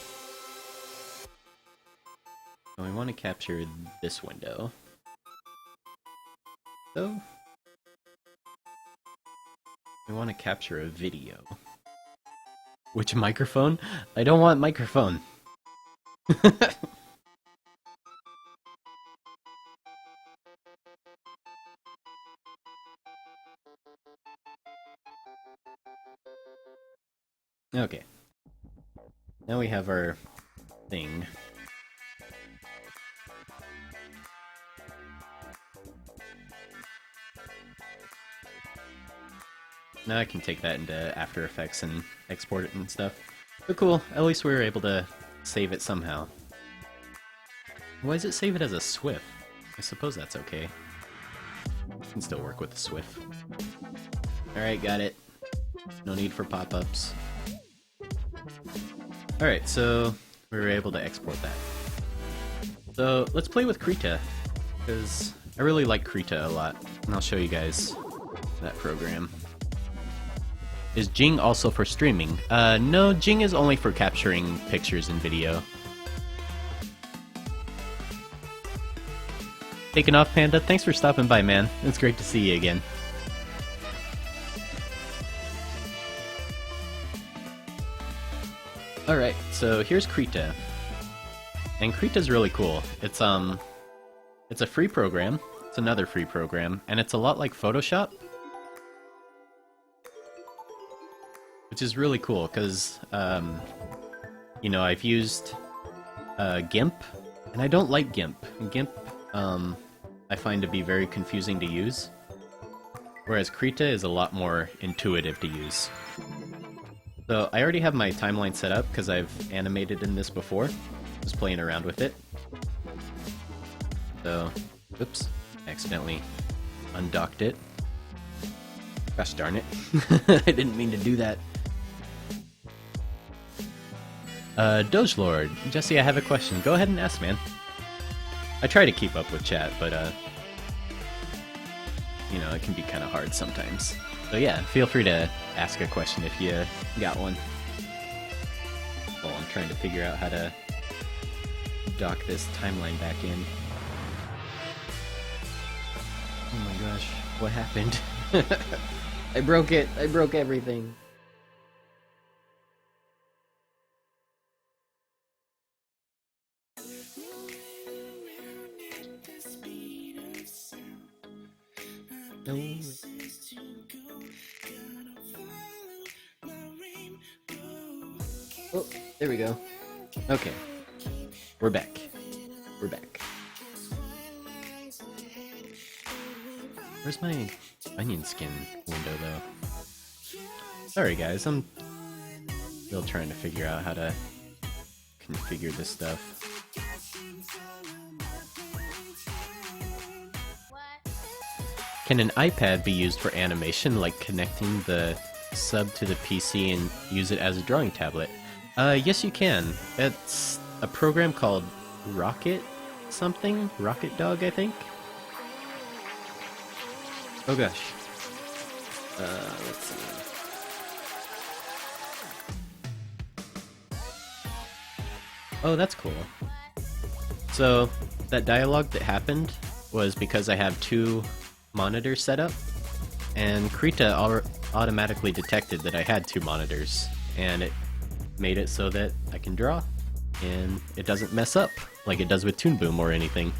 And we want to capture this window. So, we want to capture a video. Which microphone? I don't want microphone. Okay. Now we have our thing. Now I can take that into After Effects and export it and stuff. But cool, at least we were able to save it somehow. Why does it save it as a SWF? I suppose that's okay. Can still work with the SWF. Alright, got it. No need for pop-ups. Alright, so we were able to export that. So let's play with Krita, because I really like Krita a lot, and I'll show you guys that program. Is Jing also for streaming? No, Jing is only for capturing pictures and video. Taking off, Panda. Thanks for stopping by, man. It's great to see you again. Alright, so here's Krita. And Krita's really cool. It's a free program. It's another free program, and it's a lot like Photoshop. Which is really cool, because, you know, I've used GIMP, and I don't like GIMP. GIMP, I find to be very confusing to use, whereas Krita is a lot more intuitive to use. So I already have my timeline set up, because I've animated in this before, just playing around with it. So, oops, accidentally undocked it. Gosh darn it. I didn't mean to do that. Doge Lord, Jesse, I have a question. Go ahead and ask, man. I try to keep up with chat, but, you know, it can be kind of hard sometimes. So yeah, feel free to ask a question if you got one. Well, I'm trying to figure out how to dock this timeline back in. Oh my gosh, what happened? I broke it. I broke everything. No. Oh, there we go. Okay. We're back. We're back. Where's my onion skin window, though? Sorry, guys. I'm still trying to figure out how to configure this stuff. Can an iPad be used for animation, like connecting the sub to the PC and use it as a drawing tablet? Yes, you can. It's a program called Rocket something? Rocket Dog, I think? Oh gosh. Let's see. Oh, that's cool. So, that dialogue that happened was because I have two monitors set up, and Krita automatically detected that I had two monitors, and it made it so that I can draw, and it doesn't mess up like it does with Toon Boom or anything.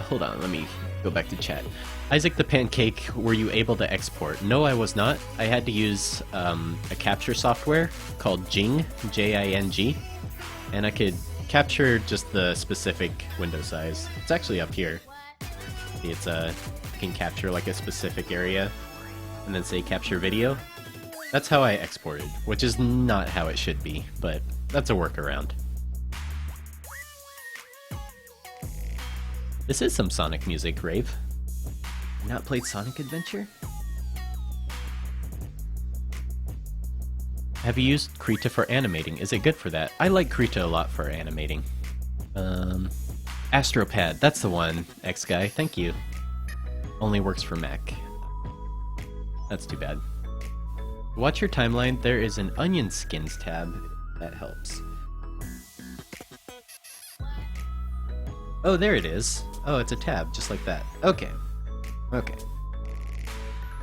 Hold on, let me go back to chat. Isaac the Pancake, were you able to export? No, I was not. I had to use a capture software called Jing, J-I-N-G, and I could capture just the specific window size. It's actually up here. See, it's I can capture like a specific area, and then say capture video. That's how I exported, which is not how it should be, but that's a workaround. This is some Sonic music, Rave. Not played Sonic Adventure? Have you used Krita for animating? Is it good for that? I like Krita a lot for animating. Astropad, that's the one, X-Guy, thank you. Only works for Mac. That's too bad. Watch your timeline, there is an Onion Skins tab. That helps. Oh, there it is. Oh, it's a tab, just like that. Okay. Okay.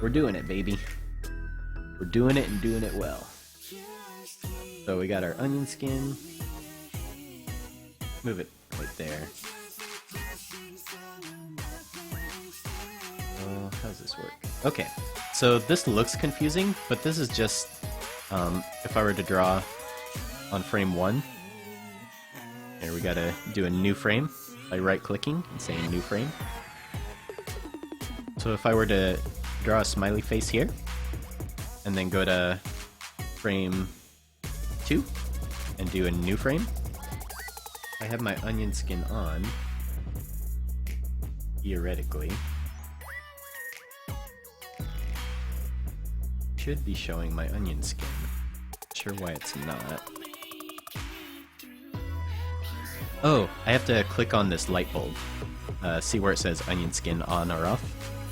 We're doing it, baby. We're doing it and doing it well. So we got our onion skin. Move it right there. Oh, how does this work? Okay, so this looks confusing, but this is just if I were to draw on frame 1. Here we gotta do a new frame by right-clicking and saying new frame. So if I were to draw a smiley face here, and then go to frame 2, and do a new frame, I have my onion skin on, theoretically. Should be showing my onion skin. Not sure why it's not. Oh, I have to click on this light bulb. See where it says onion skin on or off?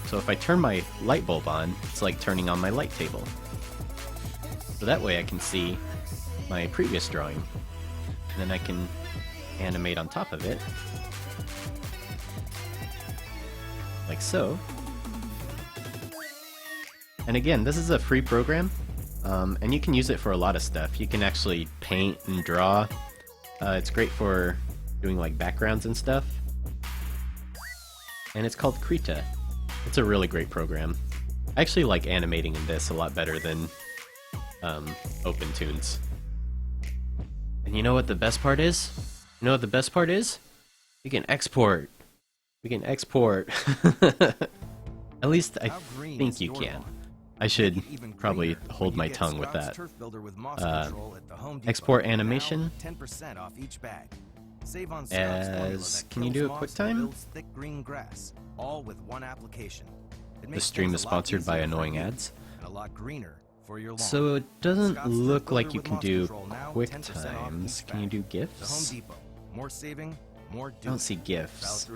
So if I turn my light bulb on, it's like turning on my light table. So that way I can see my previous drawing. And then I can animate on top of it. Like so. And again, this is a free program, and you can use it for a lot of stuff. You can actually paint and draw. It's great for doing like backgrounds and stuff. And it's called Krita. It's a really great program. I actually like animating in this a lot better than OpenToonz. And you know what the best part is? You know what the best part is? We can export. We can export. At least I think you can. I should probably hold my tongue with that. Export animation as, can you do a quick time? This stream is sponsored by annoying ads. So it doesn't look like you can do quick times. Can you do GIFs? I don't see GIFs.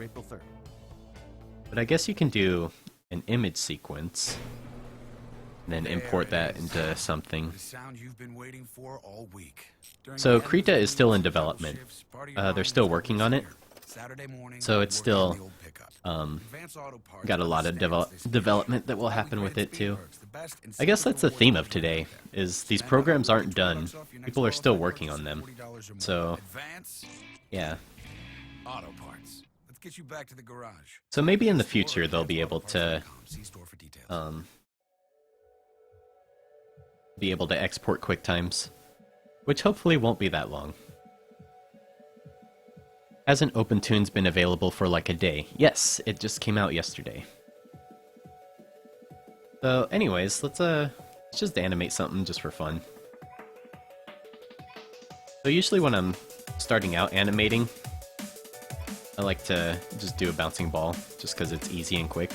But I guess you can do an image sequence. And then import that into something. So Krita is still in development. They're still working on it. So it's still got a lot of development that will happen with it too. I guess that's the theme of today, is these programs aren't done. People are still working on them. So, yeah. So maybe in the future they'll be able to be able to export QuickTimes, which hopefully won't be that long. Hasn't OpenToonz been available for like a day? Yes, it just came out yesterday. So anyways, let's just animate something just for fun. So usually when I'm starting out animating, I like to just do a bouncing ball, just because it's easy and quick.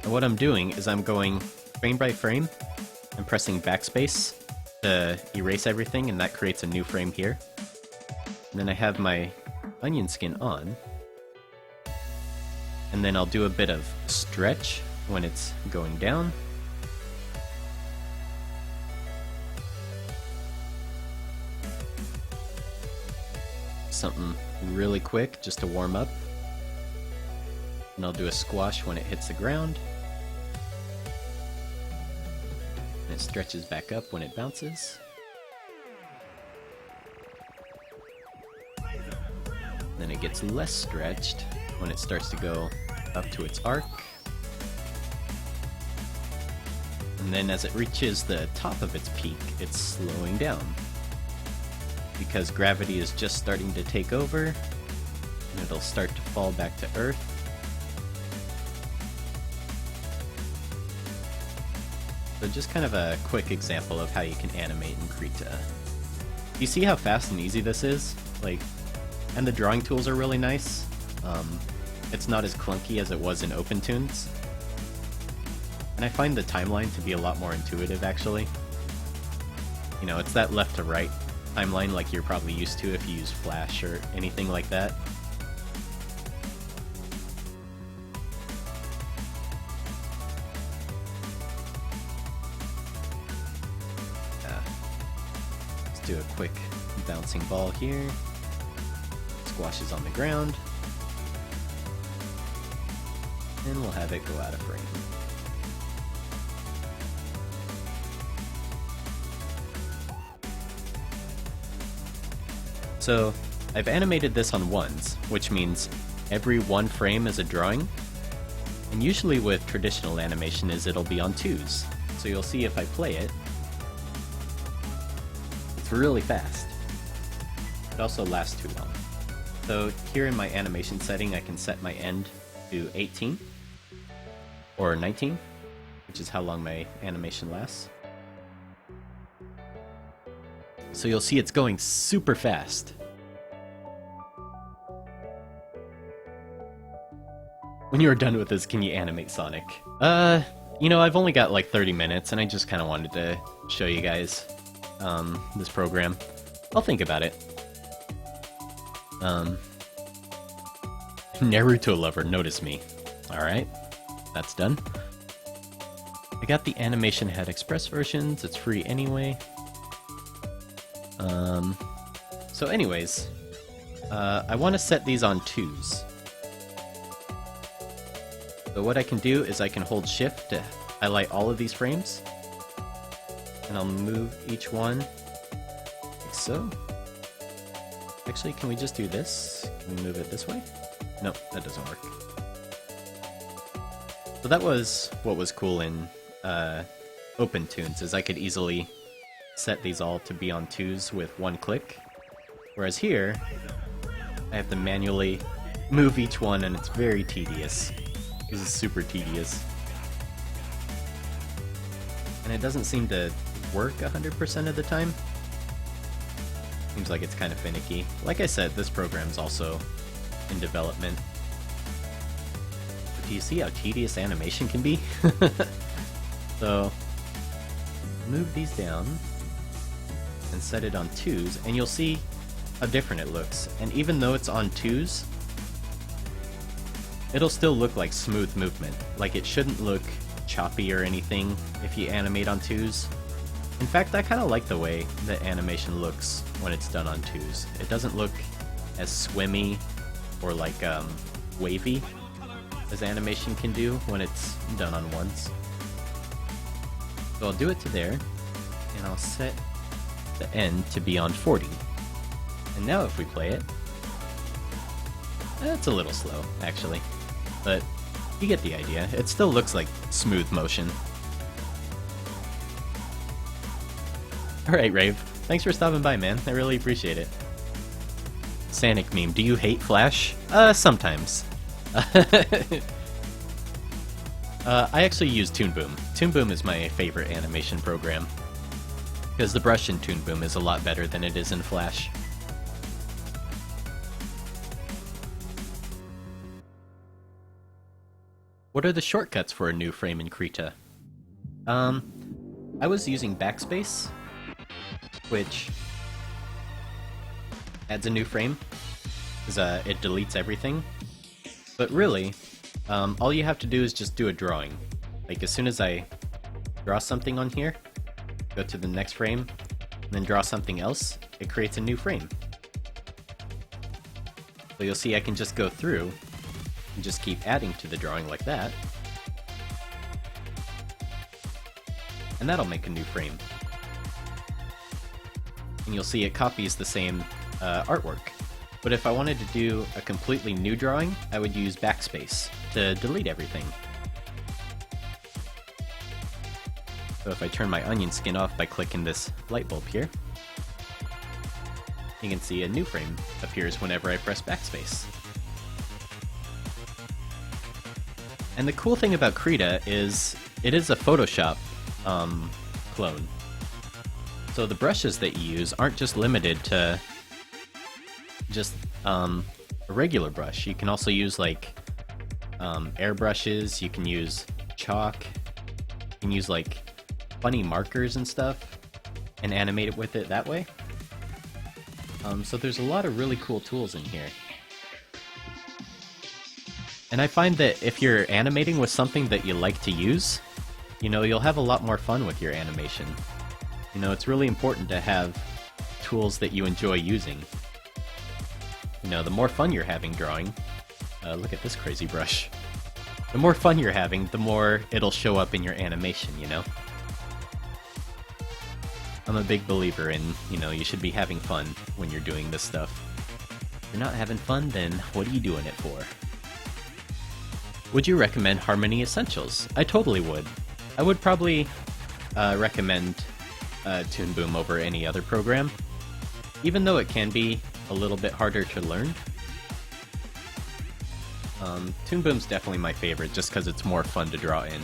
And what I'm doing is I'm going frame by frame and pressing backspace to erase everything, and that creates a new frame here. And then I have my onion skin on. And then I'll do a bit of stretch when it's going down. Something really quick just to warm up. And I'll do a squash when it hits the ground. And it stretches back up when it bounces. Then it gets less stretched when it starts to go up to its arc. And then as it reaches the top of its peak, it's slowing down. Because gravity is just starting to take over, and it'll start to fall back to Earth. So just kind of a quick example of how you can animate in Krita. You see how fast and easy this is? Like, and the drawing tools are really nice. It's not as clunky as it was in OpenToonz. And I find the timeline to be a lot more intuitive, actually. You know, it's that left to right timeline like you're probably used to if you use Flash or anything like that. Let's do a quick bouncing ball here. Squashes on the ground. And we'll have it go out of frame. So, I've animated this on ones, which means every one frame is a drawing. And usually with traditional animation it'll be on twos. So you'll see if I play it, it's really fast. It also lasts too long. So here in my animation setting I can set my end to 18 or 19, which is how long my animation lasts. So you'll see it's going super fast. When you are done with this, can you animate Sonic? You know, I've only got like 30 minutes, and I just kind of wanted to show you guys this program. I'll think about it. Naruto lover, notice me. Alright, that's done. I got the Animation Head Express versions, it's free anyway. So anyways, I want to set these on twos. So what I can do is I can hold shift to highlight all of these frames. And I'll move each one like so. Actually, can we just do this? Can we move it this way? Nope, that doesn't work. So that was what was cool in OpenToonz, is I could easily set these all to be on twos with one click. Whereas here, I have to manually move each one, and it's very tedious. This is super tedious. And it doesn't seem to work 100% of the time. Seems like it's kind of finicky. Like I said, this program's also in development. But do you see how tedious animation can be? So, move these down and set it on twos, and you'll see how different it looks. And even though it's on twos, it'll still look like smooth movement. Like, it shouldn't look choppy or anything if you animate on twos. In fact, I kind of like the way the animation looks when it's done on twos. It doesn't look as swimmy or like wavy as animation can do when it's done on ones. So I'll do it to there, and I'll set the end to be on 40. And now if we play it, it's a little slow, actually. But You get the idea. It still looks like smooth motion. Alright, Rave. Thanks for stopping by, man. I really appreciate it. Sanic meme, do you hate Flash? Sometimes. I actually use Toon Boom. Toon Boom is my favorite animation program. Because the brush in Toon Boom is a lot better than it is in Flash. What are the shortcuts for a new frame in Krita? I was using backspace, which adds a new frame, because it deletes everything. But really, all you have to do is just do a drawing. Like, as soon as I draw something on here, go to the next frame, and then draw something else, it creates a new frame. So you'll see I can just go through and just keep adding to the drawing like that. And that'll make a new frame. And you'll see it copies the same artwork. But if I wanted to do a completely new drawing, I would use backspace to delete everything. So if I turn my onion skin off by clicking this light bulb here, you can see a new frame appears whenever I press backspace. And the cool thing about Krita is it is a Photoshop clone. So the brushes that you use aren't just limited to just a regular brush. You can also use like air brushes, you can use chalk, you can use like funny markers and stuff and animate it with it that way. So there's a lot of really cool tools in here. And I find that if you're animating with something that you like to use, you know, you'll have a lot more fun with your animation. You know, it's really important to have tools that you enjoy using. You know, the more fun you're having drawing, look at this crazy brush. The more fun you're having, the more it'll show up in your animation, you know? I'm a big believer in, you know, you should be having fun when you're doing this stuff. If you're not having fun, then what are you doing it for? Would you recommend Harmony Essentials? I totally would. I would probably recommend Toon Boom over any other program, even though it can be a little bit harder to learn. Toon Boom's definitely my favorite just because it's more fun to draw in.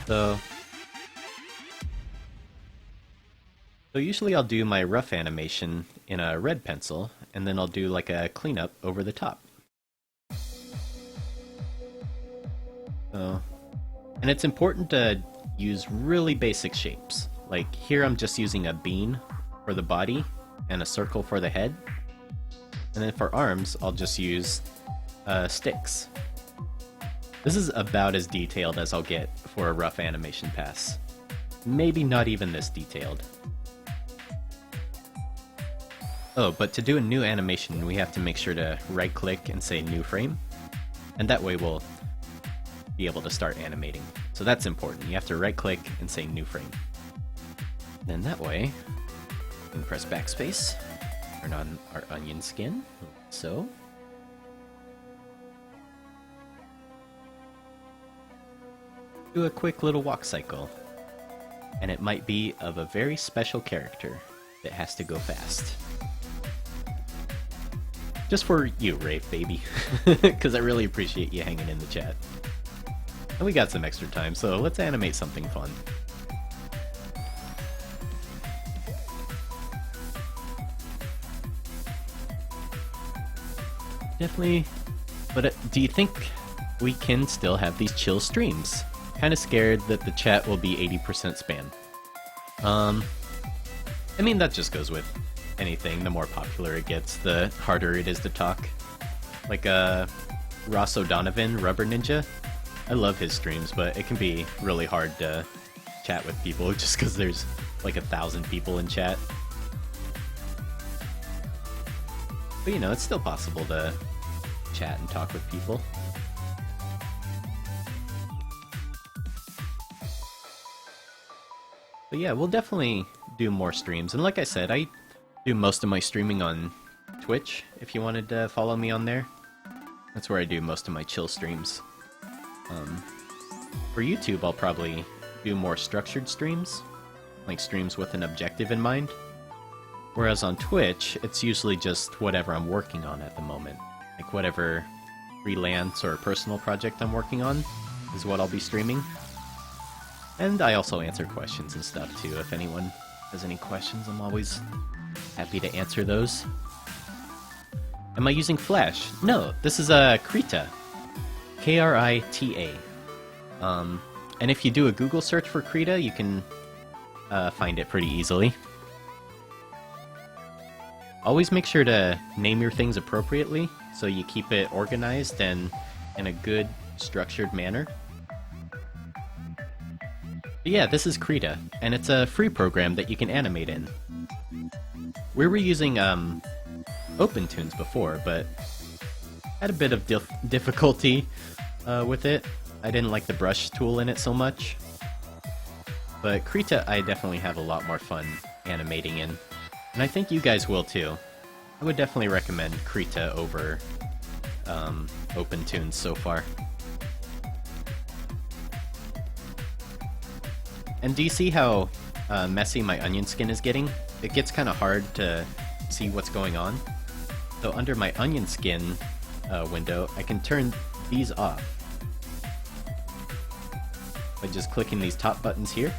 So usually I'll do my rough animation in a red pencil, and then I'll do like a cleanup over the top. And it's important to use really basic shapes. Like here I'm just using a bean for the body and a circle for the head. And then for arms, I'll just use sticks. This is about as detailed as I'll get for a rough animation pass. Maybe not even this detailed. Oh, but to do a new animation, we have to make sure to right-click and say New Frame. And that way we'll be able to start animating. So that's important. You have to right-click and say New Frame. Then that way, we can press backspace, turn on our onion skin, so. Do a quick little walk cycle. And it might be of a very special character that has to go fast. Just for you, Rafe, baby. Because I really appreciate you hanging in the chat. And we got some extra time, so let's animate something fun. Definitely. But do you think we can still have these chill streams? Kind of scared that the chat will be 80% spam. I mean, that just goes with anything. The more popular it gets, the harder it is to talk. Like Ross O'Donovan, Rubber Ninja. I love his streams, but it can be really hard to chat with people just because there's like 1,000 people in chat. But you know, it's still possible to chat and talk with people. But yeah, we'll definitely do more streams. And like I said, I do most of my streaming on Twitch, if you wanted to follow me on there. That's where I do most of my chill streams. For YouTube, I'll probably do more structured streams, like streams with an objective in mind. Whereas on Twitch, it's usually just whatever I'm working on at the moment. Like whatever freelance or personal project I'm working on is what I'll be streaming. And I also answer questions and stuff too. If anyone has any questions, I'm always happy to answer those. Am I using Flash? No, this is a Krita. Krita. And if you do a Google search for Krita, you can find it pretty easily. Always make sure to name your things appropriately so you keep it organized and in a good, structured manner. But yeah, this is Krita, and it's a free program that you can animate in. We were using OpenToonz before, but had a bit of difficulty with it. I didn't like the brush tool in it so much. But Krita I definitely have a lot more fun animating in. And I think you guys will too. I would definitely recommend Krita over OpenToonz so far. And do you see how messy my onion skin is getting? It gets kind of hard to see what's going on. So under my onion skin window, I can turn these off by just clicking these top buttons here.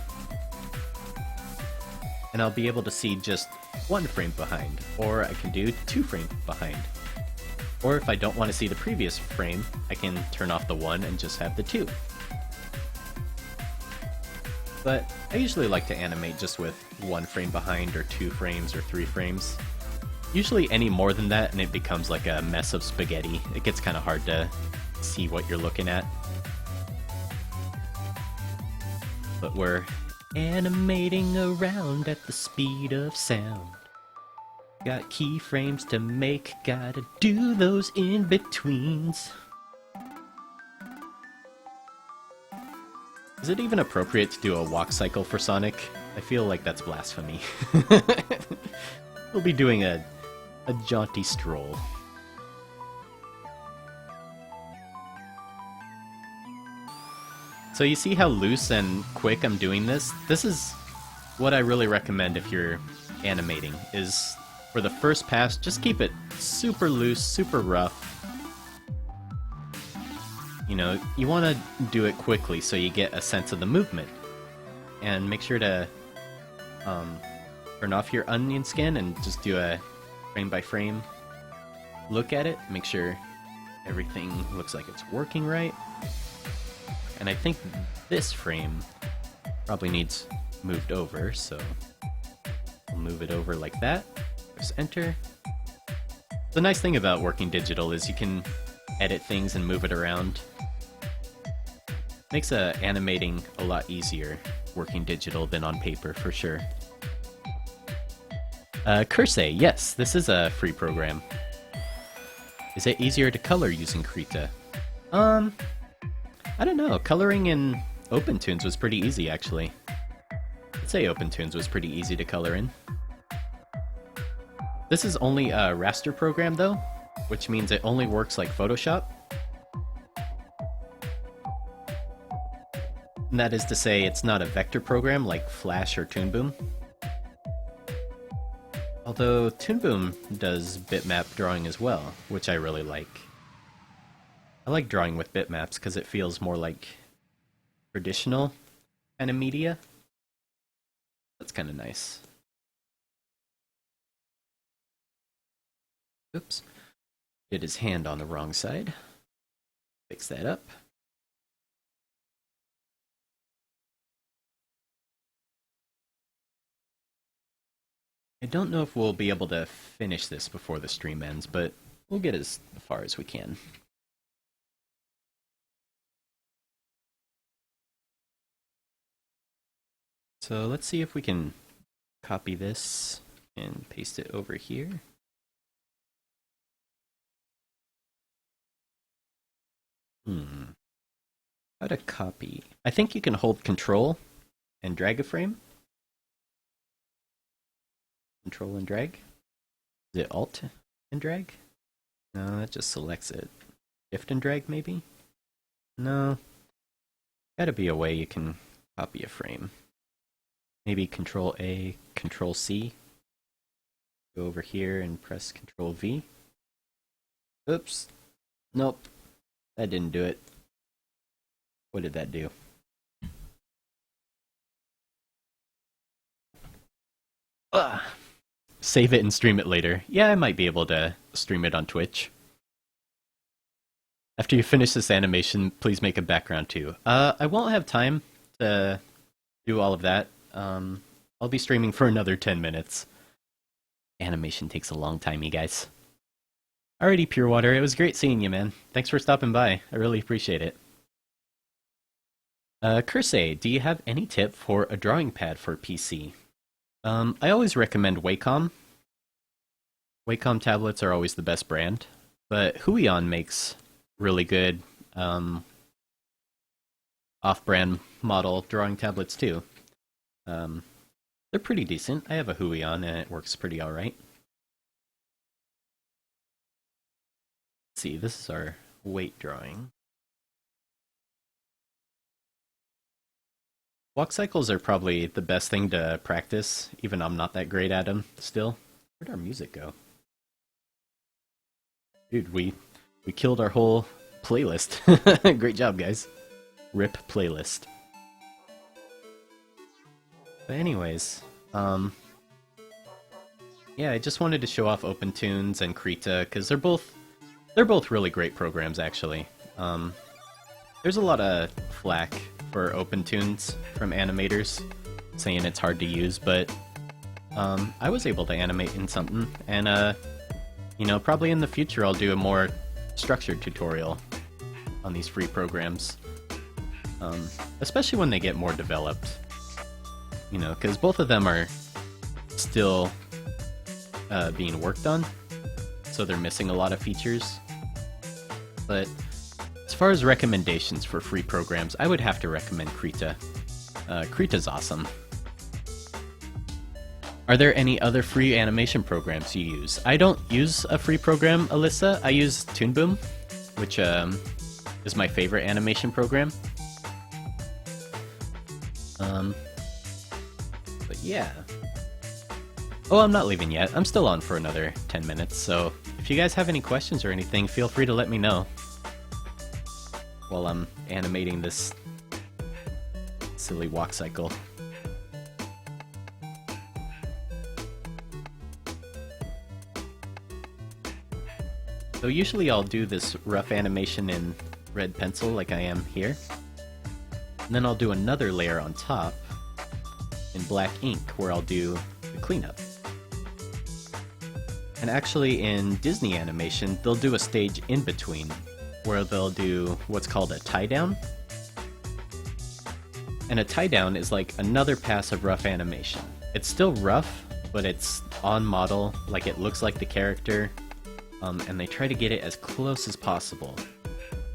And I'll be able to see just 1 frame behind, or I can do 2 frames behind. Or if I don't want to see the previous frame, I can turn off the 1 and just have the 2. But I usually like to animate just with 1 frame behind, or 2 frames, or 3 frames. Usually any more than that and it becomes like a mess of spaghetti. It gets kind of hard to see what you're looking at. But we're animating around at the speed of sound. Got keyframes to make, gotta do those in-betweens. Is it even appropriate to do a walk cycle for Sonic? I feel like that's blasphemy. We'll be doing a jaunty stroll. So you see how loose and quick I'm doing this? This is what I really recommend if you're animating, is for the first pass, just keep it super loose, super rough. You know, you want to do it quickly so you get a sense of the movement. And make sure to turn off your onion skin and just do a frame by frame look at it. Make sure everything looks like it's working right. And I think this frame probably needs moved over, so I'll move it over like that. Press enter. The nice thing about working digital is you can edit things and move it around. Makes animating a lot easier working digital than on paper, for sure. Cursey, yes, this is a free program. Is it easier to color using Krita? I don't know. Coloring in OpenToonz was pretty easy, actually. I'd say OpenToonz was pretty easy to color in. This is only a raster program, though, which means it only works like Photoshop. And that is to say, it's not a vector program like Flash or Toon Boom. Although Toon Boom does bitmap drawing as well, which I really like. I like drawing with bitmaps because it feels more like traditional kind of media. That's kind of nice. Oops. Did his hand on the wrong side. Fix that up. I don't know if we'll be able to finish this before the stream ends, but we'll get as far as we can. So let's see if we can copy this and paste it over here. How to copy? I think you can hold Control and drag a frame. Control and drag? Is it Alt and drag? No, that just selects it. Shift and drag, maybe? No, Gotta be a way you can copy a frame. Maybe Control A, Control C. Go over here and press Control V. Oops. Nope. That didn't do it. What did that do? Ugh. Save it and stream it later. Yeah, I might be able to stream it on Twitch. After you finish this animation, please make a background too. I won't have time to do all of that. I'll be streaming for another 10 minutes. Animation takes a long time, you guys. Alrighty, Pure Water, it was great seeing you, man. Thanks for stopping by. I really appreciate it. Cursey, do you have any tip for a drawing pad for PC? I always recommend Wacom. Wacom tablets are always the best brand, but Huion makes really good off-brand model drawing tablets too. They're pretty decent. I have a Huion and it works pretty alright. Let's see, this is our weight drawing. Walk cycles are probably the best thing to practice, even I'm not that great at them still. Where'd our music go? Dude, we killed our whole playlist. Great job, guys. RIP playlist. But anyways, yeah, I just wanted to show off OpenToonz and Krita, because they're both really great programs, actually. There's a lot of flack for OpenToonz from animators, saying it's hard to use, but I was able to animate in something, and you know, probably in the future I'll do a more structured tutorial on these free programs, especially when they get more developed. You know, because both of them are still being worked on, so they're missing a lot of features. But as far as recommendations for free programs, I would have to recommend Krita. Krita's awesome. Are there any other free animation programs you use? I don't use a free program, Alyssa. I use Toon Boom, which is my favorite animation program. But yeah. Oh, I'm not leaving yet. I'm still on for another 10 minutes, so if you guys have any questions or anything, feel free to let me know while I'm animating this silly walk cycle. So usually I'll do this rough animation in red pencil like I am here, and then I'll do another layer on top in black ink where I'll do the cleanup. And actually in Disney animation, they'll do a stage in between where they'll do what's called a tie-down. And a tie-down is like another pass of rough animation. It's still rough, but it's on model, like it looks like the character, and they try to get it as close as possible.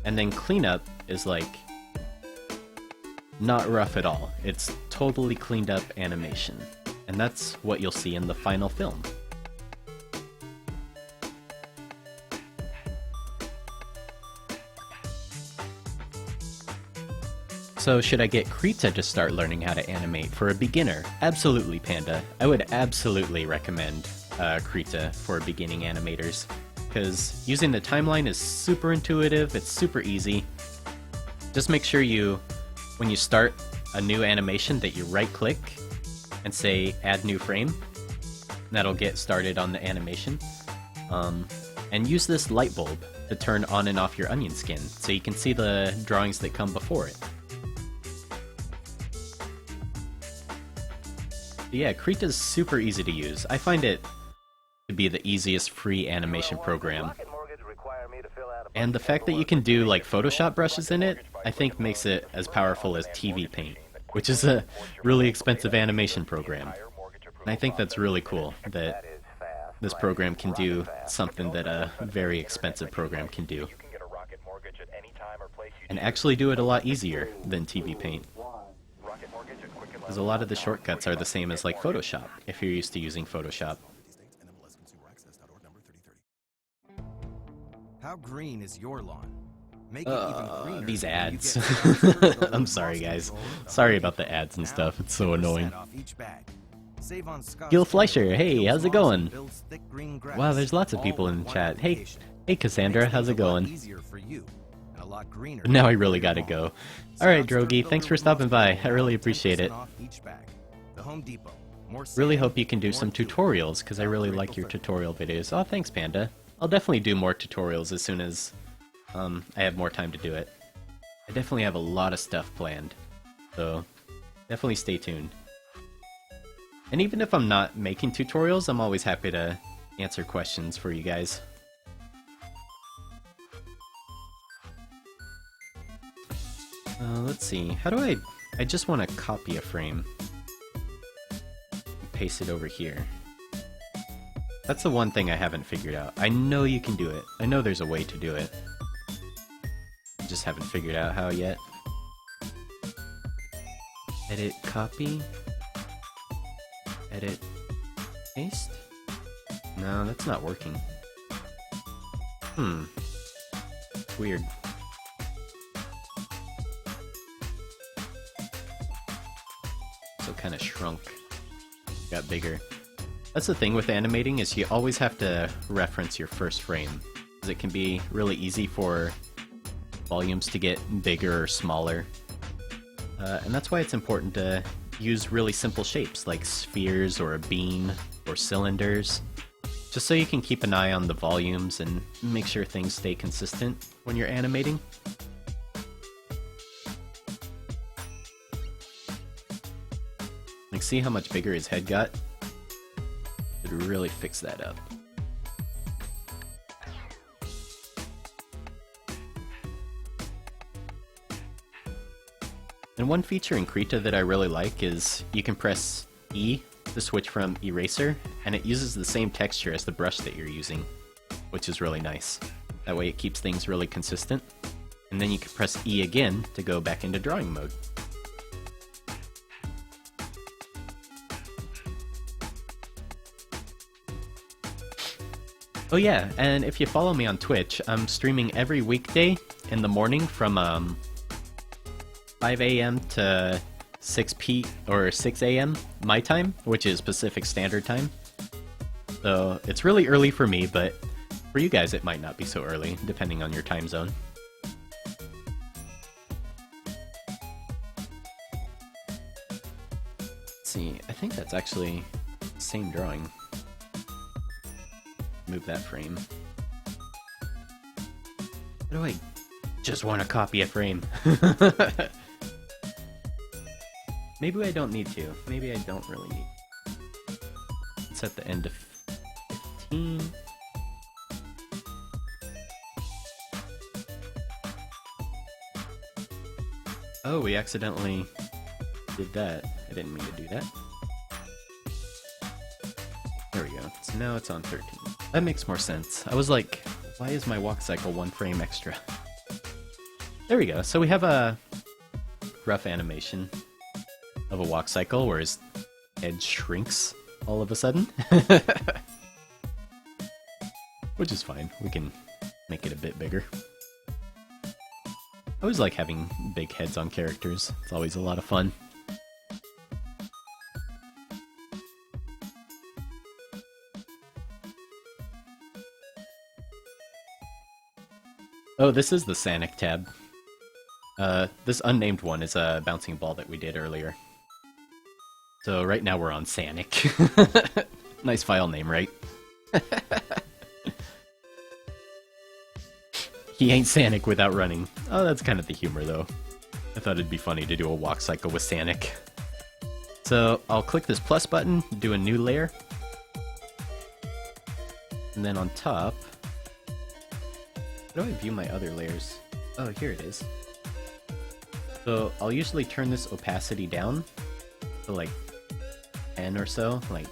And then cleanup is like not rough at all. It's totally cleaned up animation. And that's what you'll see in the final film. So should I get Krita to start learning how to animate for a beginner? Absolutely, Panda. I would absolutely recommend Krita for beginning animators, because using the timeline is super intuitive, it's super easy. Just make sure when you start a new animation, that you right-click and say Add New Frame. That'll get started on the animation. And use this light bulb to turn on and off your onion skin, so you can see the drawings that come before it. But yeah, Krita's super easy to use. I find it to be the easiest free animation program. And the fact that you can do like Photoshop brushes in it, I think makes it as powerful as TV Paint, which is a really expensive animation program. And I think that's really cool that this program can do something that a very expensive program can do. And actually do it a lot easier than TV Paint. Because a lot of the shortcuts are the same as like Photoshop, if you're used to using Photoshop. How green is your lawn? These ads. I'm sorry, guys. Sorry about the ads and stuff. It's so annoying. Gil Fleischer, hey, how's it going? Wow, there's lots of people in the chat. Hey, Cassandra, how's it going? Now I really gotta go. Alright, Drogi, thanks for stopping by. I really appreciate it. Really hope you can do some tutorials, because I really like your tutorial videos. Oh, thanks, Panda. I'll definitely do more tutorials as soon as I have more time to do it. I definitely have a lot of stuff planned, so definitely stay tuned. And even if I'm not making tutorials, I'm always happy to answer questions for you guys. Let's see, how do I just want to copy a frame. Paste it over here. That's the one thing I haven't figured out. I know you can do it. I know there's a way to do it. I just haven't figured out how yet. Edit, copy. Edit, paste? No, that's not working. Weird. So kind of shrunk. Got bigger. That's the thing with animating, is you always have to reference your first frame, because it can be really easy for volumes to get bigger or smaller. And that's why it's important to use really simple shapes like spheres or a bean or cylinders, just so you can keep an eye on the volumes and make sure things stay consistent when you're animating. Like, see how much bigger his head got? Could really fix that up. And one feature in Krita that I really like is you can press E to switch from eraser, and it uses the same texture as the brush that you're using, which is really nice. That way it keeps things really consistent. And then you can press E again to go back into drawing mode. Oh yeah, and if you follow me on Twitch, I'm streaming every weekday in the morning from 5 a.m. to 6 a.m. my time, which is Pacific Standard Time. So it's really early for me, but for you guys it might not be so early, depending on your time zone. Let's see, I think that's actually the same drawing. Move that frame. How do I just want to copy a frame? Maybe I don't need to. Maybe I don't really need to. It's at the end of 15. Oh, we accidentally did that. I didn't mean to do that. There we go. So now it's on 13. That makes more sense. I was like, why is my walk cycle one frame extra? There we go. So we have a rough animation of a walk cycle where his head shrinks all of a sudden. Which is fine. We can make it a bit bigger. I always like having big heads on characters. It's always a lot of fun. Oh, this is the Sanic tab. This unnamed one is a bouncing ball that we did earlier. So right now we're on Sanic. Nice file name, right? He ain't Sanic without running. Oh, that's kind of the humor, though. I thought it'd be funny to do a walk cycle with Sanic. So I'll click this plus button, do a new layer. And then on top... How do I view my other layers? Oh, here it is. So I'll usually turn this opacity down to like 10 or so, like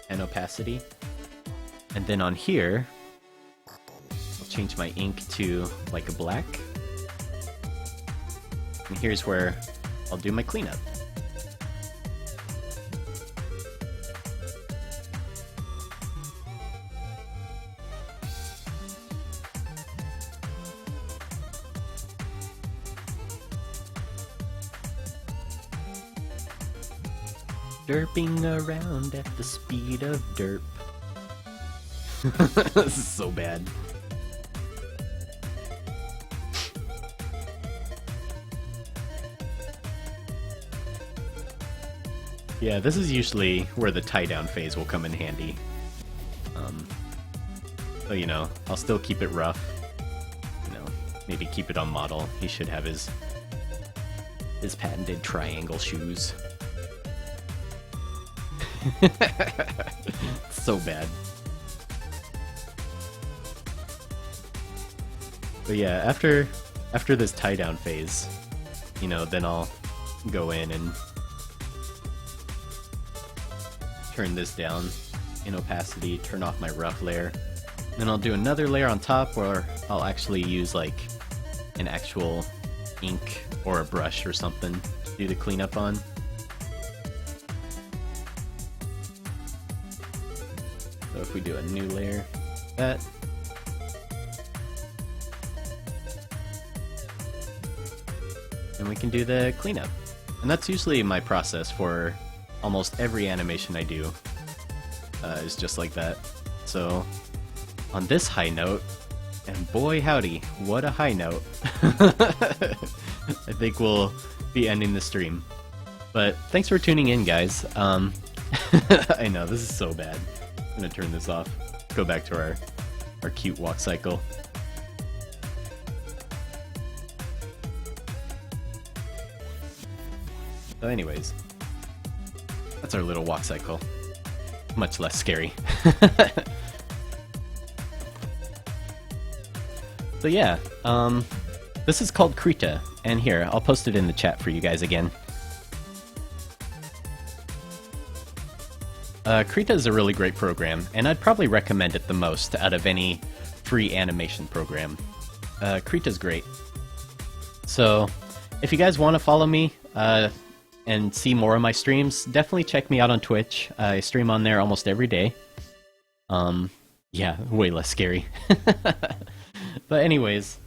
10 opacity. And then on here, I'll change my ink to like a black. And here's where I'll do my cleanup. Derping around at the speed of derp. This is so bad. Yeah, this is usually where the tie-down phase will come in handy. So, you know, I'll still keep it rough. You know, maybe keep it on model. He should have his patented triangle shoes. So bad. But yeah, after this tie-down phase, you know, then I'll go in and turn this down in opacity, turn off my rough layer. Then I'll do another layer on top where I'll actually use like an actual ink or a brush or something to do the cleanup on. So if we do a new layer, that. And we can do the cleanup. And that's usually my process for almost every animation I do. Is just like that. So, on this high note, and boy howdy, what a high note. I think we'll be ending the stream. But thanks for tuning in, guys. I know, this is so bad. I'm gonna turn this off. Go back to our cute walk cycle. So anyways, that's our little walk cycle. Much less scary. So yeah, this is called Krita, and here, I'll post it in the chat for you guys again. Krita is a really great program, and I'd probably recommend it the most out of any free animation program. Krita's great. So, if you guys want to follow me, and see more of my streams, definitely check me out on Twitch. I stream on there almost every day. Yeah, way less scary. But anyways,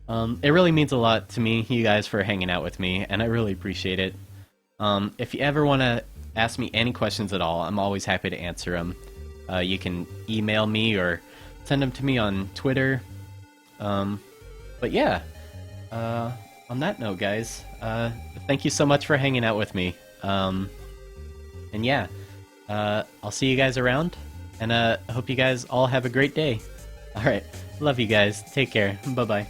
it really means a lot to me, you guys, for hanging out with me, and I really appreciate it. If you ever want to ask me any questions at all, I'm always happy to answer them. You can email me or send them to me on Twitter. But yeah, on that note, guys, thank you so much for hanging out with me. And yeah, I'll see you guys around, and I hope you guys all have a great day. Alright, love you guys. Take care. Bye-bye.